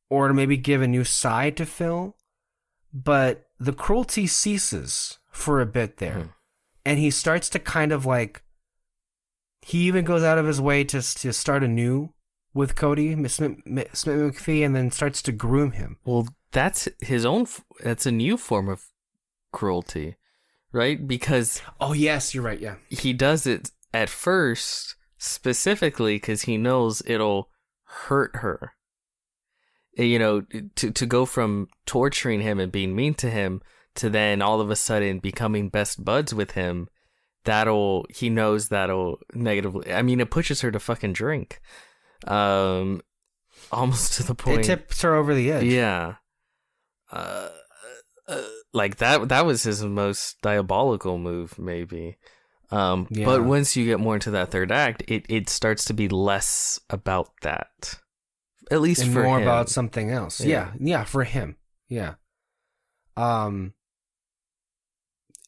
[SPEAKER 1] or to maybe give a new side to Phil, but the cruelty ceases for a bit there. Mm-hmm. And he starts to kind of like, he even goes out of his way to start anew with Cody Smith McPhee and then starts to groom him.
[SPEAKER 2] Well, that's a new form of cruelty, right? Because... Oh,
[SPEAKER 1] yes, you're right, yeah.
[SPEAKER 2] He does it at first specifically because he knows it'll hurt her. You know, to go from torturing him and being mean to him to then all of a sudden becoming best buds with him he knows that'll negatively, I mean, it pushes her to fucking drink. Almost to the point.
[SPEAKER 1] It tips her over the edge.
[SPEAKER 2] Yeah. Like that was his most diabolical move, maybe. But once you get more into that third act, it starts to be less about that. At least
[SPEAKER 1] and
[SPEAKER 2] for
[SPEAKER 1] more
[SPEAKER 2] him.
[SPEAKER 1] About something else. Yeah, for him. Yeah.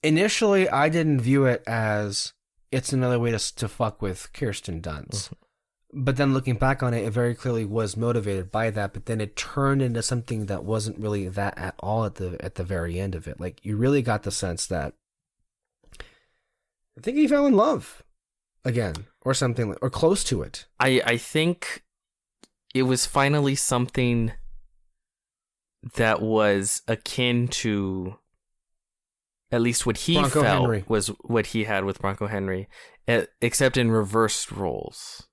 [SPEAKER 1] Initially, I didn't view it as it's another way to fuck with Kirsten Dunst. Mm-hmm. But then looking back on it, it very clearly was motivated by that. But then it turned into something that wasn't really that at all at the very end of it. Like, you really got the sense that I think he fell in love again, or something, or close to it.
[SPEAKER 2] I think it was finally something that was akin to at least what he
[SPEAKER 1] Bronco
[SPEAKER 2] felt
[SPEAKER 1] Henry.
[SPEAKER 2] Was what he had with Bronco Henry, except in reversed roles.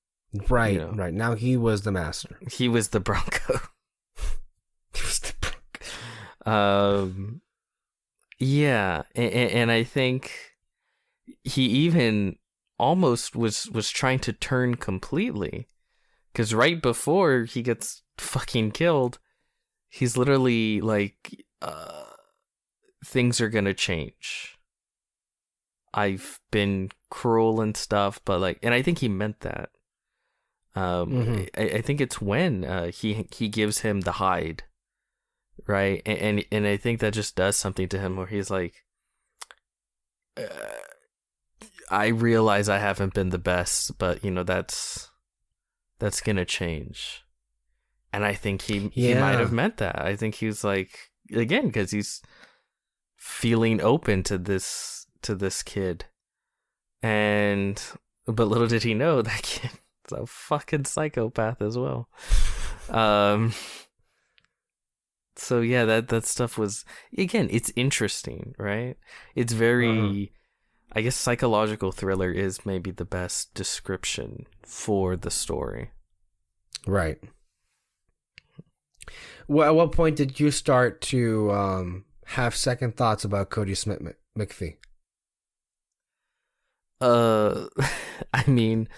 [SPEAKER 1] Right, you know? Right. Now he was the master.
[SPEAKER 2] He was the Bronco.
[SPEAKER 1] He was the Bronco.
[SPEAKER 2] Yeah, and I think he even almost was trying to turn completely, because right before he gets fucking killed, he's literally like, things are gonna change. I've been cruel and stuff, but like, and I think he meant that. I think it's when he gives him the hide, right? And I think that just does something to him where he's like, I realize I haven't been the best, but you know that's gonna change. And I think he might have meant that. I think he was like, again, because he's feeling open to this kid, but little did he know that kid. A fucking psychopath as well. So yeah, that stuff was, again, it's interesting, right? It's very, I guess psychological thriller is maybe the best description for the story.
[SPEAKER 1] Right. Well, at what point did you start to have second thoughts about Cody Smith McPhee?
[SPEAKER 2] I mean,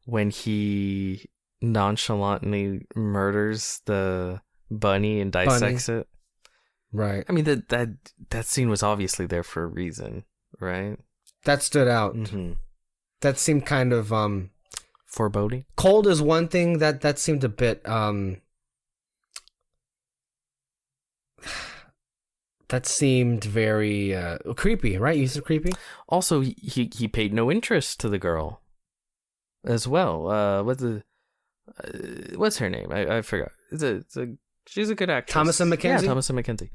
[SPEAKER 2] when he nonchalantly murders the bunny and dissects it.
[SPEAKER 1] Right.
[SPEAKER 2] I mean, that scene was obviously there for a reason, right?
[SPEAKER 1] That stood out.
[SPEAKER 2] Mm-hmm.
[SPEAKER 1] That seemed kind of
[SPEAKER 2] foreboding.
[SPEAKER 1] Cold is one thing that seemed a bit that seemed very creepy, right? You said creepy?
[SPEAKER 2] Also, he paid no interest to the girl as well. What's her name? I forgot. She's a good actress.
[SPEAKER 1] Thomasin McKenzie?
[SPEAKER 2] Yeah, Thomasin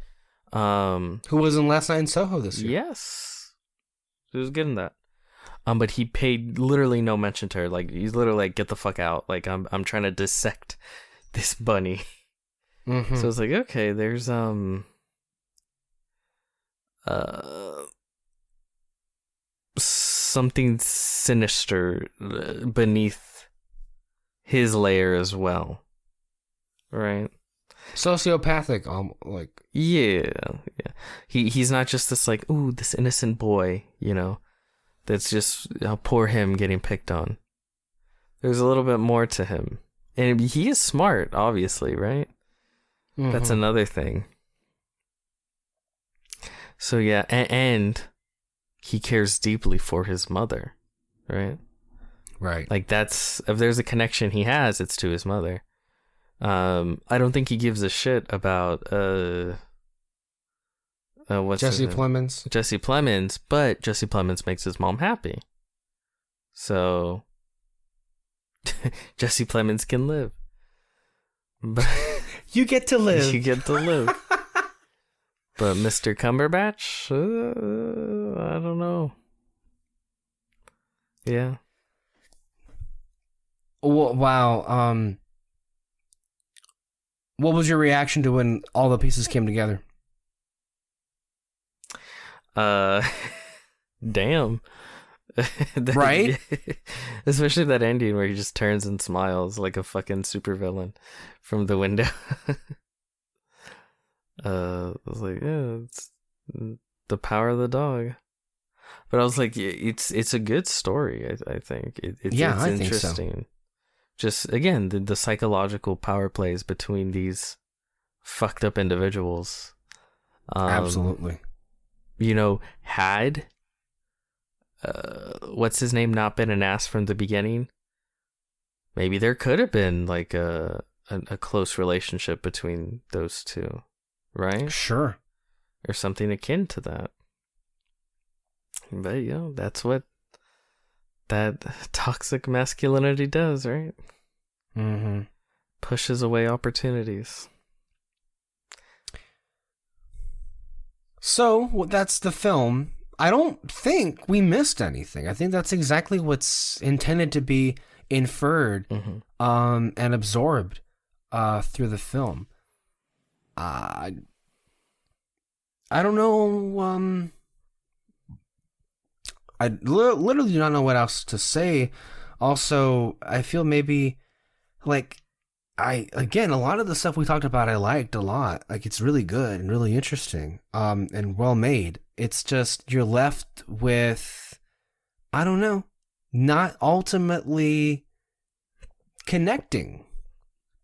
[SPEAKER 2] McKenzie.
[SPEAKER 1] Who was in Last Night in Soho this year.
[SPEAKER 2] Yes. She was good in that. But he paid literally no mention to her. Like, he's literally like, get the fuck out. Like, I'm trying to dissect this bunny. Mm-hmm. So it's like, okay, there's something sinister beneath his layer as well, right?
[SPEAKER 1] Sociopathic, like,
[SPEAKER 2] yeah. He's not just this like, ooh, this innocent boy, you know, that's just poor him getting picked on. There's a little bit more to him, and he is smart, obviously, right? Mm-hmm. That's another thing. So yeah, and he cares deeply for his mother, right?
[SPEAKER 1] Right.
[SPEAKER 2] Like, that's, if there's a connection he has, it's to his mother. I don't think he gives a shit about what's
[SPEAKER 1] Jesse Plemons.
[SPEAKER 2] Jesse Plemons, but Jesse Plemons makes his mom happy. So Jesse Plemons can live. But
[SPEAKER 1] you get to live.
[SPEAKER 2] You get to live. But Mr. Cumberbatch, I don't know. Yeah.
[SPEAKER 1] Wow. What was your reaction to when all the pieces came together?
[SPEAKER 2] Damn.
[SPEAKER 1] Right?
[SPEAKER 2] Especially that ending where he just turns and smiles like a fucking supervillain from the window. I was like, yeah, it's the power of the dog. But I was like, it's a good story. I think it's interesting. Think so. Just again, the psychological power plays between these fucked up individuals.
[SPEAKER 1] Absolutely.
[SPEAKER 2] Had what's his name not been an ass from the beginning, maybe there could have been like a close relationship between those two, right?
[SPEAKER 1] Sure.
[SPEAKER 2] Or something akin to that. But that's what that toxic masculinity does, right?
[SPEAKER 1] Mm-hmm.
[SPEAKER 2] Pushes away opportunities.
[SPEAKER 1] So that's the film. I don't think we missed anything. I think that's exactly what's intended to be inferred, and absorbed through the film. I don't know. I literally do not know what else to say. Also, I feel maybe like a lot of the stuff we talked about I liked a lot. Like, it's really good and really interesting, and well made. It's just you're left with, I don't know, not ultimately connecting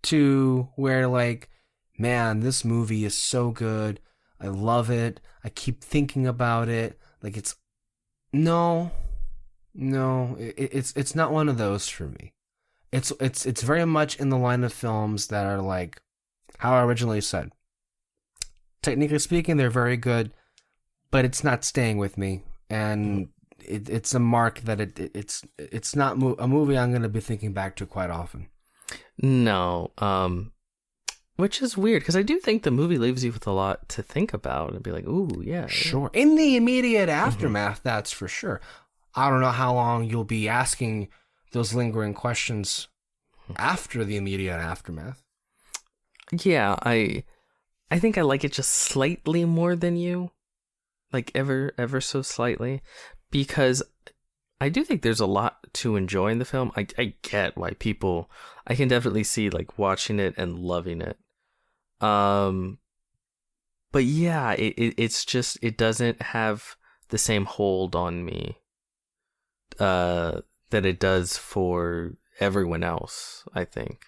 [SPEAKER 1] to where, like, man, this movie is so good. I love it. I keep thinking about it. Like, it's no, it's not one of those for me. It's very much in the line of films that are like, how I originally said. Technically speaking, they're very good, but it's not staying with me, and it's a mark that it's not a movie I'm going to be thinking back to quite often.
[SPEAKER 2] No, which is weird, because I do think the movie leaves you with a lot to think about and be like, ooh, yeah.
[SPEAKER 1] Sure. In the immediate aftermath, that's for sure. I don't know how long you'll be asking those lingering questions after the immediate aftermath.
[SPEAKER 2] Yeah, I think I like it just slightly more than you. Like, ever so slightly. Because I do think there's a lot to enjoy in the film. I get why I can definitely see, like, watching it and loving it. But yeah, it's just, it doesn't have the same hold on me that it does for everyone else, I think.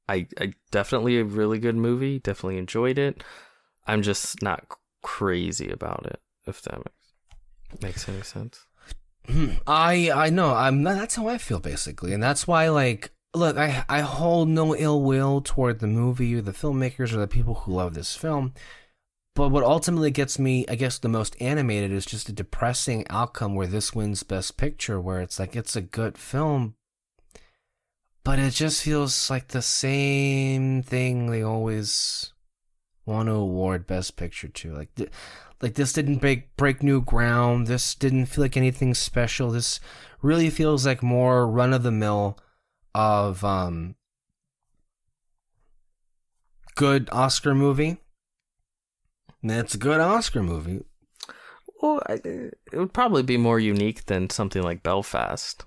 [SPEAKER 2] I definitely a really good movie, definitely enjoyed it. I'm just not crazy about it, if that makes any sense.
[SPEAKER 1] I know, that's how I feel, basically, and that's why, like, look, I hold no ill will toward the movie or the filmmakers or the people who love this film, but what ultimately gets me, I guess, the most animated is just a depressing outcome where this wins Best Picture, where it's like, it's a good film, but it just feels like the same thing they always want to award Best Picture to. Like this didn't break new ground. This didn't feel like anything special. This really feels like more run-of-the-mill of good Oscar movie. And it's a good Oscar movie.
[SPEAKER 2] Well, it would probably be more unique than something like Belfast.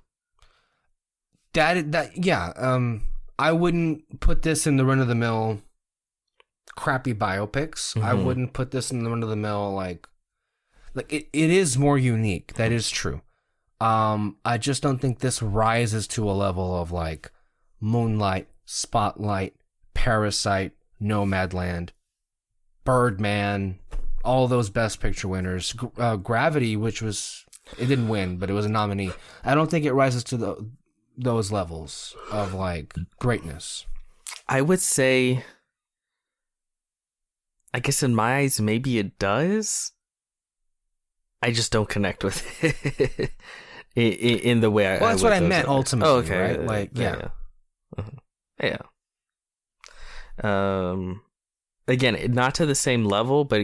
[SPEAKER 1] Yeah. I wouldn't put this in the run-of-the-mill crappy biopics. I wouldn't put this in the run-of-the-mill like it is more unique. That is true. I just don't think this rises to a level of like Moonlight, Spotlight, Parasite, Nomadland, Birdman, all those Best Picture winners. Gravity, which was, it didn't win, but it was a nominee. I don't think it rises to those levels of like greatness.
[SPEAKER 2] I would say, I guess in my eyes, maybe it does. I just don't connect with it in the way I.
[SPEAKER 1] Well, that's what I meant ultimately. Oh, okay, right? Like,
[SPEAKER 2] yeah. Again, not to the same level, but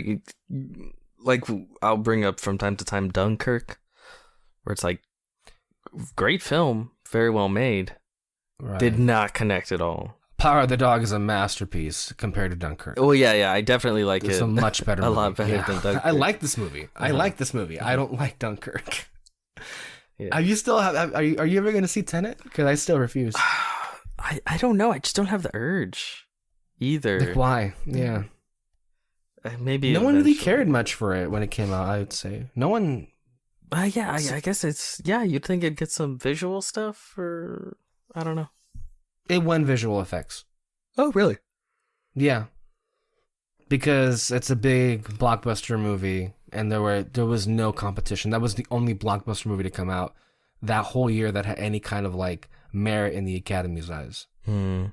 [SPEAKER 2] like I'll bring up from time to time Dunkirk, where it's like great film, very well made, right. Did not connect at all.
[SPEAKER 1] Power of the Dog is a masterpiece compared to Dunkirk.
[SPEAKER 2] Well, yeah, I definitely like it.
[SPEAKER 1] It's a much better movie.
[SPEAKER 2] A lot better than Dunkirk.
[SPEAKER 1] I like this movie. I like this movie. I don't like Dunkirk. Yeah. Are you ever going to see Tenet? Because I still refuse.
[SPEAKER 2] I don't know. I just don't have the urge either.
[SPEAKER 1] Like, why? Yeah.
[SPEAKER 2] Maybe
[SPEAKER 1] no one really cared much for it when it came out, I would say. No one
[SPEAKER 2] Yeah, I guess it's you'd think it'd get some visual stuff, or I don't know.
[SPEAKER 1] It won visual effects.
[SPEAKER 2] Oh, really?
[SPEAKER 1] Yeah, because it's a big blockbuster movie, and there was no competition. That was the only blockbuster movie to come out that whole year that had any kind of like merit in the Academy's eyes.
[SPEAKER 2] No.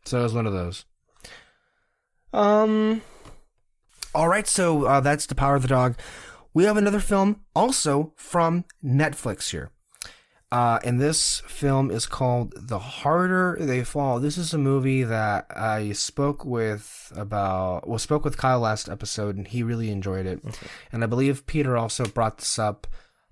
[SPEAKER 1] So it was one of those. All right, so that's The Power of the Dog. We have another film also from Netflix here. And this film is called The Harder They Fall. This is a movie that I spoke with Kyle last episode, and he really enjoyed it. Okay. And I believe Peter also brought this up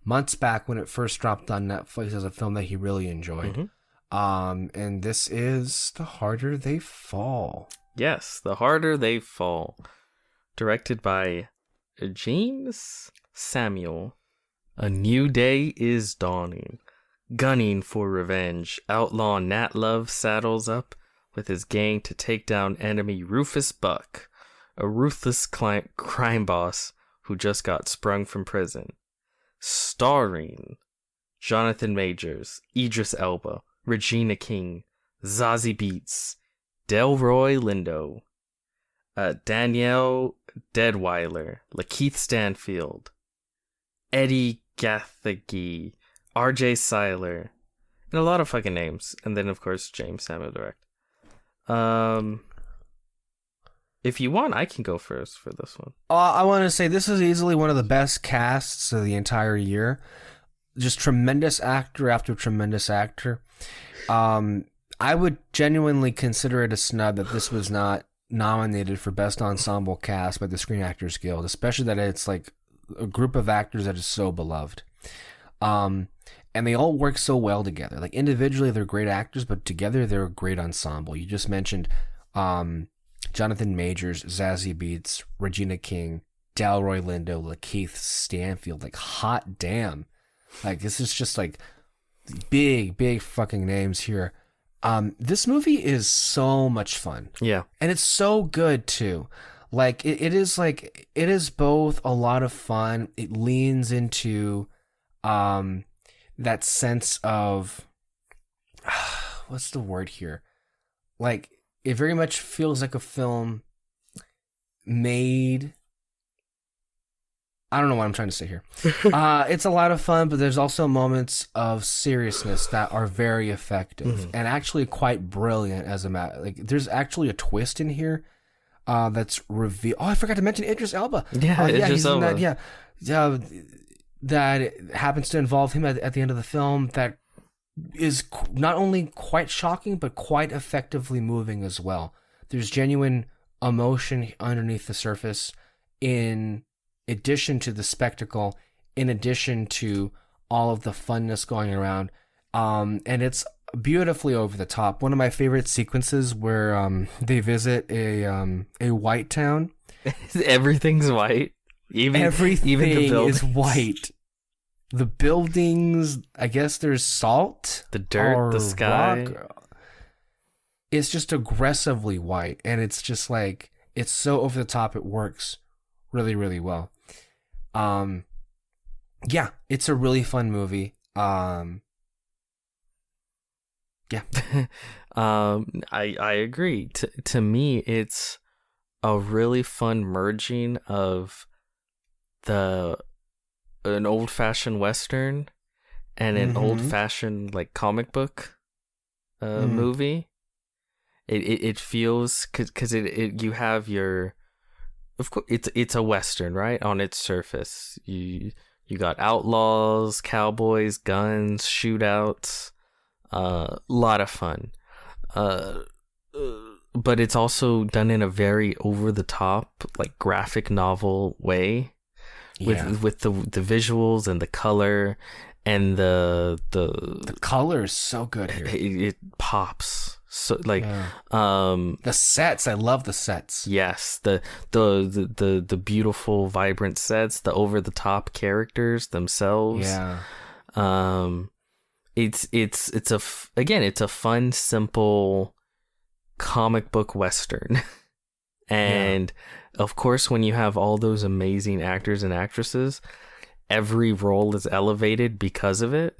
[SPEAKER 1] months back when it first dropped on Netflix as a film that he really enjoyed. And this is The Harder They Fall.
[SPEAKER 2] Yes, The Harder They Fall. Directed by James Samuel. A new day is dawning. Gunning for revenge, outlaw Nat Love saddles up with his gang to take down enemy Rufus Buck, a ruthless crime boss who just got sprung from prison. Starring Jonathan Majors, Idris Elba, Regina King, Zazie Beetz, Delroy Lindo, Danielle Deadweiler, Lakeith Stanfield, Eddie Gathegi, R.J. Seiler, and a lot of fucking names. And then, of course, James Samuel direct. If you want, I can go first for this one.
[SPEAKER 1] I want to say this is easily one of the best casts of the entire year. Just tremendous actor after tremendous actor. I would genuinely consider it a snub that this was not nominated for Best Ensemble Cast by the Screen Actors Guild, especially that it's like a group of actors that is so beloved. And they all work so well together. Like individually, they're great actors, but together they're a great ensemble. You just mentioned Jonathan Majors, Zazie Beetz, Regina King, Delroy Lindo, Lakeith Stanfield. Like, hot damn. Like, this is just like big fucking names here. This movie is so much fun.
[SPEAKER 2] Yeah.
[SPEAKER 1] And it's so good too. Like, it is both a lot of fun. It leans into that sense of what's the word here? Like, it very much feels like a film made. I don't know what I'm trying to say here. It's a lot of fun, but there's also moments of seriousness that are very effective and actually quite brilliant. As a matter, like, there's actually a twist in here that's revealed. Oh, I forgot to mention Idris Elba.
[SPEAKER 2] Idris Elba.
[SPEAKER 1] In that. That happens to involve him at the end of the film that is not only quite shocking, but quite effectively moving as well. There's genuine emotion underneath the surface in addition to the spectacle, in addition to all of the funness going around. And it's beautifully over the top. One of my favorite sequences where they visit a white town.
[SPEAKER 2] Everything's white.
[SPEAKER 1] Everything is white. The buildings, I guess there's salt.
[SPEAKER 2] The dirt, the sky.
[SPEAKER 1] Rock. It's just aggressively white. And it's just like, it's so over the top, it works really, really well. Yeah, it's a really fun movie. Yeah.
[SPEAKER 2] I agree. To me, it's a really fun merging of an old-fashioned Western and an old-fashioned like comic book movie. It feels because you have your, of course it's a Western, right? On its surface, you got outlaws, cowboys, guns, shootouts, lot of fun. But it's also done in a very over-the-top, like graphic novel way. With the visuals and the color and the
[SPEAKER 1] color is so good here.
[SPEAKER 2] It pops so like
[SPEAKER 1] the sets. I love the sets.
[SPEAKER 2] Yes, the beautiful vibrant sets, the over the top characters themselves.
[SPEAKER 1] Yeah.
[SPEAKER 2] It's a fun, simple comic book Western. And of course, when you have all those amazing actors and actresses, every role is elevated because of it.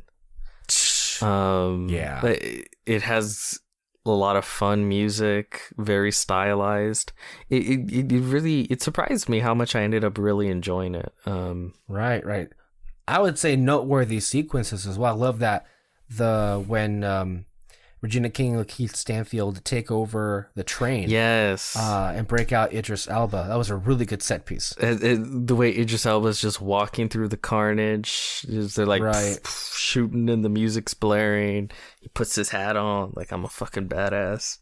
[SPEAKER 2] But it has a lot of fun music, very stylized. It really surprised me how much I ended up really enjoying it.
[SPEAKER 1] Right. I would say noteworthy sequences as well. I love that when Regina King and Lakeith Stanfield take over the train.
[SPEAKER 2] Yes.
[SPEAKER 1] And break out Idris Elba. That was a really good set piece.
[SPEAKER 2] The way Idris Elba is just walking through the carnage. They're like shooting and the music's blaring. He puts his hat on like I'm a fucking badass.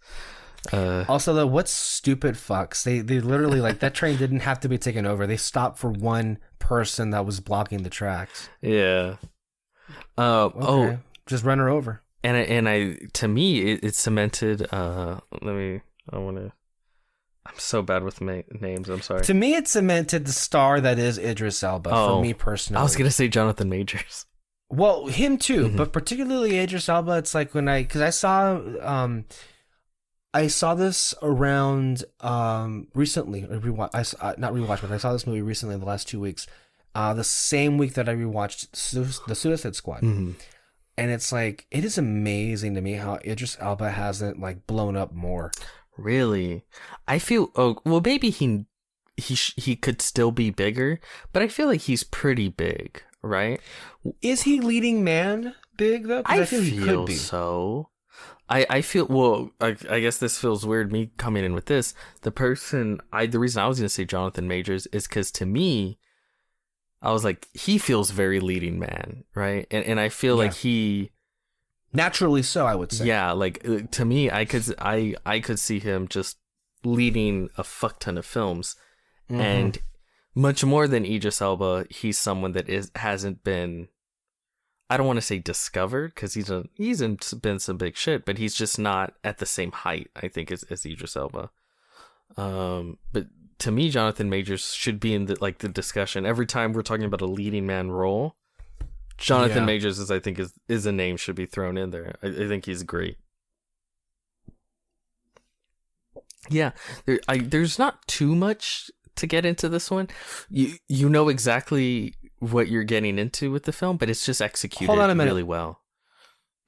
[SPEAKER 1] Also, what's stupid fucks? They literally, like, that train didn't have to be taken over. They stopped for one person that was blocking the tracks.
[SPEAKER 2] Yeah.
[SPEAKER 1] Just run her over.
[SPEAKER 2] And to me, it cemented. I'm so bad with names. I'm sorry.
[SPEAKER 1] To me, it cemented the star that is Idris Elba. For me personally,
[SPEAKER 2] I was gonna say Jonathan Majors.
[SPEAKER 1] Well, him too, but particularly Idris Elba. It's like because I saw this around recently. Not rewatched, but I saw this movie recently in the last 2 weeks. The same week that I rewatched the Suicide Squad. Mm-hmm. And it's like, it is amazing to me how Idris Elba hasn't like blown up more.
[SPEAKER 2] Really? I feel, maybe he could still be bigger, but I feel like he's pretty big, right?
[SPEAKER 1] Is he leading man big though?
[SPEAKER 2] I feel he could be. So. I feel, I guess this feels weird, me coming in with this. The reason I was going to say Jonathan Majors is because to me, I was like, he feels very leading man, right? And I feel like he...
[SPEAKER 1] Naturally so, I would say.
[SPEAKER 2] Yeah, like, to me, I could see him just leading a fuck ton of films. Mm-hmm. And much more than Idris Elba, he's someone that hasn't been... I don't want to say discovered, because he's been some big shit, but he's just not at the same height, I think, as Idris Elba. But to me, Jonathan Majors should be in the discussion every time we're talking about a leading man role. Jonathan Majors is a name should be thrown in there. I think he's great. Yeah, there's not too much to get into this one. You know exactly what you're getting into with the film, but it's just executed really well.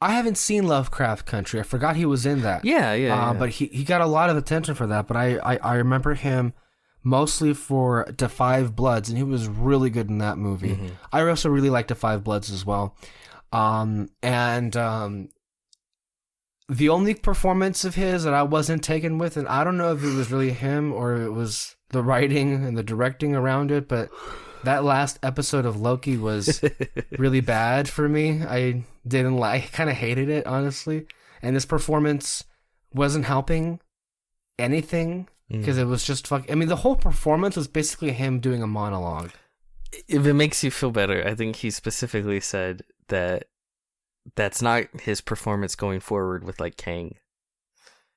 [SPEAKER 1] I haven't seen Lovecraft Country. I forgot he was in that.
[SPEAKER 2] Yeah.
[SPEAKER 1] But he got a lot of attention for that. But I remember him mostly for Da 5 Bloods, and he was really good in that movie. Mm-hmm. I also really liked Da 5 Bloods as well. The only performance of his that I wasn't taken with, and I don't know if it was really him or it was the writing and the directing around it, but that last episode of Loki was really bad for me. I kind of hated it, honestly. And this performance wasn't helping anything because it was just the whole performance was basically him doing a monologue.
[SPEAKER 2] If it makes you feel better, I think he specifically said that that's not his performance going forward with like Kang.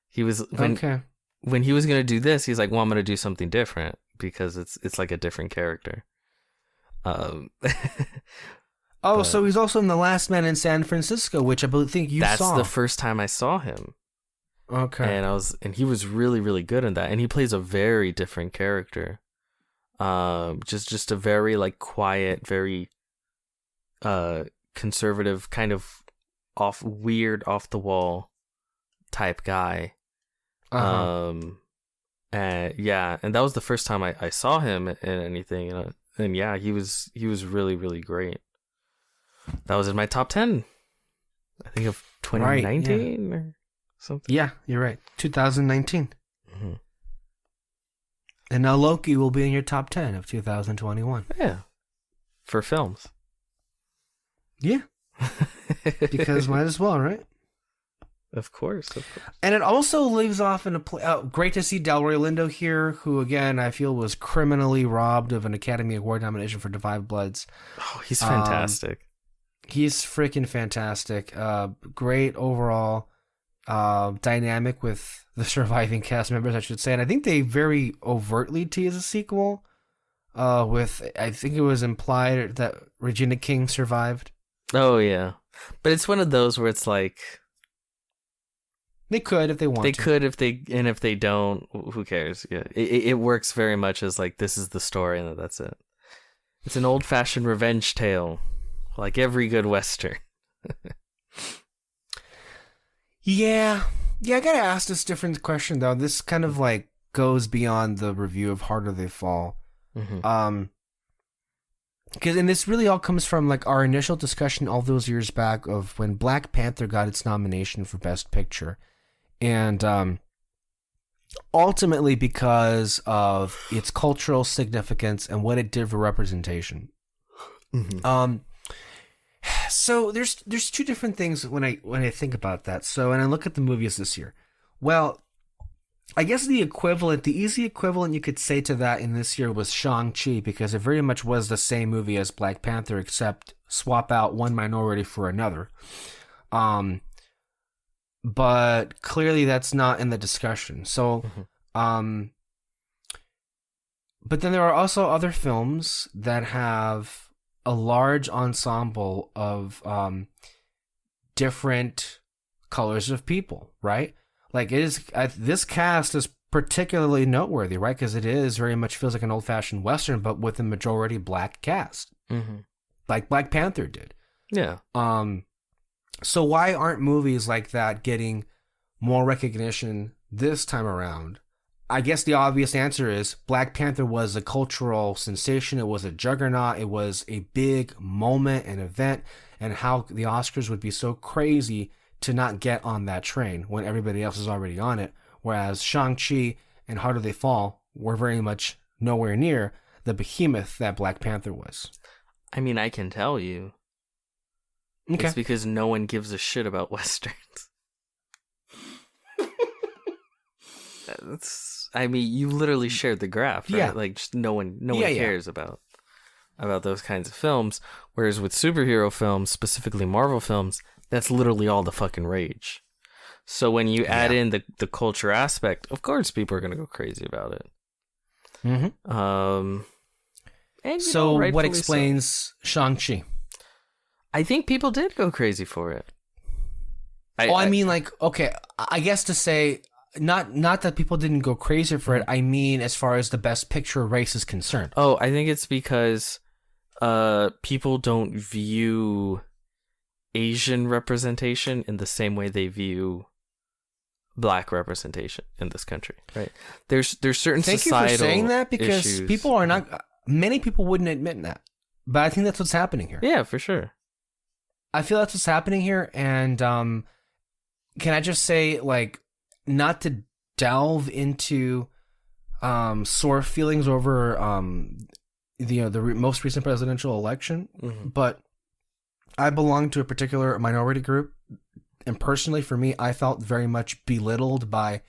[SPEAKER 2] He was when he was going to do this, he's like, well, I'm going to do something different because it's like a different character.
[SPEAKER 1] So he's also in The Last Man in San Francisco, which I think you saw.
[SPEAKER 2] That's the first time I saw him.
[SPEAKER 1] Okay.
[SPEAKER 2] And he was really, really good in that. And he plays a very different character. Just a very like quiet, very conservative, kind of off the wall type guy.
[SPEAKER 1] Uh-huh.
[SPEAKER 2] And that was the first time I saw him in anything. And yeah, he was really, really great. That was in my top 10, I think, of 2019 or something.
[SPEAKER 1] Yeah, you're right. 2019.
[SPEAKER 2] Mm-hmm.
[SPEAKER 1] And now Loki will be in your top 10 of 2021.
[SPEAKER 2] Yeah. For films.
[SPEAKER 1] Yeah. Because might as well, right?
[SPEAKER 2] Of course.
[SPEAKER 1] And it also leaves off in great to see Delroy Lindo here, who, again, I feel was criminally robbed of an Academy Award nomination for Da 5 Bloods.
[SPEAKER 2] Oh, he's fantastic.
[SPEAKER 1] He's freaking fantastic. Great overall dynamic with the surviving cast members, I should say. And I think they very overtly tease a sequel I think it was implied that Regina King survived.
[SPEAKER 2] Oh, yeah. But it's one of those where it's like...
[SPEAKER 1] They could if they want to.
[SPEAKER 2] They could if they don't, who cares? Yeah, it works very much as like this is the story and that's it. It's an old-fashioned revenge tale, like every good Western.
[SPEAKER 1] Yeah, I gotta ask this different question though. This kind of like goes beyond the review of Harder They Fall.
[SPEAKER 2] Mm-hmm.
[SPEAKER 1] Because and this really all comes from like our initial discussion all those years back of when Black Panther got its nomination for Best Picture, and ultimately because of its cultural significance and what it did for representation.
[SPEAKER 2] Mm-hmm.
[SPEAKER 1] So there's two different things when I think about that. So when I look at the movies this year, well, I guess the easy equivalent you could say to that in this year was Shang-Chi, because it very much was the same movie as Black Panther, except swap out one minority for another. But clearly that's not in the discussion. So, but then there are also other films that have a large ensemble of different colors of people, right? Like this cast is particularly noteworthy, right? Because it is very much feels like an old-fashioned Western, but with a majority black cast, like Black Panther did.
[SPEAKER 2] Yeah.
[SPEAKER 1] So why aren't movies like that getting more recognition this time around? I guess the obvious answer is Black Panther was a cultural sensation. It was a juggernaut. It was a big moment, an event, and how the Oscars would be so crazy to not get on that train when everybody else is already on it. Whereas Shang-Chi and Harder They Fall were very much nowhere near the behemoth that Black Panther was.
[SPEAKER 2] I mean, I can tell you.
[SPEAKER 1] Okay.
[SPEAKER 2] It's because no one gives a shit about Westerns. I mean, you literally shared the graph, right?
[SPEAKER 1] Yeah.
[SPEAKER 2] Like, just no one cares about those kinds of films. Whereas with superhero films, specifically Marvel films, that's literally all the fucking rage. So when you add in the culture aspect, of course people are gonna go crazy about it.
[SPEAKER 1] Mm-hmm.
[SPEAKER 2] And
[SPEAKER 1] so what explains Shang-Chi?
[SPEAKER 2] I think people did go crazy for it.
[SPEAKER 1] I mean, like, okay, I guess to say, not that people didn't go crazy for it, I mean as far as the Best Picture race is concerned.
[SPEAKER 2] Oh, I think it's because people don't view Asian representation in the same way they view black representation in this country, right? There's certain
[SPEAKER 1] Thank
[SPEAKER 2] societal
[SPEAKER 1] you for saying that, because
[SPEAKER 2] issues.
[SPEAKER 1] people are not, many people wouldn't admit that, but I think that's what's happening here.
[SPEAKER 2] Yeah, for sure.
[SPEAKER 1] I feel that's what's happening here, and can I just say, like, not to delve into sore feelings over the most recent presidential election, but I belong to a particular minority group, and personally for me, I felt very much belittled by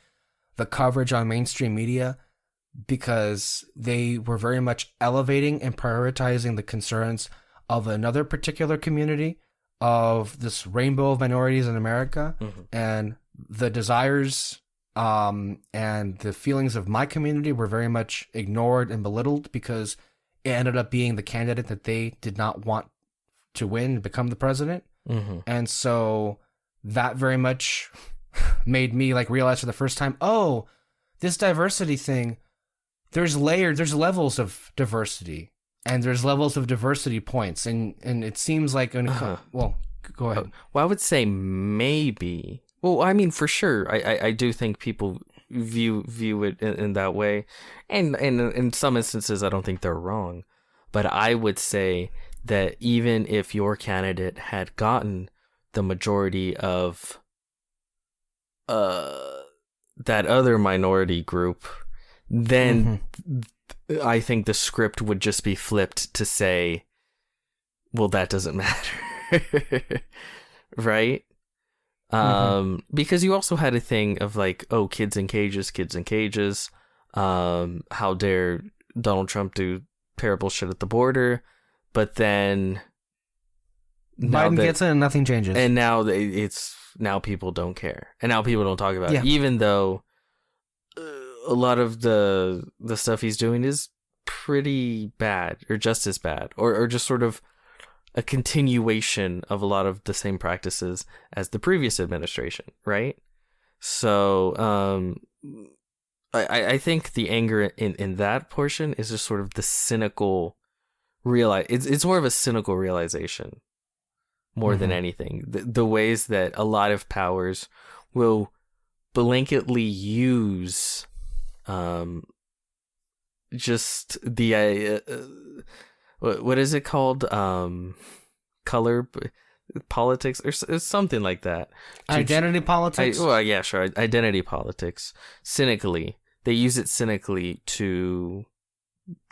[SPEAKER 1] the coverage on mainstream media, because they were very much elevating and prioritizing the concerns of another particular community, of this rainbow of minorities in America, and the desires and the feelings of my community were very much ignored and belittled, because it ended up being the candidate that they did not want to win and become the president. And so that very much made me like realize for the first time, oh, this diversity thing, there's levels of diversity. And there's levels of diversity points, and it seems like well, go ahead.
[SPEAKER 2] Well, I would say maybe. Well, I mean, for sure, I do think people view it in that way, and in some instances, I don't think they're wrong. But I would say that even if your candidate had gotten the majority of that other minority group, then I think the script would just be flipped to say, well, that doesn't matter. Right? Because you also had a thing of like, oh, kids in cages. How dare Donald Trump do terrible shit at the border? But then
[SPEAKER 1] Biden gets in and nothing changes.
[SPEAKER 2] And now people don't care. And now people don't talk about it. Even though a lot of the stuff he's doing is pretty bad, or just as bad, or just sort of a continuation of a lot of the same practices as the previous administration, right? So I think the anger in that portion is just sort of the cynical it's more of a cynical realization more than anything. The ways that a lot of powers will blanketly use just the what is it called, color politics or something like that.
[SPEAKER 1] Identity politics.
[SPEAKER 2] Yeah, sure. Identity politics. Cynically, they use it cynically to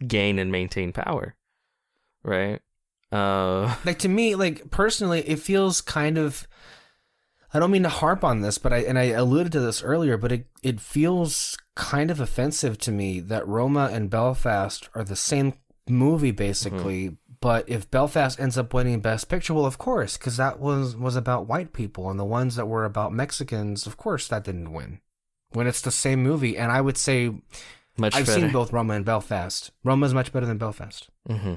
[SPEAKER 2] gain and maintain power, right?
[SPEAKER 1] Like, to me, like, personally, it feels kind of, I don't mean to harp on this, but I alluded to this earlier, but it feels kind of offensive to me that Roma and Belfast are the same movie, basically. But if Belfast ends up winning Best Picture, well, of course, because that was about white people, and the ones that were about Mexicans, of course, that didn't win. When it's the same movie, and I would say I've seen both Roma and Belfast. Roma's much better than Belfast.
[SPEAKER 2] Mm-hmm.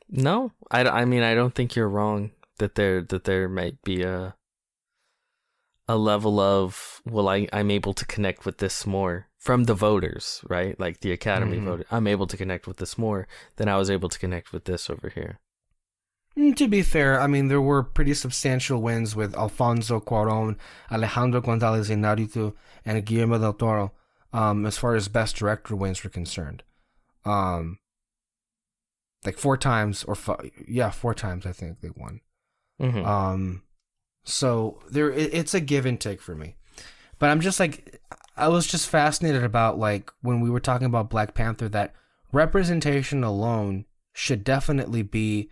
[SPEAKER 2] No, I mean, I don't think you're wrong that there might be a level of, well, I'm able to connect with this more from the voters, right? Like the Academy voted. I'm able to connect with this more than I was able to connect with this over here.
[SPEAKER 1] To be fair, I mean, there were pretty substantial wins with Alfonso Cuarón, Alejandro González Iñárritu, and Guillermo del Toro, as far as Best Director wins were concerned. Like 4 times, or 4 times I think they won. So it's a give and take for me. But I'm just like, I was just fascinated about, like, when we were talking about Black Panther, that representation alone should definitely be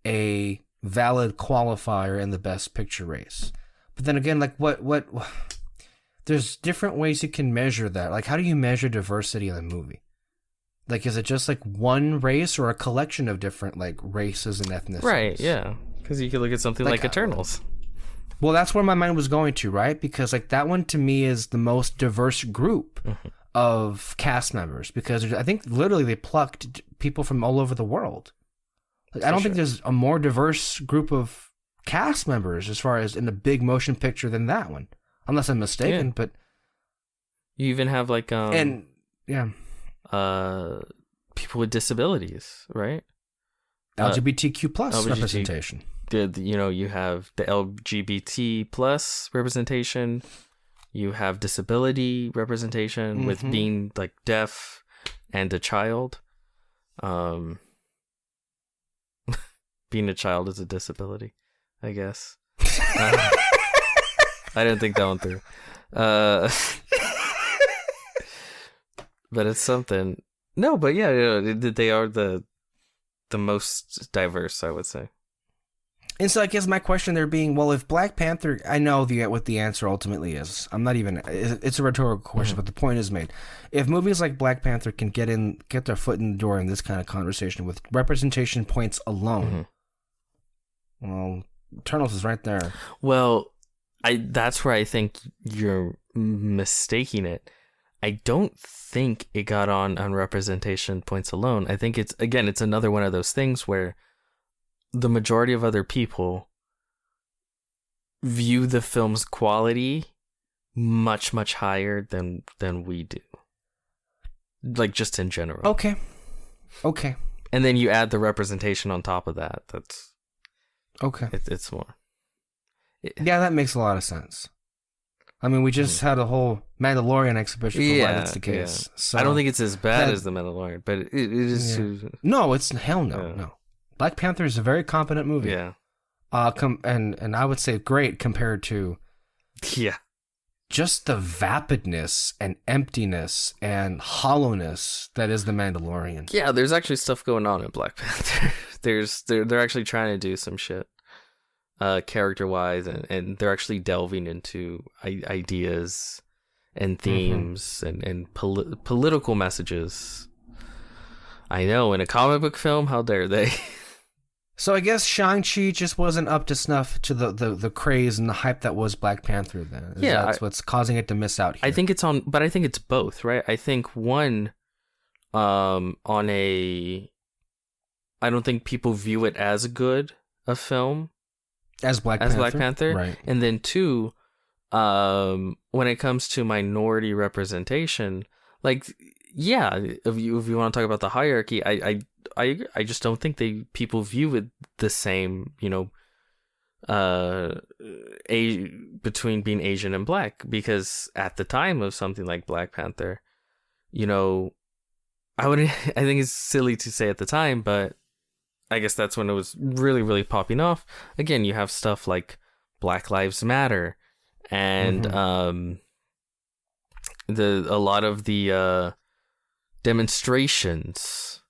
[SPEAKER 1] a valid qualifier in the Best Picture race. But then again, like, what there's different ways you can measure that. Like, how do you measure diversity in a movie? Like, is it just like one race or a collection of different, like, races and ethnicities?
[SPEAKER 2] Right, yeah. Because you could look at something like Eternals.
[SPEAKER 1] Well, that's where my mind was going to, right? Because, like, that one to me is the most diverse group of cast members, because I think literally they plucked people from all over the world. Like, I don't think there's a more diverse group of cast members as far as in a big motion picture than that one, unless I'm mistaken.
[SPEAKER 2] Yeah.
[SPEAKER 1] But
[SPEAKER 2] you even have like people with disabilities, right?
[SPEAKER 1] LGBTQ plus representation.
[SPEAKER 2] You have the LGBT plus representation. You have disability representation with being like deaf and a child. Being a child is a disability, I guess. I didn't think that one through. But it's something. No, but yeah, they are the most diverse, I would say.
[SPEAKER 1] And so I guess my question there being, well, if Black Panther, I know what the answer ultimately is. I'm not even, it's a rhetorical question, but the point is made. If movies like Black Panther can get their foot in the door in this kind of conversation with representation points alone, well, Eternals is right there.
[SPEAKER 2] Well, that's where I think you're mistaking it. I don't think it got on representation points alone. I think it's another one of those things where the majority of other people view the film's quality much, much higher than we do. Like, just in general.
[SPEAKER 1] Okay.
[SPEAKER 2] And then you add the representation on top of that. That's...
[SPEAKER 1] Okay.
[SPEAKER 2] It's more...
[SPEAKER 1] Yeah, that makes a lot of sense. I mean, we just had a whole Mandalorian exhibition for why that's the case.
[SPEAKER 2] Yeah.
[SPEAKER 1] So
[SPEAKER 2] I don't think it's as bad as the Mandalorian, but it is...
[SPEAKER 1] Yeah. No, it's... Hell no, no. Black Panther is a very competent movie.
[SPEAKER 2] Yeah.
[SPEAKER 1] And I would say great compared to...
[SPEAKER 2] Yeah.
[SPEAKER 1] Just the vapidness and emptiness and hollowness that is the Mandalorian.
[SPEAKER 2] Yeah, there's actually stuff going on in Black Panther. They're actually trying to do some shit. Character-wise, and they're actually delving into ideas and themes and political messages. I know, in a comic book film, how dare they?
[SPEAKER 1] So I guess Shang-Chi just wasn't up to snuff to the craze and the hype that was Black Panther then. That's what's causing it to miss out here.
[SPEAKER 2] I think but I think it's both, right? I think one, I don't think people view it as good a film.
[SPEAKER 1] As Black Panther?
[SPEAKER 2] Right. And then two, when it comes to minority representation, like, yeah, if you want to talk about the hierarchy, I just don't think people view it the same, between being Asian and Black, because at the time of something like Black Panther, I think it's silly to say at the time, but I guess that's when it was really, really popping off. Again, you have stuff like Black Lives Matter, and a lot of the demonstrations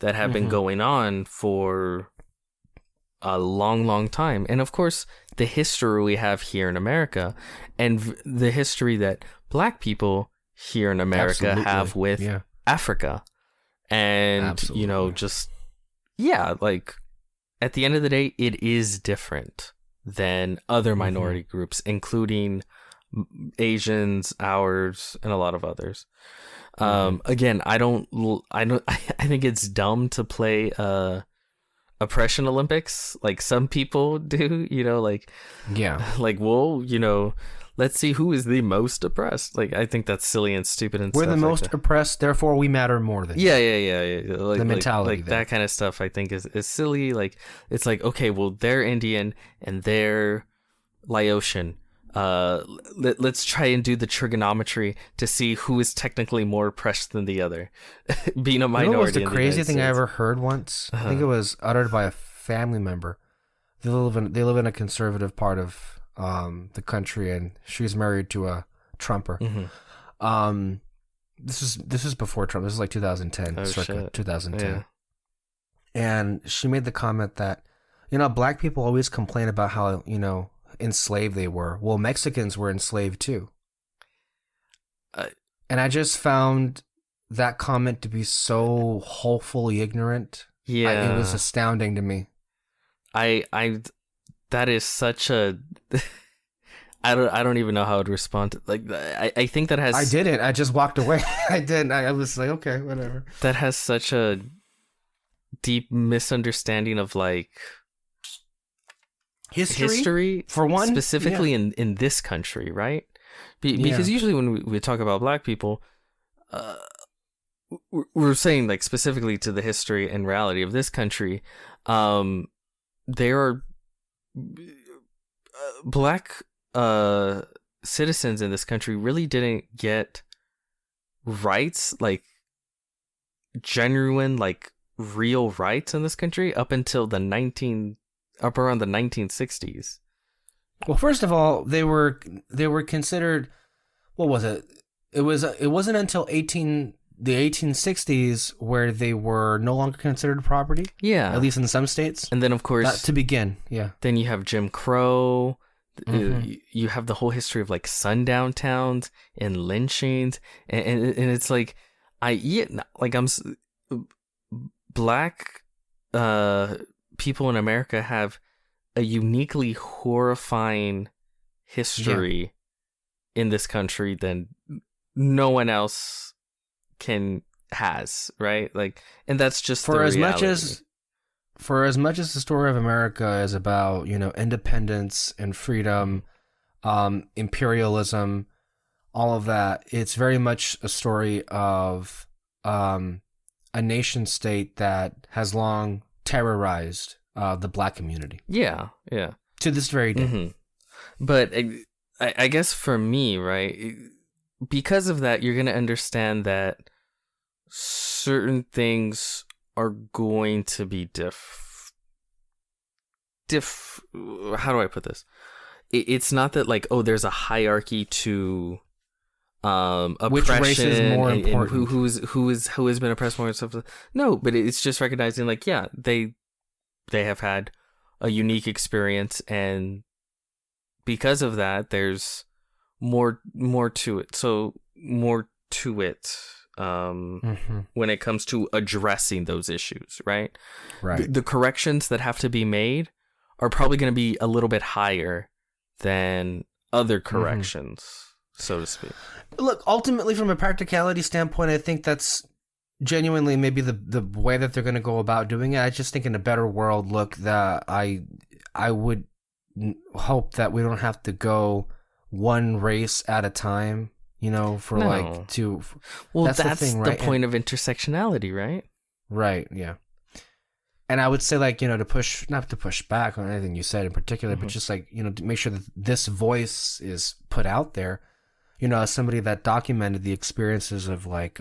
[SPEAKER 2] that have been going on for a long, long time. And of course, the history we have here in America, and the history that Black people here in America have with Africa. And, like, at the end of the day, it is different than other minority groups, including Asians, ours, and a lot of others. Again, I think it's dumb to play oppression Olympics like some people do, let's see who is the most oppressed. Like, I think that's silly and stupid and
[SPEAKER 1] we're
[SPEAKER 2] stuff
[SPEAKER 1] the most oppressed, therefore we matter more than
[SPEAKER 2] yeah.
[SPEAKER 1] Like, the mentality
[SPEAKER 2] like that kind of stuff I think is silly. Like, it's like, okay, well, they're Indian and they're Laotian. Let's try and do the trigonometry to see who is technically more oppressed than the other. Being a minority.
[SPEAKER 1] What was the craziest thing I ever heard once? I think it was uttered by a family member. They live in a conservative part of the country, and she's married to a Trumper. This is before Trump. This is like 2010, circa 2010. Yeah. And she made the comment that, Black people always complain about how, enslaved they were. Well, Mexicans were enslaved too. And I just found that comment to be so wholly ignorant. Yeah. It was astounding to me.
[SPEAKER 2] That is such a I don't even know how to respond to, like, I think that has...
[SPEAKER 1] I didn't. I just walked away. I didn't. I was like, okay, whatever.
[SPEAKER 2] That has such a deep misunderstanding of, like, history for one, specifically in this country, right? Because usually when we talk about Black people, we're saying, like, specifically to the history and reality of this country. There are Black citizens in this country really didn't get rights, like genuine, like real rights in this country up until up around the 1960s.
[SPEAKER 1] Well, first of all, they were considered, what was it? It wasn't until the 1860s where they were no longer considered property. Yeah. At least in some states.
[SPEAKER 2] And then, of course,
[SPEAKER 1] to begin, yeah.
[SPEAKER 2] Then you have Jim Crow. You have the whole history of, like, sundown towns and lynchings, and it's like, Black people in America have a uniquely horrifying history in this country than no one else has, right? Like, and that's just
[SPEAKER 1] for as much as the story of America is about, independence and freedom, imperialism, all of that, it's very much a story of a nation state that has long terrorized the Black community. Yeah. To this very day.
[SPEAKER 2] But I guess for me, right, because of that, you're going to understand that certain things are going to be how do I put this? It's not that, like, oh, there's a hierarchy to oppression, which race is more important, who has been oppressed more and stuff. No, but it's just recognizing, like, yeah, they have had a unique experience, and because of that, there's more to it. So more to it. When it comes to addressing those issues, right? Right. The corrections that have to be made are probably going to be a little bit higher than other corrections, so to speak.
[SPEAKER 1] Look, ultimately, from a practicality standpoint, I think that's genuinely maybe the way that they're going to go about doing it. I just think in a better world, look, that I would hope that we don't have to go one race at a time, you know, for
[SPEAKER 2] No.
[SPEAKER 1] like to.
[SPEAKER 2] Well, that's
[SPEAKER 1] the thing, right?
[SPEAKER 2] the point of intersectionality, right?
[SPEAKER 1] Right. Yeah. And I would say, like, you know, not to push back on anything you said in particular, but just like, you know, to make sure that this voice is put out there, you know, as somebody that documented the experiences of like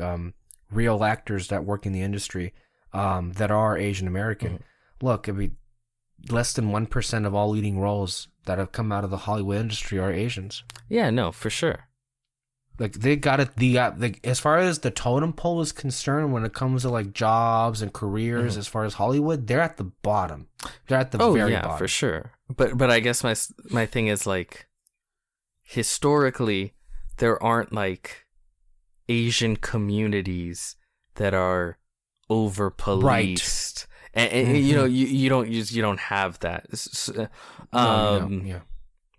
[SPEAKER 1] real actors that work in the industry that are Asian American. Look, I mean, less than 1% of all leading roles that have come out of the Hollywood industry are Asians.
[SPEAKER 2] Yeah, no, for sure.
[SPEAKER 1] Like they got it. As far as the totem pole is concerned, when it comes to like jobs and careers, as far as Hollywood, they're at the bottom. They're at the very bottom.
[SPEAKER 2] For sure. But I guess my thing is like, historically, there aren't like Asian communities that are over policed, and you know you don't have that.
[SPEAKER 1] Yeah.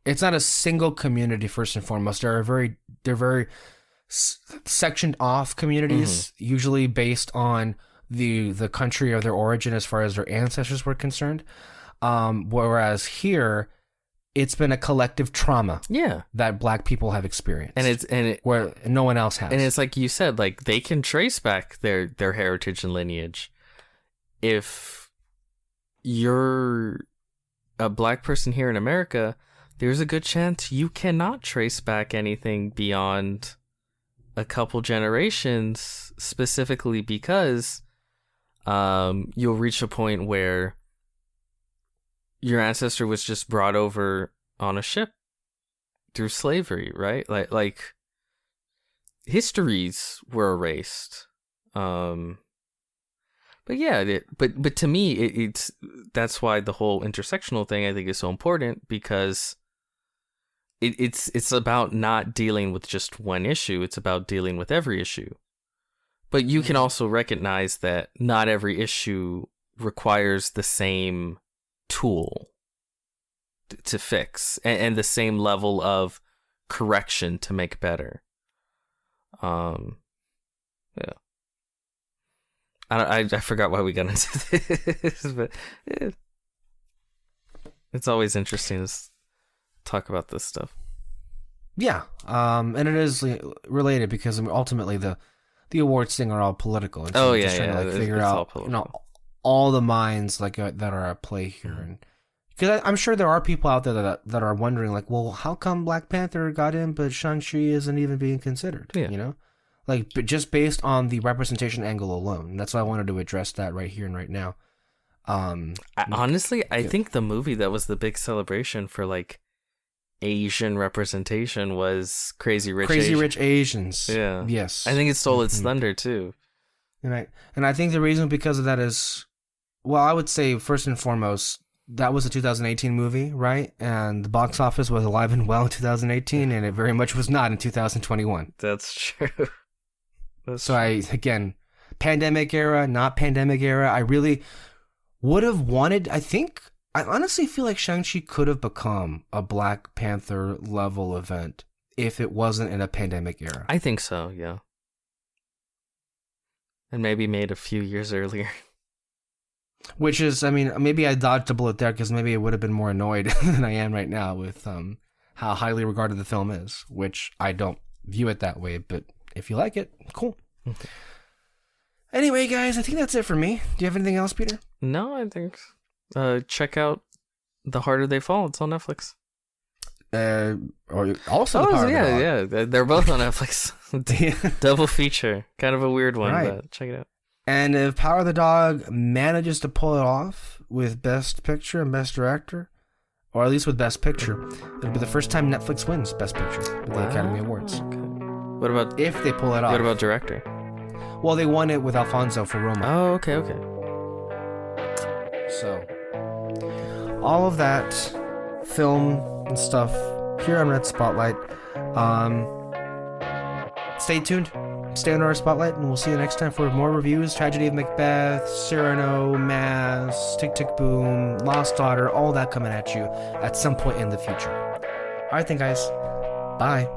[SPEAKER 1] It's not a single community first and foremost. They're very sectioned off communities, usually based on the country of their origin as far as their ancestors were concerned. Whereas here, it's been a collective trauma that Black people have experienced, where no one else has.
[SPEAKER 2] And it's like you said, like they can trace back their heritage and lineage. If you're a Black person here in America, there's a good chance you cannot trace back anything beyond a couple generations, specifically because you'll reach a point where your ancestor was just brought over on a ship through slavery, right? Like histories were erased. But yeah, but to me, it's that's why the whole intersectional thing I think is so important, because it's about not dealing with just one issue. It's about dealing with every issue. But you can also recognize that not every issue requires the same tool to fix and the same level of correction to make better. Yeah. I forgot why we got into this, but it's always interesting to talk about this stuff.
[SPEAKER 1] Yeah, and it is related because ultimately the awards thing are all political. And so just trying to like figure out, you know, all the minds like that are at play here, and because I'm sure there are people out there that are wondering like, well, how come Black Panther got in but Shang-Chi isn't even being considered?
[SPEAKER 2] Yeah.
[SPEAKER 1] You know, like but just based on the representation angle alone. That's why I wanted to address that right here and right now.
[SPEAKER 2] Honestly, I think the movie that was the big celebration for like Asian representation was Crazy Rich
[SPEAKER 1] Asians.
[SPEAKER 2] Yeah.
[SPEAKER 1] Yes.
[SPEAKER 2] I think it stole its thunder too.
[SPEAKER 1] And I think the reason because of that is, well, I would say first and foremost, that was a 2018 movie, right? And the box office was alive and well in 2018, and it very much was not in 2021.
[SPEAKER 2] That's true.
[SPEAKER 1] Again, pandemic era, not pandemic era, I really would have wanted, I honestly feel like Shang-Chi could have become a Black Panther level event if it wasn't in a pandemic era.
[SPEAKER 2] I think so, yeah. And maybe made a few years earlier.
[SPEAKER 1] Which is, I mean, maybe I dodged a bullet there because maybe I would have been more annoyed than I am right now with how highly regarded the film is, which I don't view it that way, but if you like it, cool.
[SPEAKER 2] Okay.
[SPEAKER 1] Anyway, guys, I think that's it for me. Do you have anything else, Peter?
[SPEAKER 2] No, I think check out The Harder They Fall. It's on Netflix.
[SPEAKER 1] Or also The Power of the Dog.
[SPEAKER 2] Yeah, they're both on Netflix. Double feature. Kind of a weird one, but check it out.
[SPEAKER 1] And if Power of the Dog manages to pull it off with Best Picture and Best Director, or at least with Best Picture, it'll be the first time Netflix wins Best Picture at the Academy Awards.
[SPEAKER 2] Okay. What about
[SPEAKER 1] if they pull it off?
[SPEAKER 2] What about Director?
[SPEAKER 1] Well, they won it with Alfonso for Roma.
[SPEAKER 2] Oh, okay.
[SPEAKER 1] So, all of that film and stuff here on Red Spotlight. Stay tuned. Stay on our Spotlight, and we'll see you next time for more reviews. Tragedy of Macbeth, Cyrano, Mass, Tick Tick Boom, Lost Daughter, all that coming at you at some point in the future. All right, then, guys. Bye.